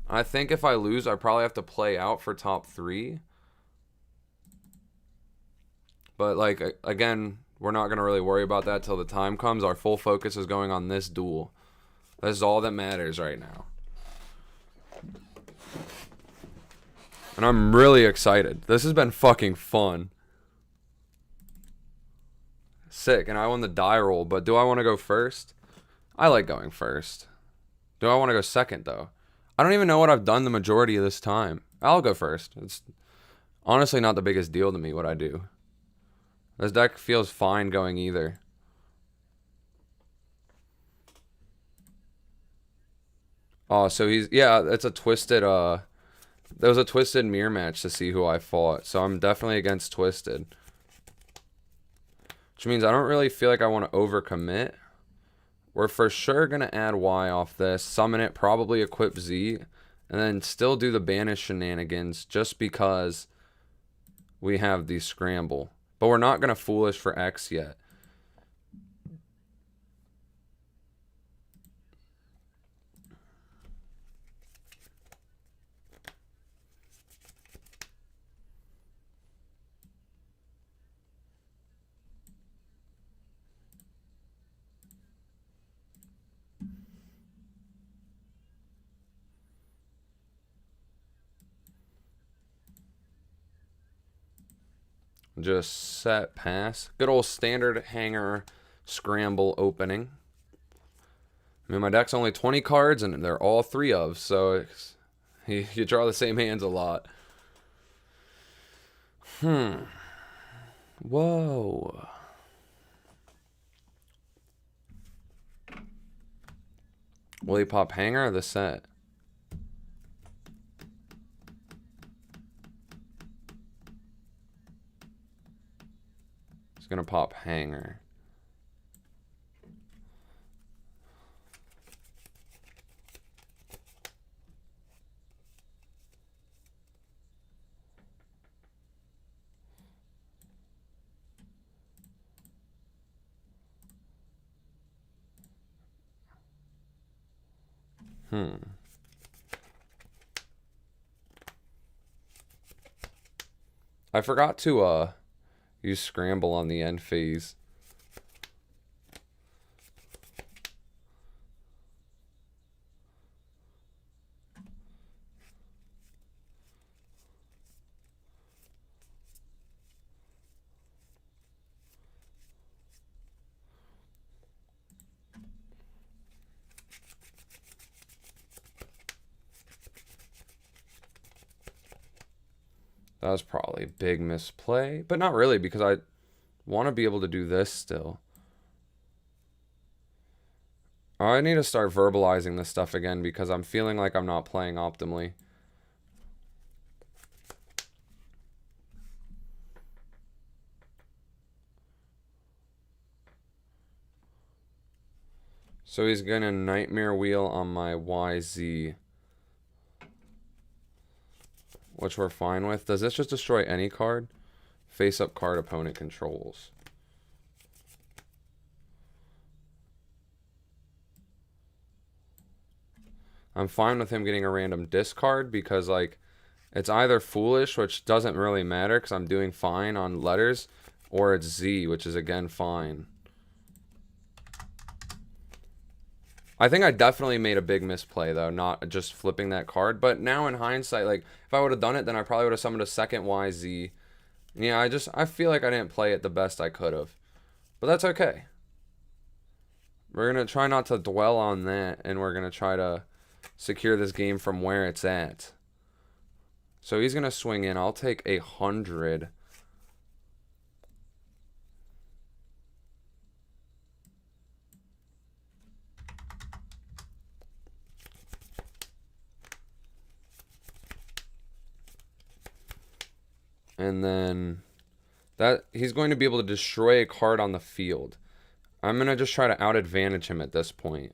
I think if I lose, I probably have to play out for top 3. But like again, we're not gonna really worry about that till the time comes. Our full focus is going on this duel. This is all that matters right now. And I'm really excited. This has been fucking fun. Sick, and I won the die roll, but do I want to go first? I like going first. Do I want to go second, though? I don't even know what I've done the majority of this time. I'll go first. It's honestly not the biggest deal to me what I do. This deck feels fine going either. Oh, so he's... Yeah, it's a twisted... There was a twisted mirror match to see who I fought, so I'm definitely against twisted. Which means I don't really feel like I want to overcommit. We're for sure going to add Y off this, summon it, probably equip Z, and then still do the banish shenanigans just because we have the scramble. But we're not going to foolish for X yet. Just set, pass. Good old standard hanger scramble opening. I mean, my deck's only 20 cards, and they're all 3 of, so you draw the same hands a lot. Whoa. Will he pop hanger or the set? He's gonna pop hanger. I forgot to use scramble on the end phase. That was probably a big misplay, but not really because I want to be able to do this still. I need to start verbalizing this stuff again because I'm feeling like I'm not playing optimally. So he's gonna Nightmare Wheel on my YZ, which we're fine with. Does this just destroy any card? Face up card opponent controls. I'm fine with him getting a random discard because, like, it's either foolish, which doesn't really matter because I'm doing fine on letters, or it's Z, which is, again, fine. I think I definitely made a big misplay, though, not just flipping that card. But now in hindsight, like, if I would have done it, then I probably would have summoned a second YZ. Yeah, I feel like I didn't play it the best I could have. But that's okay. We're going to try not to dwell on that, and we're going to try to secure this game from where it's at. So he's going to swing in. I'll take 100. And then that he's going to be able to destroy a card on the field. I'm going to just try to out-advantage him at this point.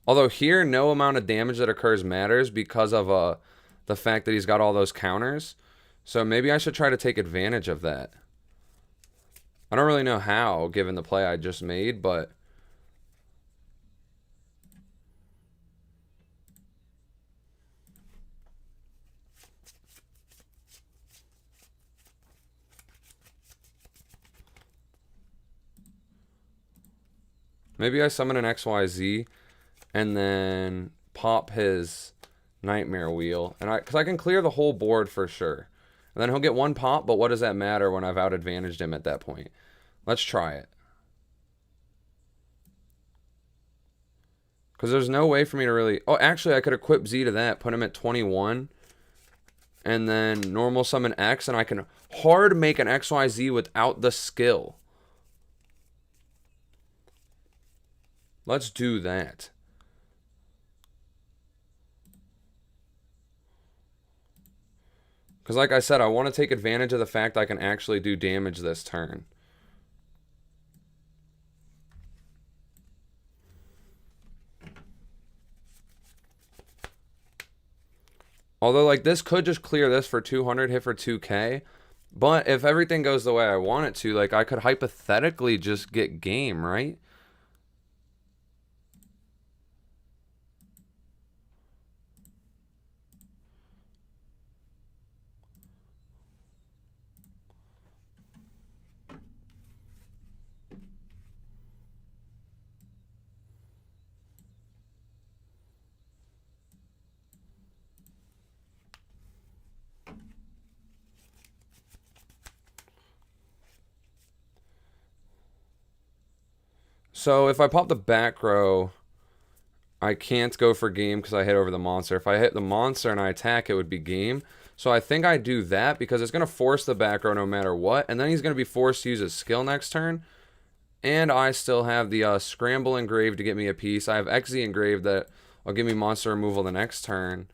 Although here, no amount of damage that occurs matters because of the fact that he's got all those counters. So maybe I should try to take advantage of that. I don't really know how, given the play I just made, but... maybe I summon an XYZ and then pop his Nightmare Wheel. And because I can clear the whole board for sure. And then he'll get one pop, but what does that matter when I've out-advantaged him at that point? Let's try it. Because there's no way for me to really... oh, actually, I could equip Z to that, put him at 21, and then normal summon X, and I can hard make an XYZ without the skill. Let's do that. Because like I said, I want to take advantage of the fact I can actually do damage this turn. Although, like, this could just clear this for 200, hit for 2k. But if everything goes the way I want it to, like, I could hypothetically just get game, right? So if I pop the back row, I can't go for game because I hit over the monster. If I hit the monster and I attack, it would be game. So I think I do that because it's going to force the back row no matter what. And then he's going to be forced to use his skill next turn. And I still have the Scramble engraved to get me a piece. I have XZ engraved that will give me monster removal the next turn.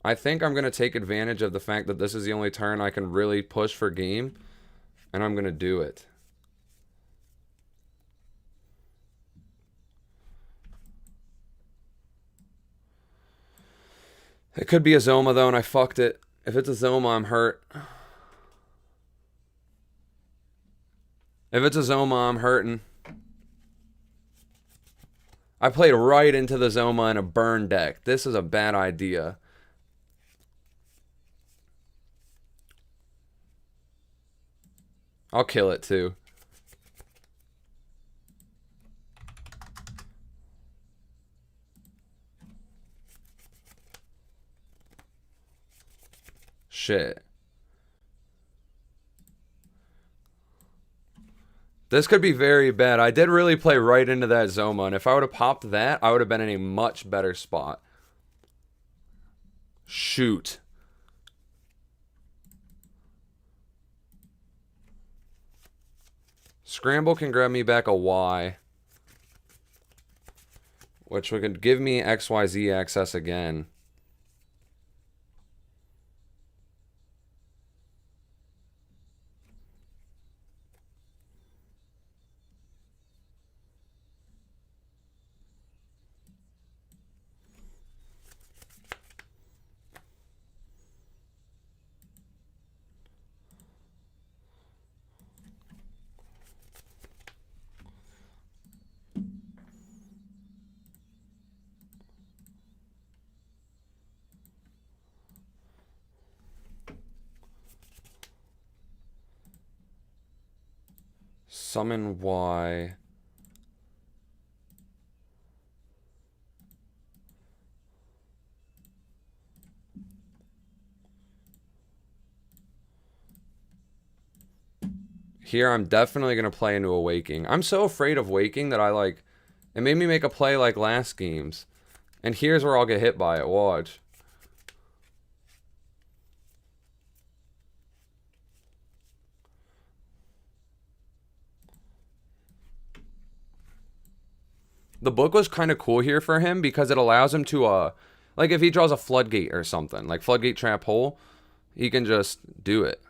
I think I'm going to take advantage of the fact that this is the only turn I can really push for game. And I'm going to do it. It could be a Zoma, though, and I fucked it. If it's a Zoma, I'm hurt. If it's a Zoma, I'm hurting. I played right into the Zoma in a burn deck. This is a bad idea. I'll kill it, too. Shit. This could be very bad. I did really play right into that Zoma, and if I would have popped that, I would have been in a much better spot. Shoot. Scramble can grab me back a Y, which would give me XYZ access again. Summon Y. Here, I'm definitely going to play into a Waking. I'm so afraid of Waking that it made me make a play like last games. And here's where I'll get hit by it. Watch. The book was kind of cool here for him because it allows him to Like if he draws a floodgate or something, like floodgate trap hole, he can just do it.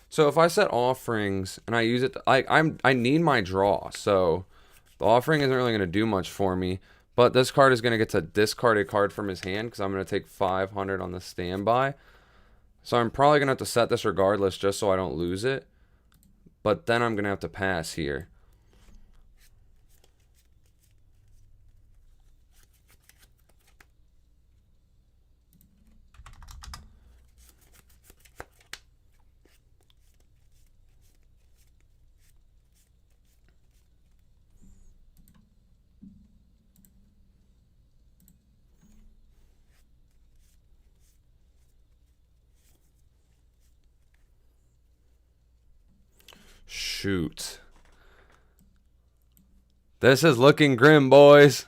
So if I set offerings and I use it, I need my draw. So the offering isn't really going to do much for me. But this card is going to get to discard a card from his hand because I'm going to take 500 on the standby. So I'm probably going to have to set this regardless just so I don't lose it. But then I'm going to have to pass here. Shoot. This is looking grim, boys.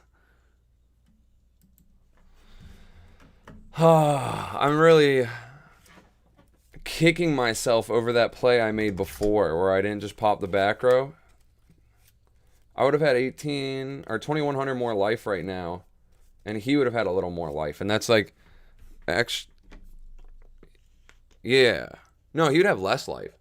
I'm really kicking myself over that play I made before where I didn't just pop the back row. I would have had 18 or 2100 more life right now, and he would have had a little more life. And that's like, yeah. No, he would have less life.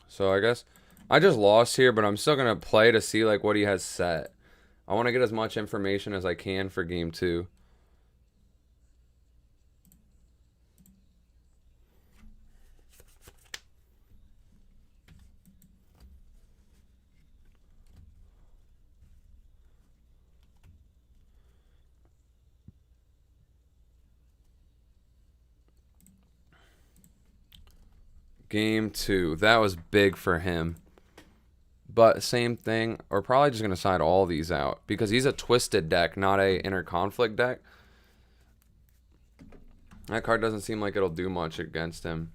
So I guess I just lost here, but I'm still going to play to see like what he has set. I want to get as much information as I can for game 2. Game 2. That was big for him. But same thing. We're probably just going to side all these out because he's a twisted deck, not a inner conflict deck. That card doesn't seem like it'll do much against him.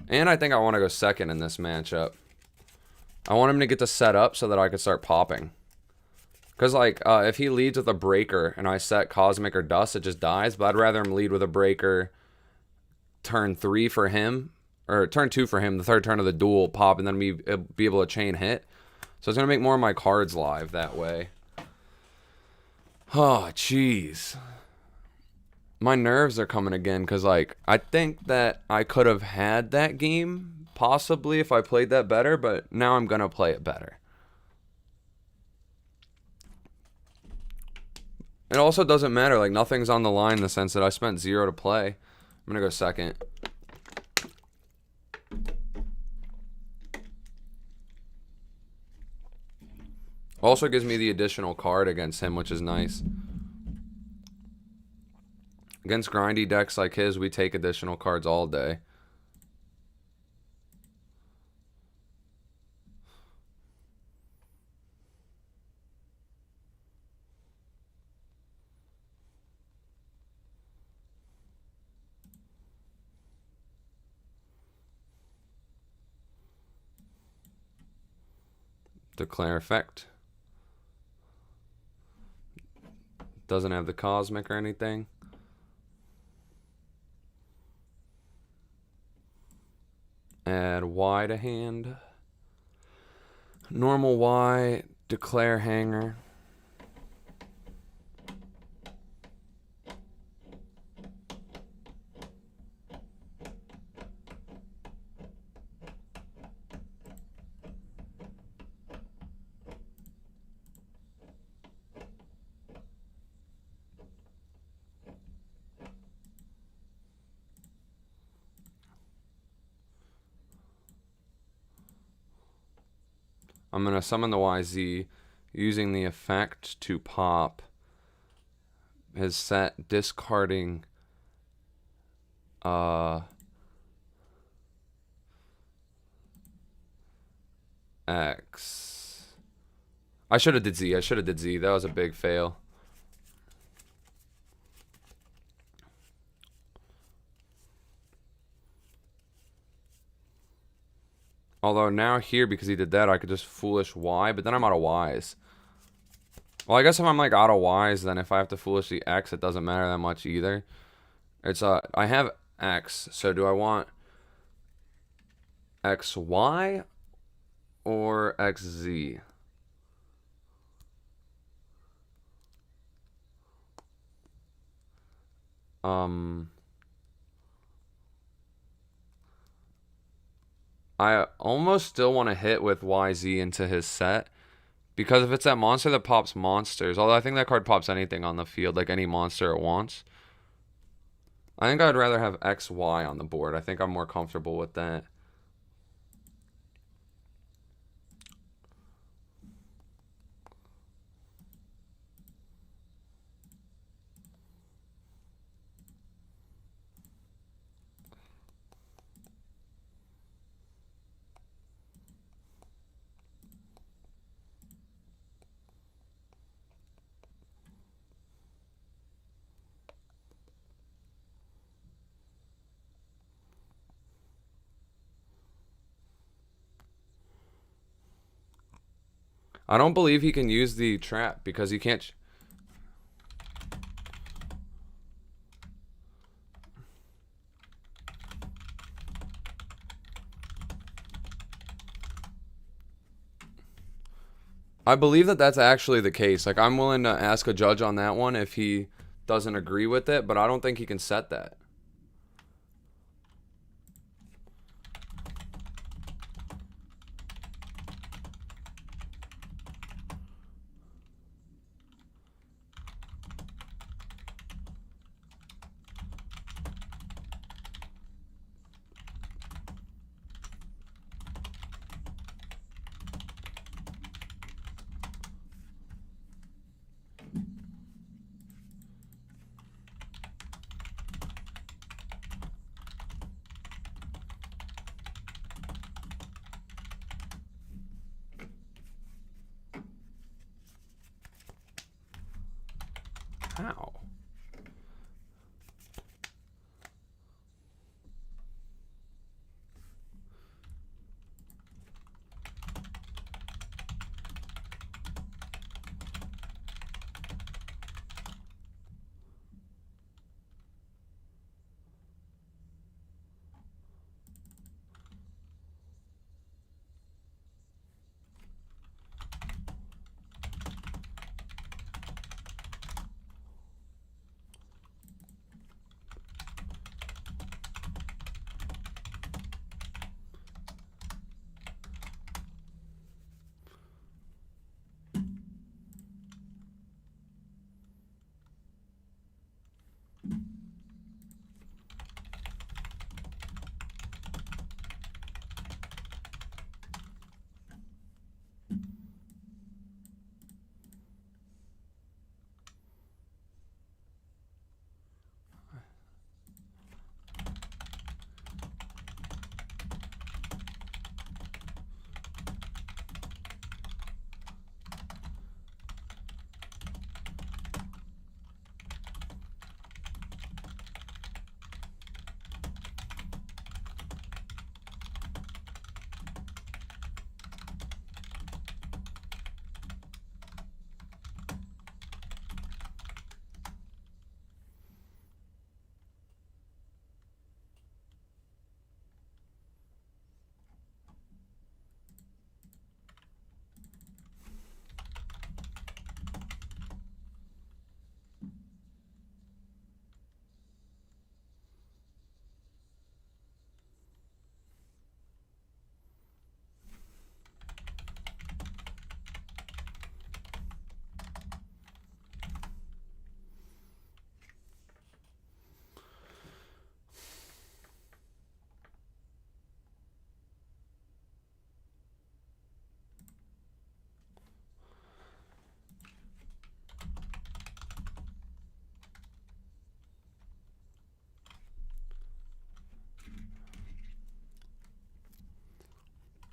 And I think I want to go second in this matchup. I want him to get to set up so that I could start popping. Because, like, if he leads with a breaker and I set Cosmic or Dust, it just dies. But I'd rather him lead with a breaker turn 3 for him. Or turn 2 for him, the third turn of the duel, pop, and then be able to chain hit. So it's going to make more of my cards live that way. Oh, jeez. My nerves are coming again because, like, I think that I could have had that game, possibly, if I played that better, but now I'm going to play it better. It also doesn't matter. Like, nothing's on the line in the sense that I spent 0 to play. I'm going to go second. Also gives me the additional card against him, which is nice. Against grindy decks like his, we take additional cards all day. Declare effect. Doesn't have the cosmic or anything. Add Y to hand. Normal Y, declare hanger. I'm going to summon the YZ using the effect to pop his set, discarding X. I should have did Z. I should have did Z. That was a big fail. Although now here, because he did that, I could just foolish Y, but then I'm out of Ys. Well, I guess if I'm like out of Ys, then if I have to foolishly X, it doesn't matter that much either. It's I have X, so do I want XY or XZ? I almost still want to hit with YZ into his set, because if it's that monster that pops monsters, although I think that card pops anything on the field, like any monster it wants. I think I'd rather have XY on the board. I think I'm more comfortable with that. I don't believe he can use the trap because he can't. I believe that that's actually the case. Like, I'm willing to ask a judge on that one if he doesn't agree with it, but I don't think he can set that. How?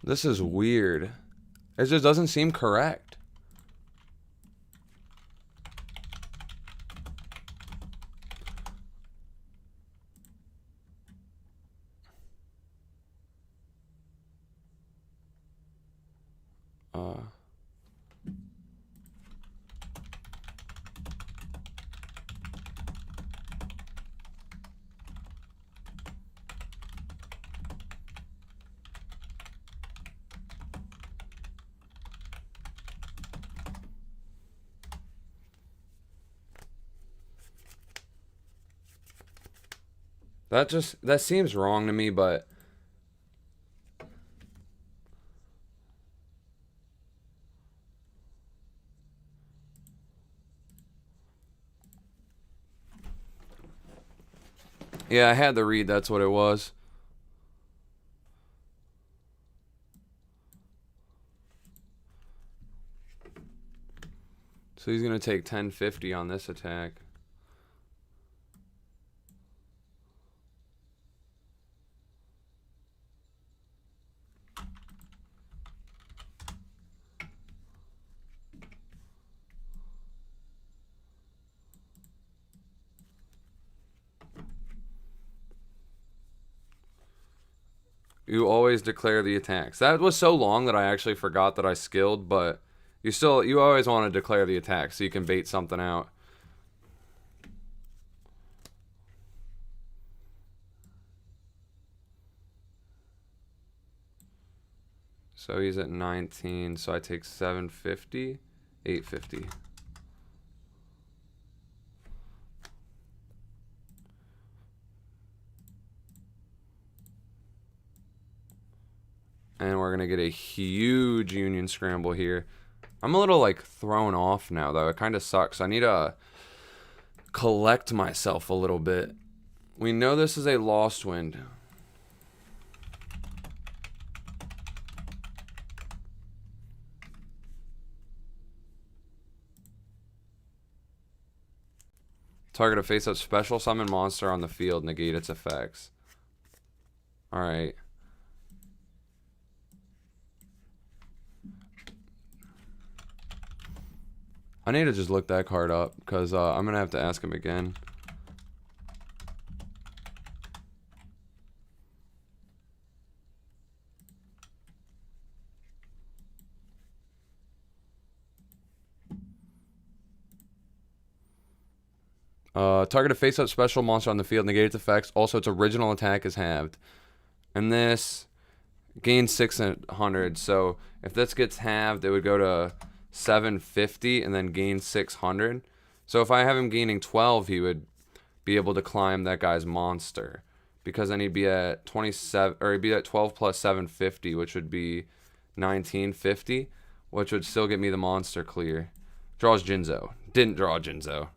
This is weird. It just doesn't seem correct. That seems wrong to me, but yeah, I had to read that's what it was. So he's going to take 1050 on this attack. You always declare the attacks. That was so long that I actually forgot that I skilled, but you always want to declare the attack so you can bait something out. So he's at 19, so I take 750, 850. And we're going to get a huge Union Scramble here. I'm a little, like, thrown off now, though. It kind of sucks. I need to collect myself a little bit. We know this is a Lost Wind. Target a face-up special summon monster on the field. Negate its effects. Alright. I need to just look that card up, because I'm going to have to ask him again. Target a face-up special monster on the field. Negate its effects. Also, its original attack is halved. And this gains 600. So, if this gets halved, it would go to 750 and then gain 600. So if I have him gaining 12, he would be able to climb that guy's monster, because then he'd be at 27, or he'd be at 12 plus 750, which would be 1950, which would still get me the monster clear. Draws Jinzo. Didn't draw Jinzo.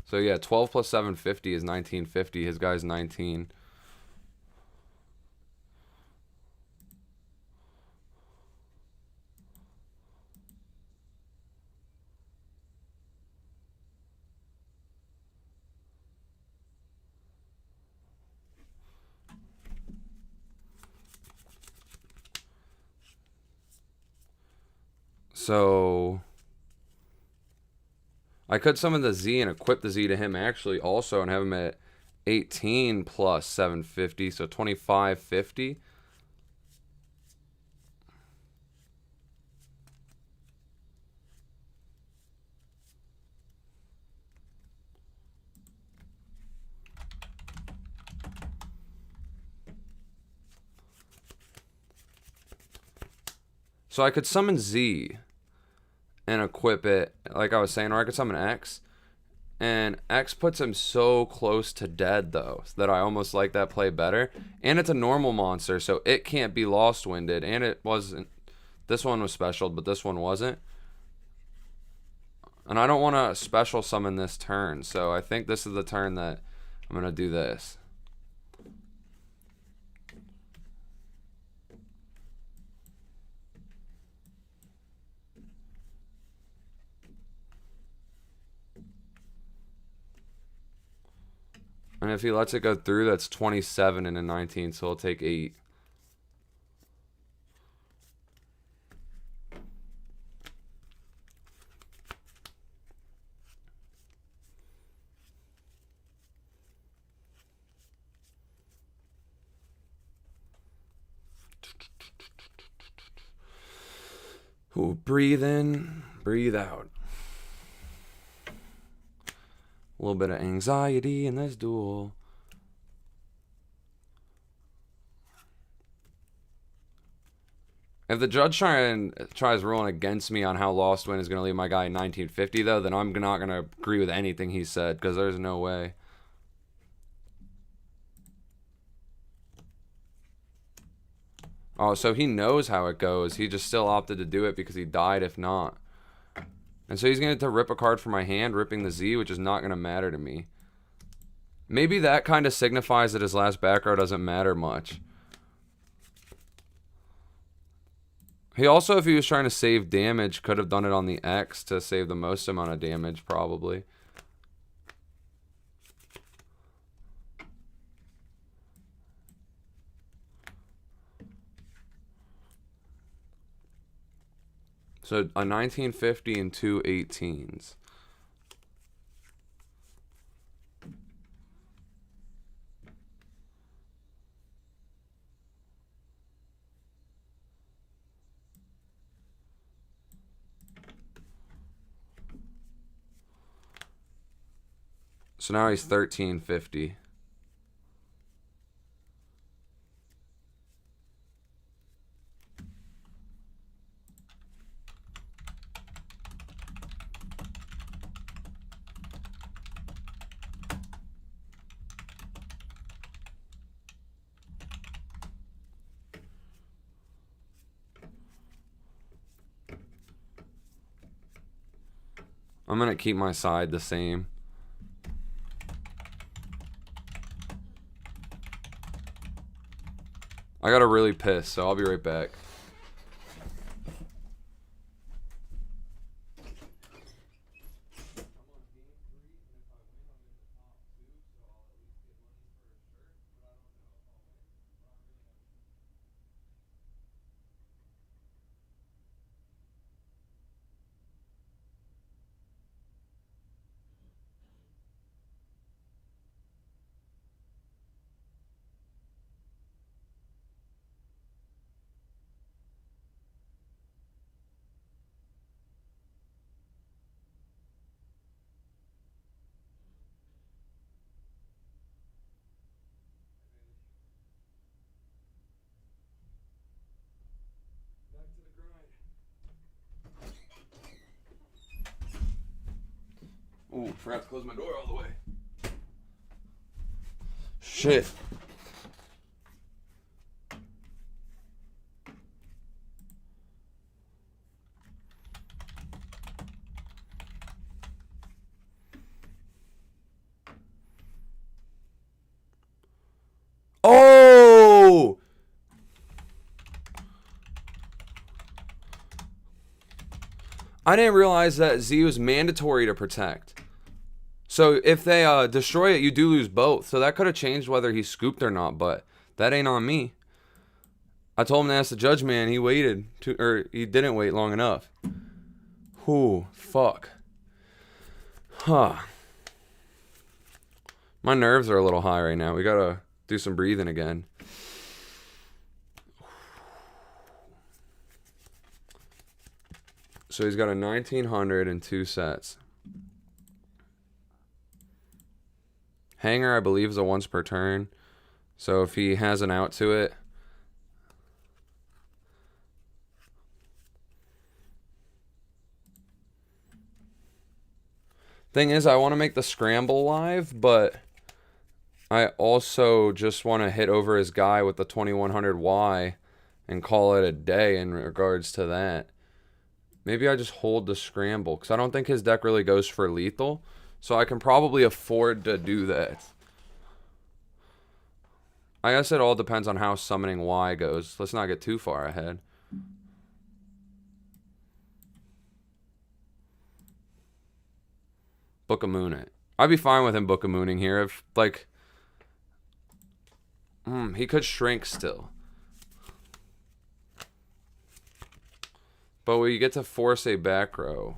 So yeah, 12 plus 750 is 1950. His guy's 19. So I could summon the Z and equip the Z to him actually also, and have him at 18 plus 750, so 2550. So I could summon Z and equip it, like I was saying, or I could summon X. And X puts him so close to dead, though, that I almost like that play better. And it's a normal monster, so it can't be Lost Winded. And it wasn't. This one was special, but this one wasn't. And I don't want to special summon this turn, so I think this is the turn that I'm going to do this. And if he lets it go through, that's 27 and a 19, so he'll take 8. Ooh, breathe in, breathe out. A little bit of anxiety in this duel. If the judge tries ruling against me on how lost win is going to leave my guy in 1950, though, then I'm not going to agree with anything he said, because there's no way. Oh, so he knows how it goes. He just still opted to do it because he died if not. And so he's going to rip a card from my hand, ripping the Z, which is not going to matter to me. Maybe that kind of signifies that his last back row doesn't matter much. He also, if he was trying to save damage, could have done it on the X to save the most amount of damage, probably. So a 1950 and 2 18s. So now he's 1350. I'm going to keep my side the same. I got to really piss, so I'll be right back. Ooh, forgot to close my door all the way. Shit. Oh! I didn't realize that Z was mandatory to protect. So if they destroy it, you do lose both. So that could have changed whether he scooped or not, but that ain't on me. I told him to ask the judge, man. He waited, or he didn't wait long enough. Ooh, fuck. Huh. My nerves are a little high right now. We gotta do some breathing again. So he's got a 1900 and 2 sets. Hanger, I believe, is a once per turn. So if he has an out to it. Thing is, I want to make the scramble live, but I also just want to hit over his guy with the 2100Y and call it a day in regards to that. Maybe I just hold the scramble, because I don't think his deck really goes for lethal. So I can probably afford to do that. I guess it all depends on how summoning Y goes. Let's not get too far ahead. Book a Moon it. I'd be fine with him Book a Mooning here. If, like, He could shrink still. But we get to force a back row.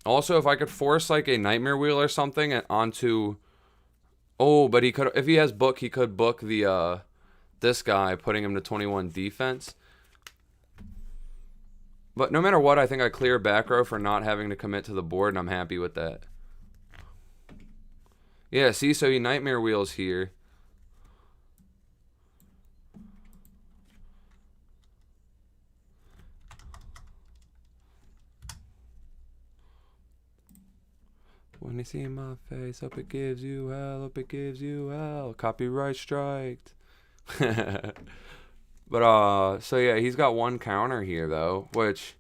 Also, if I could force like a nightmare wheel or something onto... Oh, but he could... If he has book, he could book the this guy, putting him to 21 defense. But no matter what, I think I clear back row for not having to commit to the board, and I'm happy with that. Yeah, see, so he nightmare wheels here. When you see my face, hope it gives you hell, hope it gives you hell. Copyright striked. But, so yeah, he's got one counter here, though, which...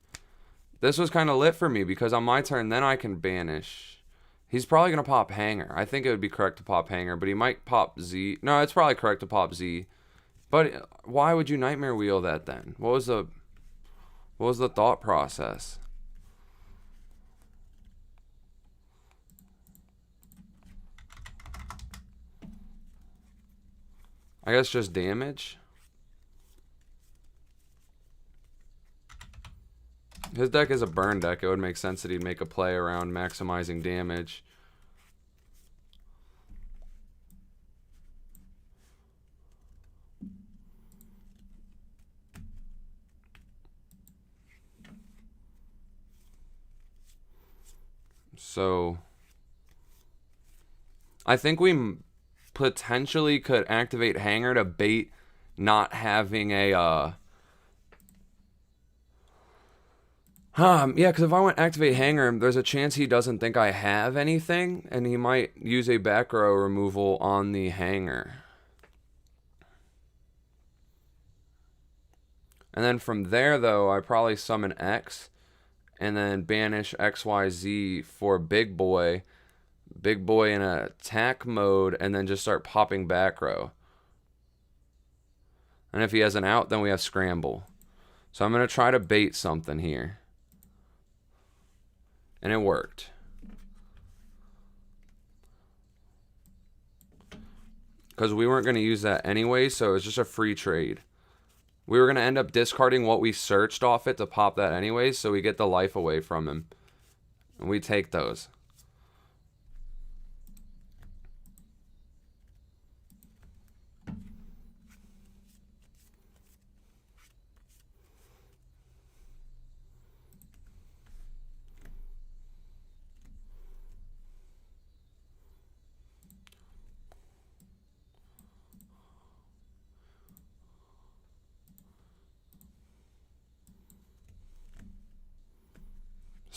This was kind of lit for me, because on my turn, then I can banish. He's probably going to pop Hanger. I think it would be correct to pop Hanger, but he might pop Z. No, it's probably correct to pop Z. But why would you Nightmare Wheel that then? What was the thought process? I guess just damage. His deck is a burn deck. It would make sense that he'd make a play around maximizing damage. So I think we potentially could activate Hanger to bait not having a yeah, because if I went activate Hanger, there's a chance he doesn't think I have anything, and he might use a back row removal on the Hanger. And then from there, though, I probably summon X, and then banish XYZ for Big Boy in attack mode, and then just start popping back row. And if he has an out, then we have Scramble. So I'm going to try to bait something here. And it worked. Because we weren't going to use that anyway, so it was just a free trade. We were going to end up discarding what we searched off it to pop that anyway, so we get the life away from him. And we take those.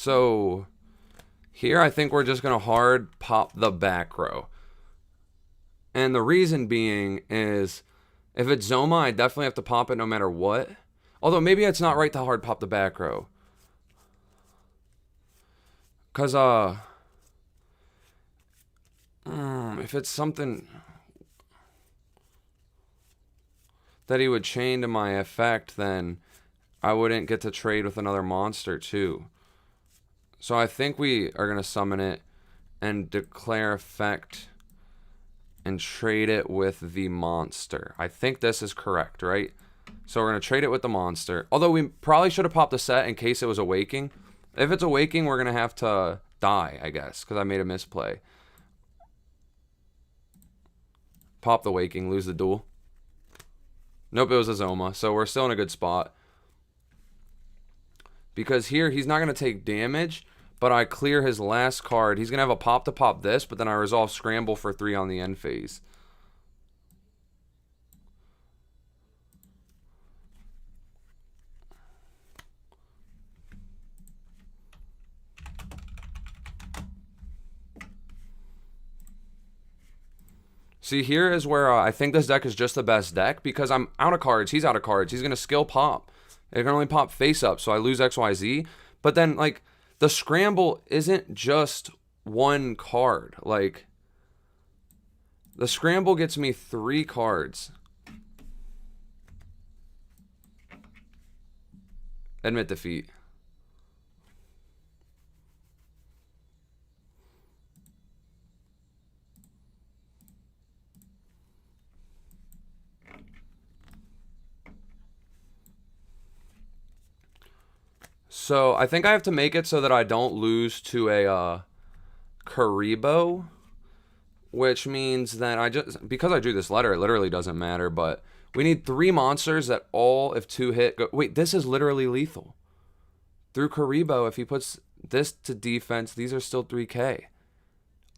So here I think we're just going to hard pop the back row. And the reason being is if it's Zoma, I definitely have to pop it no matter what. Although maybe it's not right to hard pop the back row. Because, if it's something that he would chain to my effect, then I wouldn't get to trade with another monster too. So I think we are going to summon it and declare effect and trade it with the monster. I think this is correct, right? So we're going to trade it with the monster. Although we probably should have popped the set in case it was a Waking. If it's a Waking, we're going to have to die, I guess, because I made a misplay. Pop the Waking, lose the duel. Nope, it was a Zoma, so we're still in a good spot. Because here, he's not going to take damage, but I clear his last card. He's going to have a pop to pop this, but then I resolve Scramble for 3 on the end phase. See, here is where I think this deck is just the best deck, because I'm out of cards. He's out of cards. He's going to skill pop. It can only pop face up, so I lose XYZ. But then, like, the Scramble isn't just one card. Like, the Scramble gets me 3 cards. Admit defeat. So I think I have to make it so that I don't lose to a Karibo, which means that because I drew this letter, it literally doesn't matter, but we need 3 monsters that all, if 2 hit, go. Wait, this is literally lethal. Through Karibo, if he puts this to defense, these are still 3K.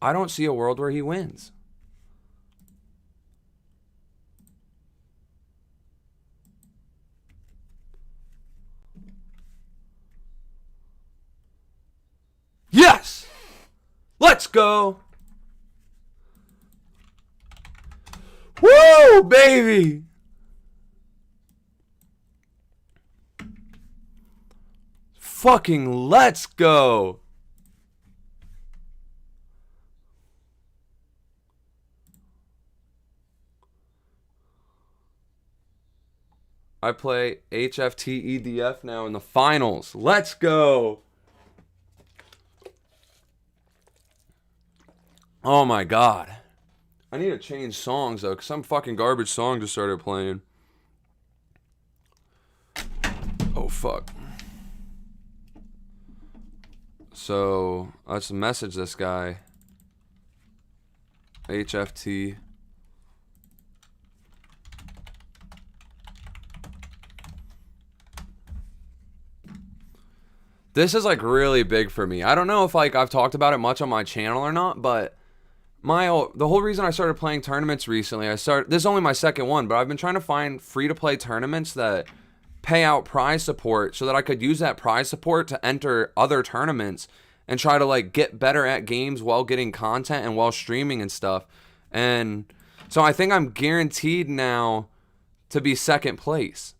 I don't see a world where he wins. Yes! Let's go! Woo, baby! Fucking let's go! I play HFT EDF now in the finals. Let's go! Oh my god. I need to change songs though, because some fucking garbage song just started playing. Oh fuck. So, let's message this guy. HFT. This is like really big for me. I don't know if like I've talked about it much on my channel or not, but the whole reason I started playing tournaments recently, this is only my second one, but I've been trying to find free-to-play tournaments that pay out prize support so that I could use that prize support to enter other tournaments and try to like get better at games while getting content and while streaming and stuff. And so I think I'm guaranteed now to be second place,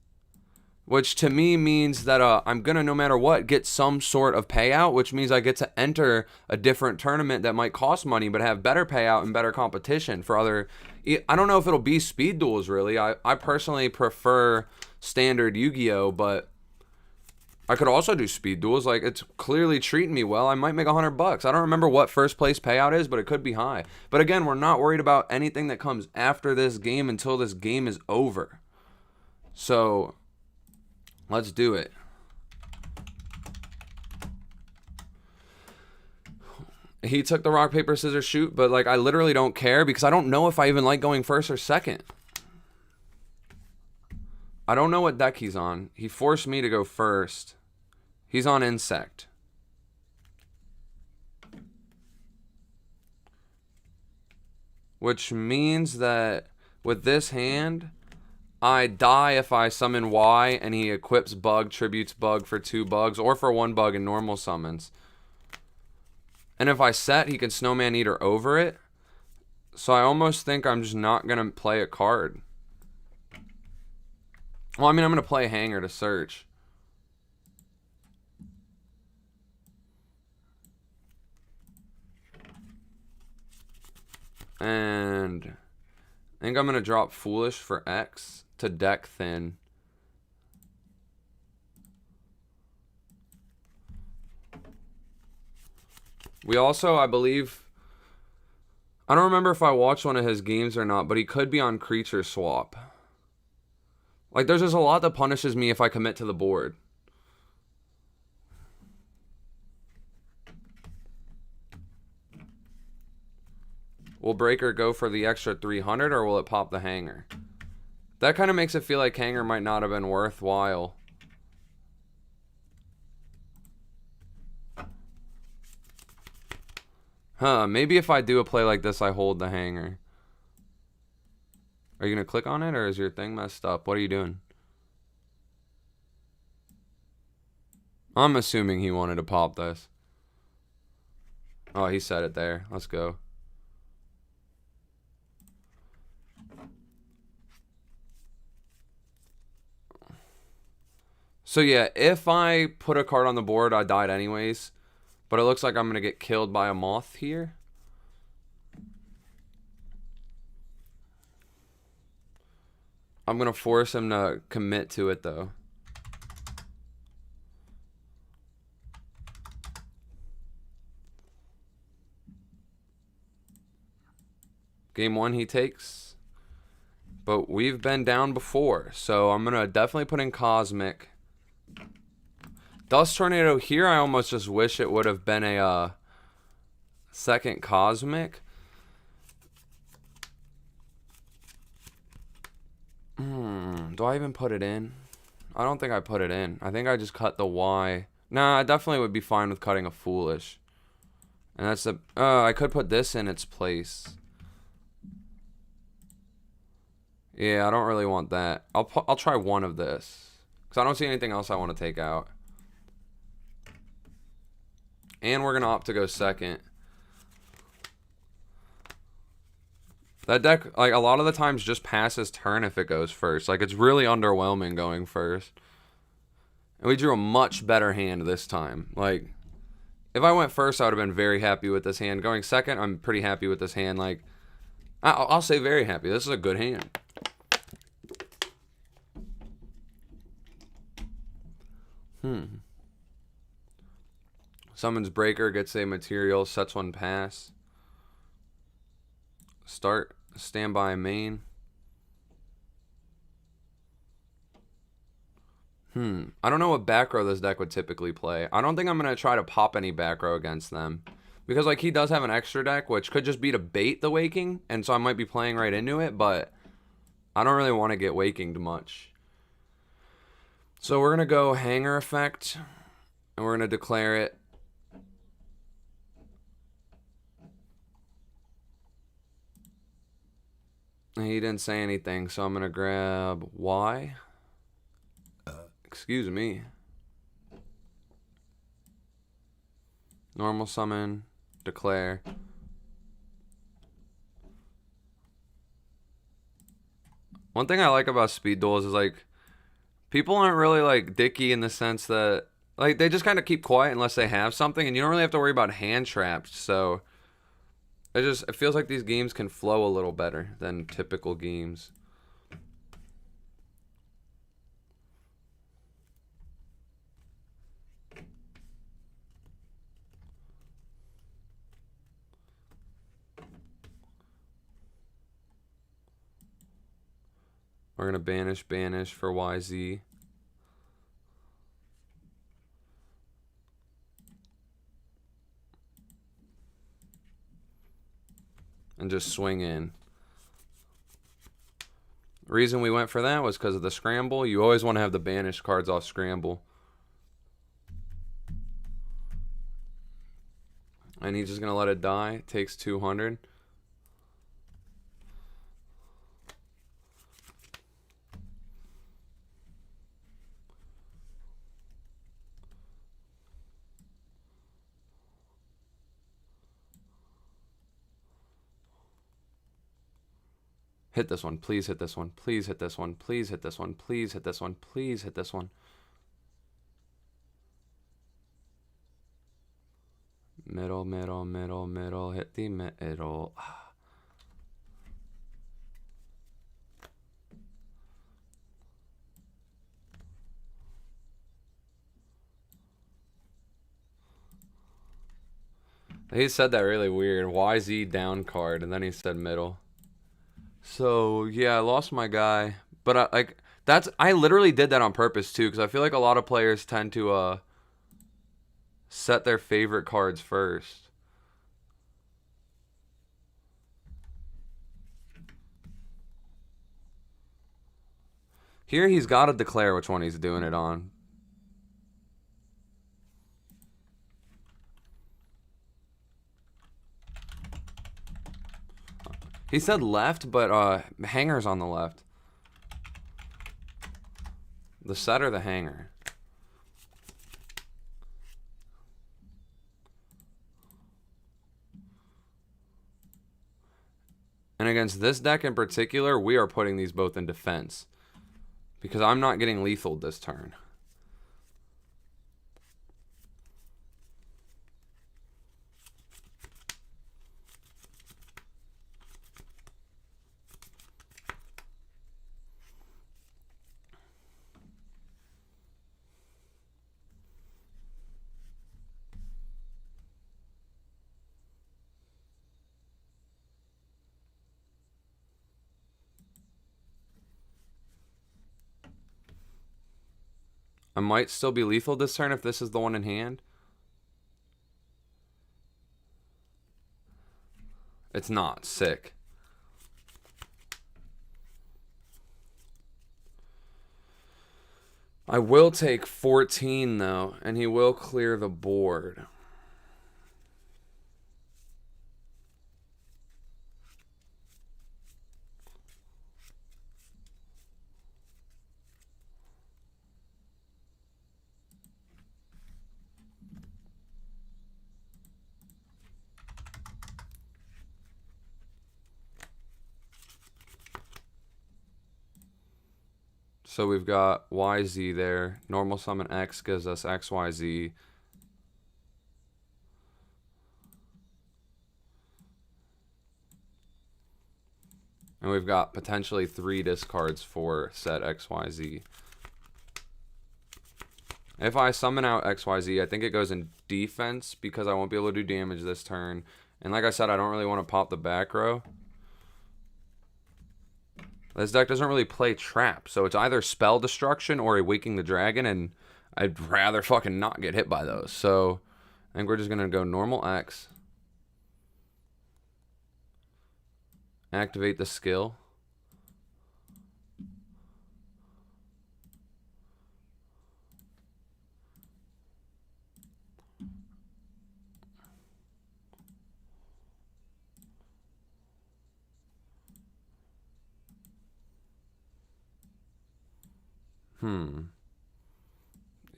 which to me means that I'm going to, no matter what, get some sort of payout, which means I get to enter a different tournament that might cost money but have better payout and better competition for other... I don't know if it'll be speed duels, really. I personally prefer standard Yu-Gi-Oh, but I could also do speed duels. Like, it's clearly treating me well. I might make $100. I don't remember what first place payout is, but it could be high. But again, we're not worried about anything that comes after this game until this game is over. So... let's do it. He took the rock, paper, scissors, shoot, but like I literally don't care because I don't know if I even like going first or second. I don't know what deck he's on. He forced me to go first. He's on insect. Which means that with this hand... I die if I summon Y and he equips bug, tributes bug for 2 bugs, or for 1 bug in normal summons. And if I set, he can Snowman Eater over it. So I almost think I'm just not going to play a card. Well, I mean, I'm going to play Hanger to search. And I think I'm going to drop Foolish for X to deck thin. We also, I believe, I don't remember if I watched one of his games or not, but he could be on creature swap. Like, there's just a lot that punishes me if I commit to the board. Will Breaker go for the extra 300 or will it pop the Hanger? That kind of makes it feel like Hanger might not have been worthwhile. Huh, maybe if I do a play like this, I hold the Hanger. Are you going to click on it or is your thing messed up? What are you doing? I'm assuming he wanted to pop this. Oh, he said it there. Let's go. So yeah, if I put a card on the board, I died anyways. But it looks like I'm going to get killed by a moth here. I'm going to force him to commit to it though. Game 1 he takes. But we've been down before. So I'm going to definitely put in Cosmic. Dust Tornado here, I almost just wish it would have been a second Cosmic. Do I even put it in? I don't think I put it in. I think I just cut the Y. Nah, I definitely would be fine with cutting a Foolish. And that's the... I could put this in its place. Yeah, I don't really want that. I'll try one of this. Because I don't see anything else I want to take out. And we're going to opt to go second. That deck, like, a lot of the times just passes turn if it goes first. Like, it's really underwhelming going first. And we drew a much better hand this time. Like, if I went first, I would have been very happy with this hand. Going second, I'm pretty happy with this hand. Like, I'll say very happy. This is a good hand. Summons Breaker, gets a material, sets one pass. Start, standby main. I don't know what back row this deck would typically play. I don't think I'm going to try to pop any back row against them. Because, like, he does have an extra deck, which could just be to bait the Waking. And so I might be playing right into it, but I don't really want to get Wakinged much. So we're going to go Hanger Effect. And we're going to declare it. He didn't say anything, so I'm going to grab Y. Excuse me. Normal summon, declare. One thing I like about speed duels is, like, people aren't really, like, dicky in the sense that, like, they just kind of keep quiet unless they have something, and you don't really have to worry about hand traps, so it feels like these games can flow a little better than typical games. We're going to banish for YZ. And just swing in. The reason we went for that was because of the scramble. You always want to have the banished cards off scramble. And he's just going to let it die. Takes 200. Hit this one. Please hit this one. Please hit this one. Please hit this one. Please hit this one. Please hit this one. Middle, middle, middle, middle. Hit the middle. He said that really weird. YZ down card, and then he said middle. So, yeah, I lost my guy. But, I literally did that on purpose, too, because I feel like a lot of players tend to, set their favorite cards first. Here, he's got to declare which one he's doing it on. He said left, but hanger's on the left. The set or the hanger? And against this deck in particular, we are putting these both in defense. Because I'm not getting lethal this turn. I might still be lethal this turn if this is the one in hand. It's not. Sick. I will take 14, though, and he will clear the board. So we've got YZ there. Normal summon X gives us XYZ. And we've got potentially 3 discards for set XYZ. If I summon out XYZ, I think it goes in defense because I won't be able to do damage this turn. And like I said, I don't really want to pop the back row. This deck doesn't really play trap, so it's either spell destruction or a Waking the Dragon, and I'd rather fucking not get hit by those. So I think we're just going to go normal X. Activate the skill.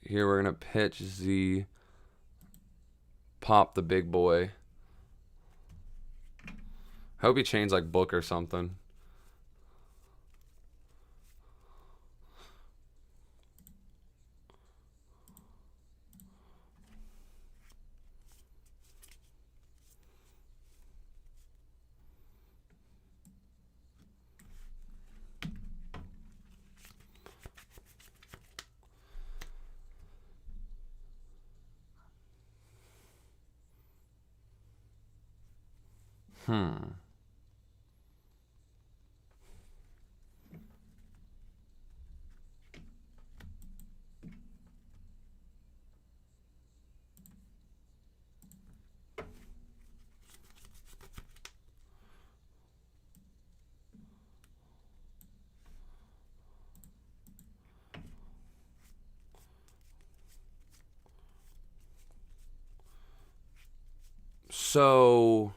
Here we're going to pitch Z. Pop the big boy. Hope he chains like Book or something. So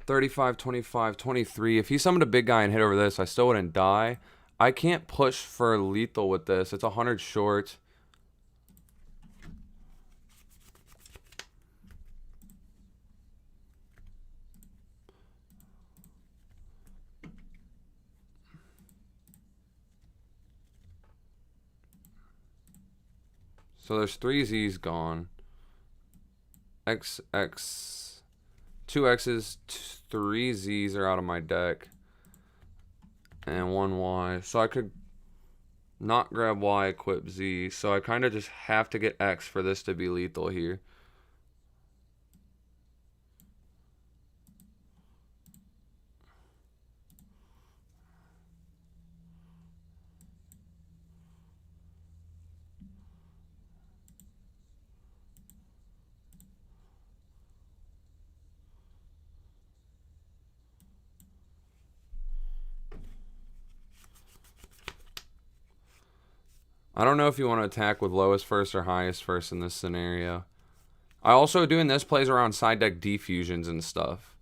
35, 25, 23. If he summoned a big guy and hit over this, I still wouldn't die. I can't push for lethal with this. It's 100 short. So there's 3 Z's gone. X, 2 X's, 3 Z's are out of my deck. And 1 Y. So I could not grab Y, equip Z. So I kind of just have to get X for this to be lethal here. I don't know if you want to attack with lowest first or highest first in this scenario. I also, doing this, plays around side deck defusions and stuff.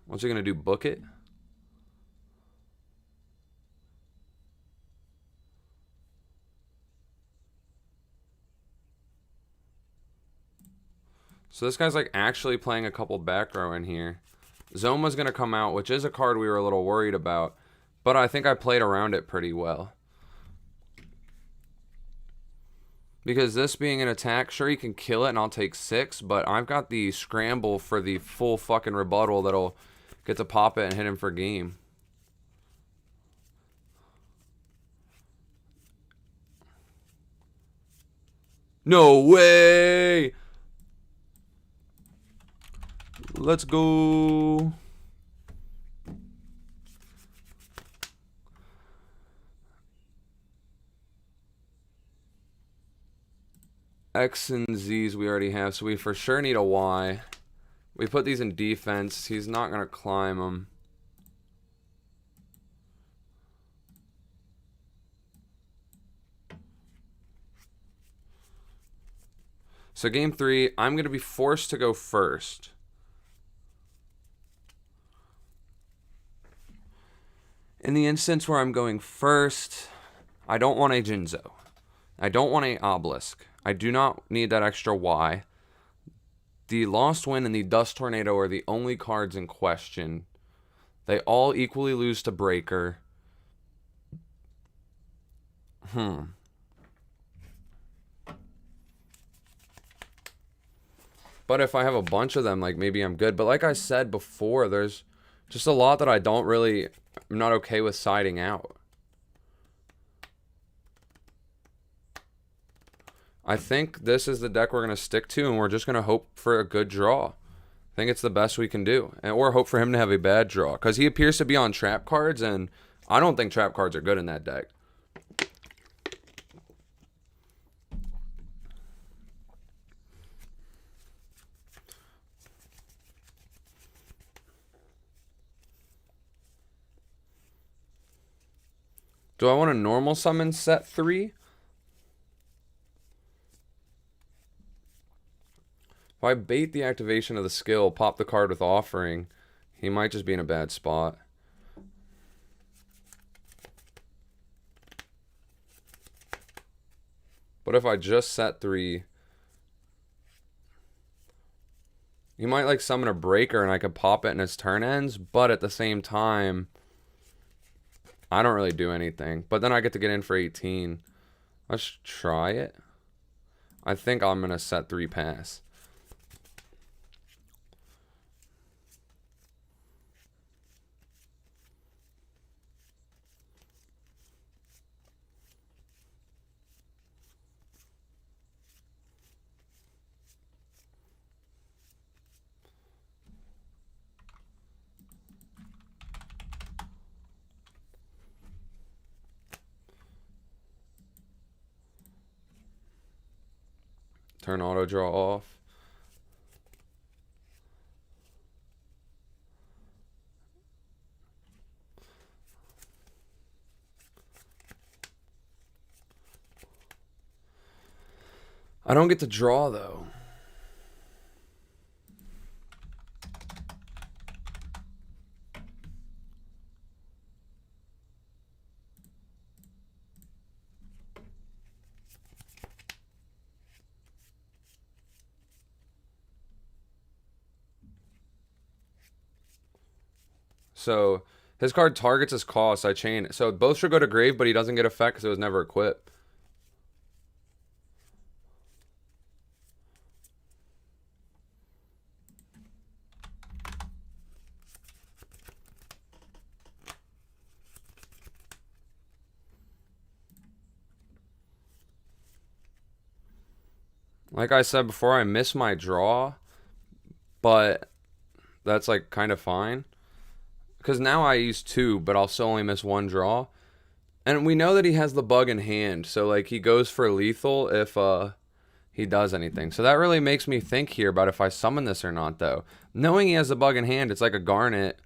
What's he going to do, book it? So this guy's like actually playing a couple back row in here. Zoma's going to come out, which is a card we were a little worried about. But I think I played around it pretty well. Because this being an attack, sure, you can kill it and I'll take 6. But I've got the scramble for the full fucking rebuttal that'll get to pop it and hit him for game. No way! Let's go. X and Z's we already have, so we for sure need a Y. We put these in defense. He's not going to climb them. So game 3, I'm going to be forced to go first. In the instance where I'm going first, I don't want a Jinzo. I don't want a Obelisk. I do not need that extra Y. The Lost Wind and the Dust Tornado are the only cards in question. They all equally lose to Breaker. But if I have a bunch of them, like, maybe I'm good. But like I said before, there's just a lot that I'm not okay with siding out. I think this is the deck we're going to stick to, and we're just going to hope for a good draw. I think it's the best we can do. Or hope for him to have a bad draw. Because he appears to be on trap cards, and I don't think trap cards are good in that deck. Do I want to normal summon set 3? If I bait the activation of the skill, pop the card with offering, he might just be in a bad spot. But if I just set 3, he might like summon a breaker and I could pop it and his turn ends, but at the same time, I don't really do anything. But then I get to get in for 18. Let's try it. I think I'm going to set 3 pass. Turn auto draw off. I don't get to draw though. So his card targets his cost. I chain it. So both should go to grave, but he doesn't get effect because it was never equipped. Like I said before, I miss my draw, but that's like kind of fine. Because now I use 2, but I'll still only miss 1 draw. And we know that he has the bug in hand, so like he goes for lethal if he does anything. So that really makes me think here about if I summon this or not, though. Knowing he has the bug in hand, it's like a Garnet.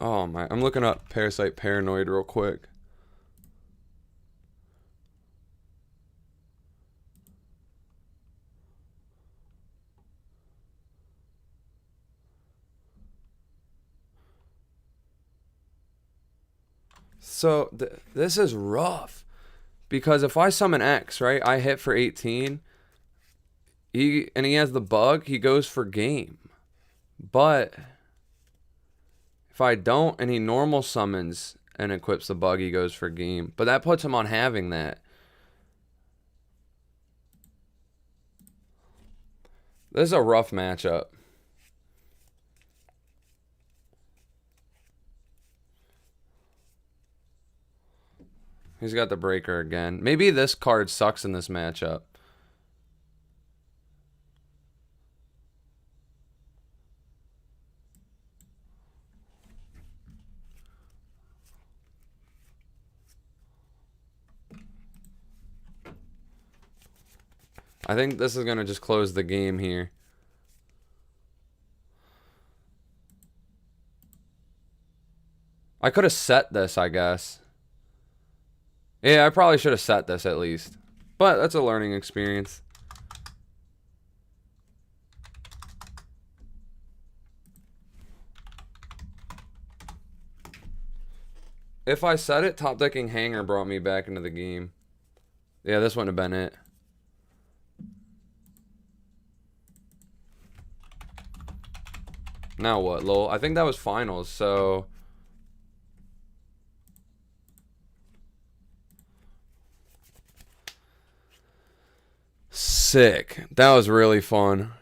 Oh my, I'm looking up Parasite Paranoid real quick. So this is rough because if I summon X, right, I hit for 18. He has the bug, he goes for game. But if I don't and he normal summons and equips the bug, he goes for game. But that puts him on having that. This is a rough matchup. He's got the breaker again. Maybe this card sucks in this matchup. I think this is going to just close the game here. I could have set this, I guess. Yeah, I probably should have set this at least. But that's a learning experience. If I set it, top decking hanger brought me back into the game. Yeah, this wouldn't have been it. Now what, lol? I think that was finals, so... Sick. That was really fun.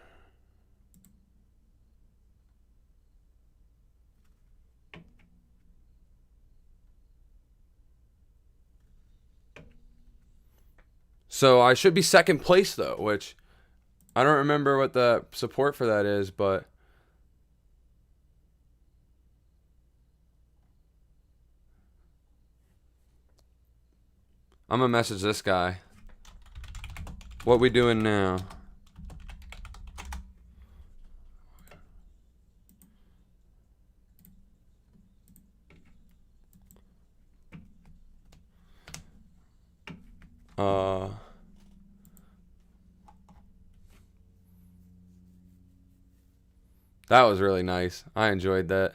So I should be second place, though, which I don't remember what the support for that is, but... I'm gonna message this guy. What we doing now? That was really nice. I enjoyed that.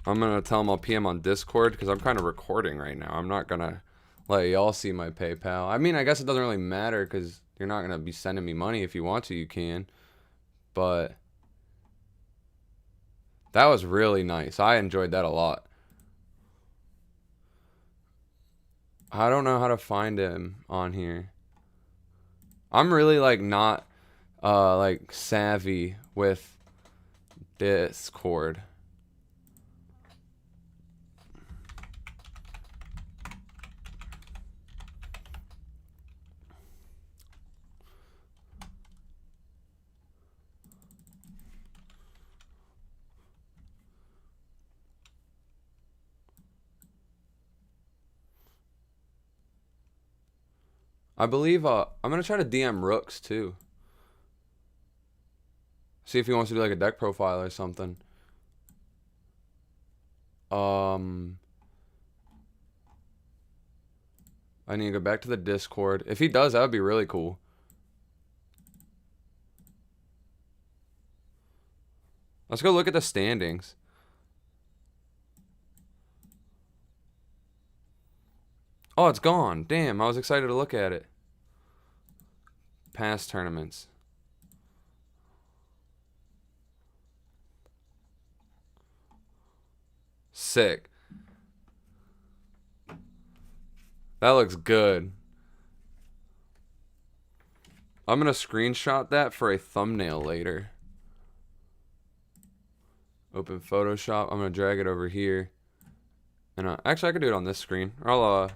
I'm going to tell him I'll PM on Discord because I'm kind of recording right now. I'm not going to let y'all see my PayPal. I mean, I guess it doesn't really matter because you're not going to be sending me money. If you want to, you can. But that was really nice. I enjoyed that a lot. I don't know how to find him on here. I'm really like not like savvy with Discord. I believe I'm gonna try to DM Rooks too. See if he wants to do like a deck profile or something. I need to go back to the Discord. If he does, that would be really cool. Let's go look at the standings. Oh, it's gone. Damn, I was excited to look at it. Past tournaments. Sick. That looks good. I'm going to screenshot that for a thumbnail later. Open Photoshop. I'm going to drag it over here. And actually, I could do it on this screen. Or I'll,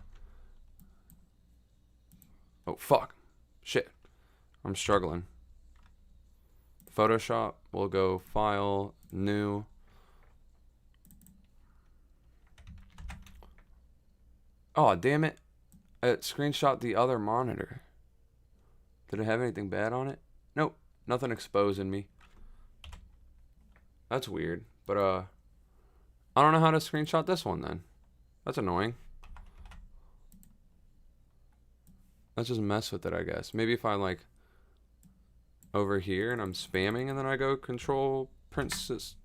oh, fuck. Shit. I'm struggling. Photoshop. We'll go File, New. Oh, damn it. It screenshot the other monitor. Did it have anything bad on it? Nope. Nothing exposing me. That's weird. But, I don't know how to screenshot this one then. That's annoying. Let's just mess with it, I guess. Maybe if I'm like over here and I'm spamming and then I go Control Princess.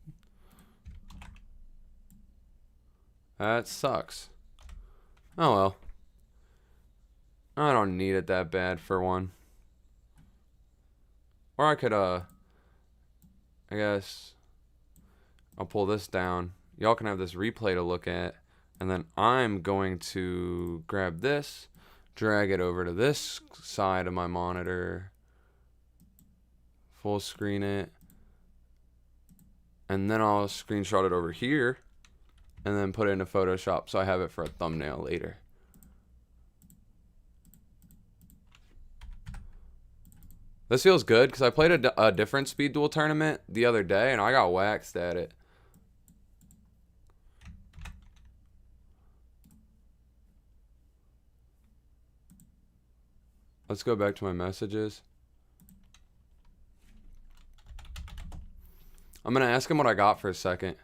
That sucks. Oh well. I don't need it that bad for one. Or I could, I guess. I'll pull this down. Y'all can have this replay to look at. And then I'm going to grab this, drag it over to this side of my monitor, full screen it, and then I'll screenshot it over here and then put it into Photoshop so I have it for a thumbnail later. This feels good because I played a different speed duel tournament the other day and I got waxed at it. Let's go back to my messages. I'm going to ask him what I got for a second.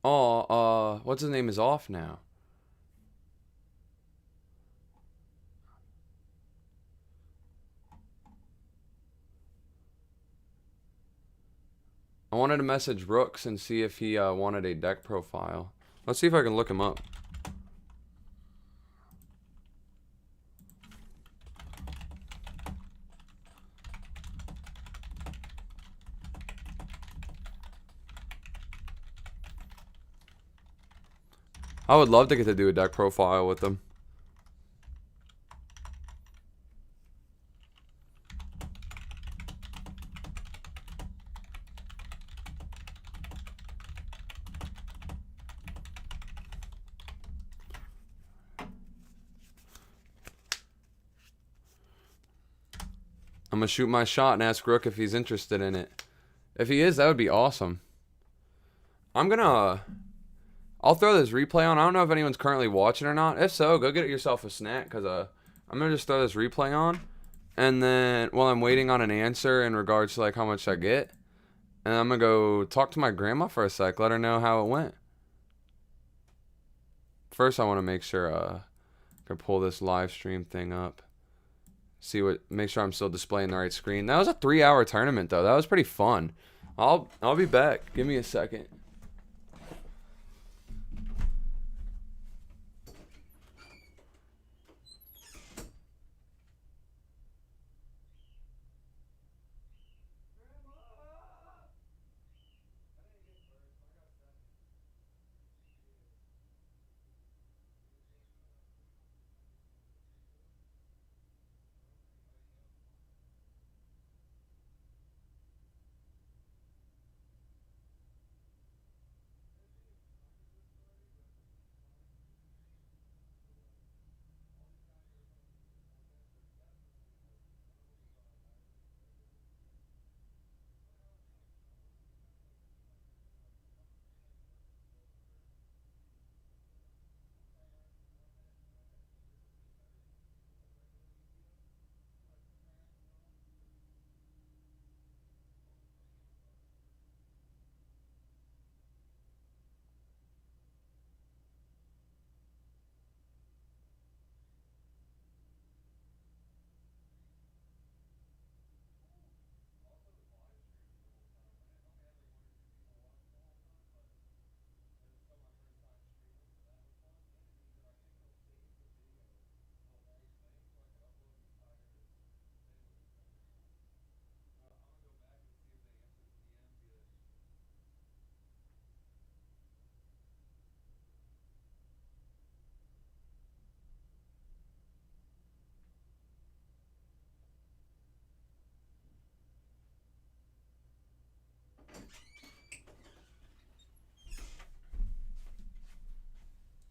Oh, what's his name is off now? I wanted to message Rooks and see if he wanted a deck profile. Let's see if I can look him up. I would love to get to do a deck profile with him. I'm gonna shoot my shot and ask Rook if he's interested in it. If he is, that would be awesome. I'll throw this replay on. I don't know if anyone's currently watching or not. If so, go get yourself a snack because I'm gonna just throw this replay on, and then while I'm waiting on an answer in regards to like how much I get, and I'm gonna go talk to my grandma for a sec, let her know how it went. First, I want to make sure I can pull this live stream thing up. Make sure I'm still displaying the right screen. That was a 3-hour tournament though. That was pretty fun. I'll be back. Give me a second.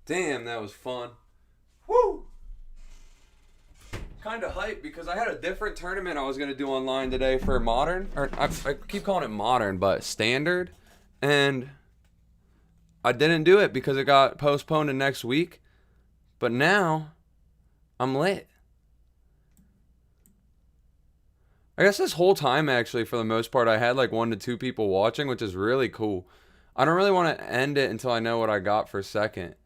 Damn, that was fun. Woo! Kind of hyped because I had a different tournament I was going to do online today for modern. Or I keep calling it modern, but standard. And I didn't do it because it got postponed to next week. But now, I'm lit. I guess this whole time, actually, for the most part, I had like 1 to 2 people watching, which is really cool. I don't really want to end it until I know what I got for second.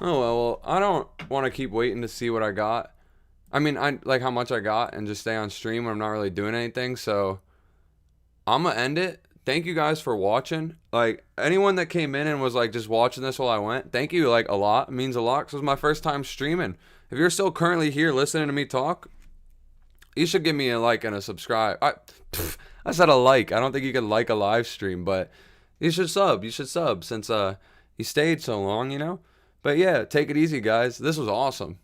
Oh well, I don't want to keep waiting to see what I got. I mean, I like how much I got and just stay on stream when I'm not really doing anything. So I'm gonna end it. Thank you guys for watching. Like anyone that came in and was like just watching this while I went, thank you like a lot. It means a lot because it was my first time streaming. If you're still currently here listening to me talk, you should give me a like and a subscribe. I said a like. I don't think you can like a live stream, but you should sub. You should sub since you stayed so long, you know. But yeah, take it easy, guys. This was awesome.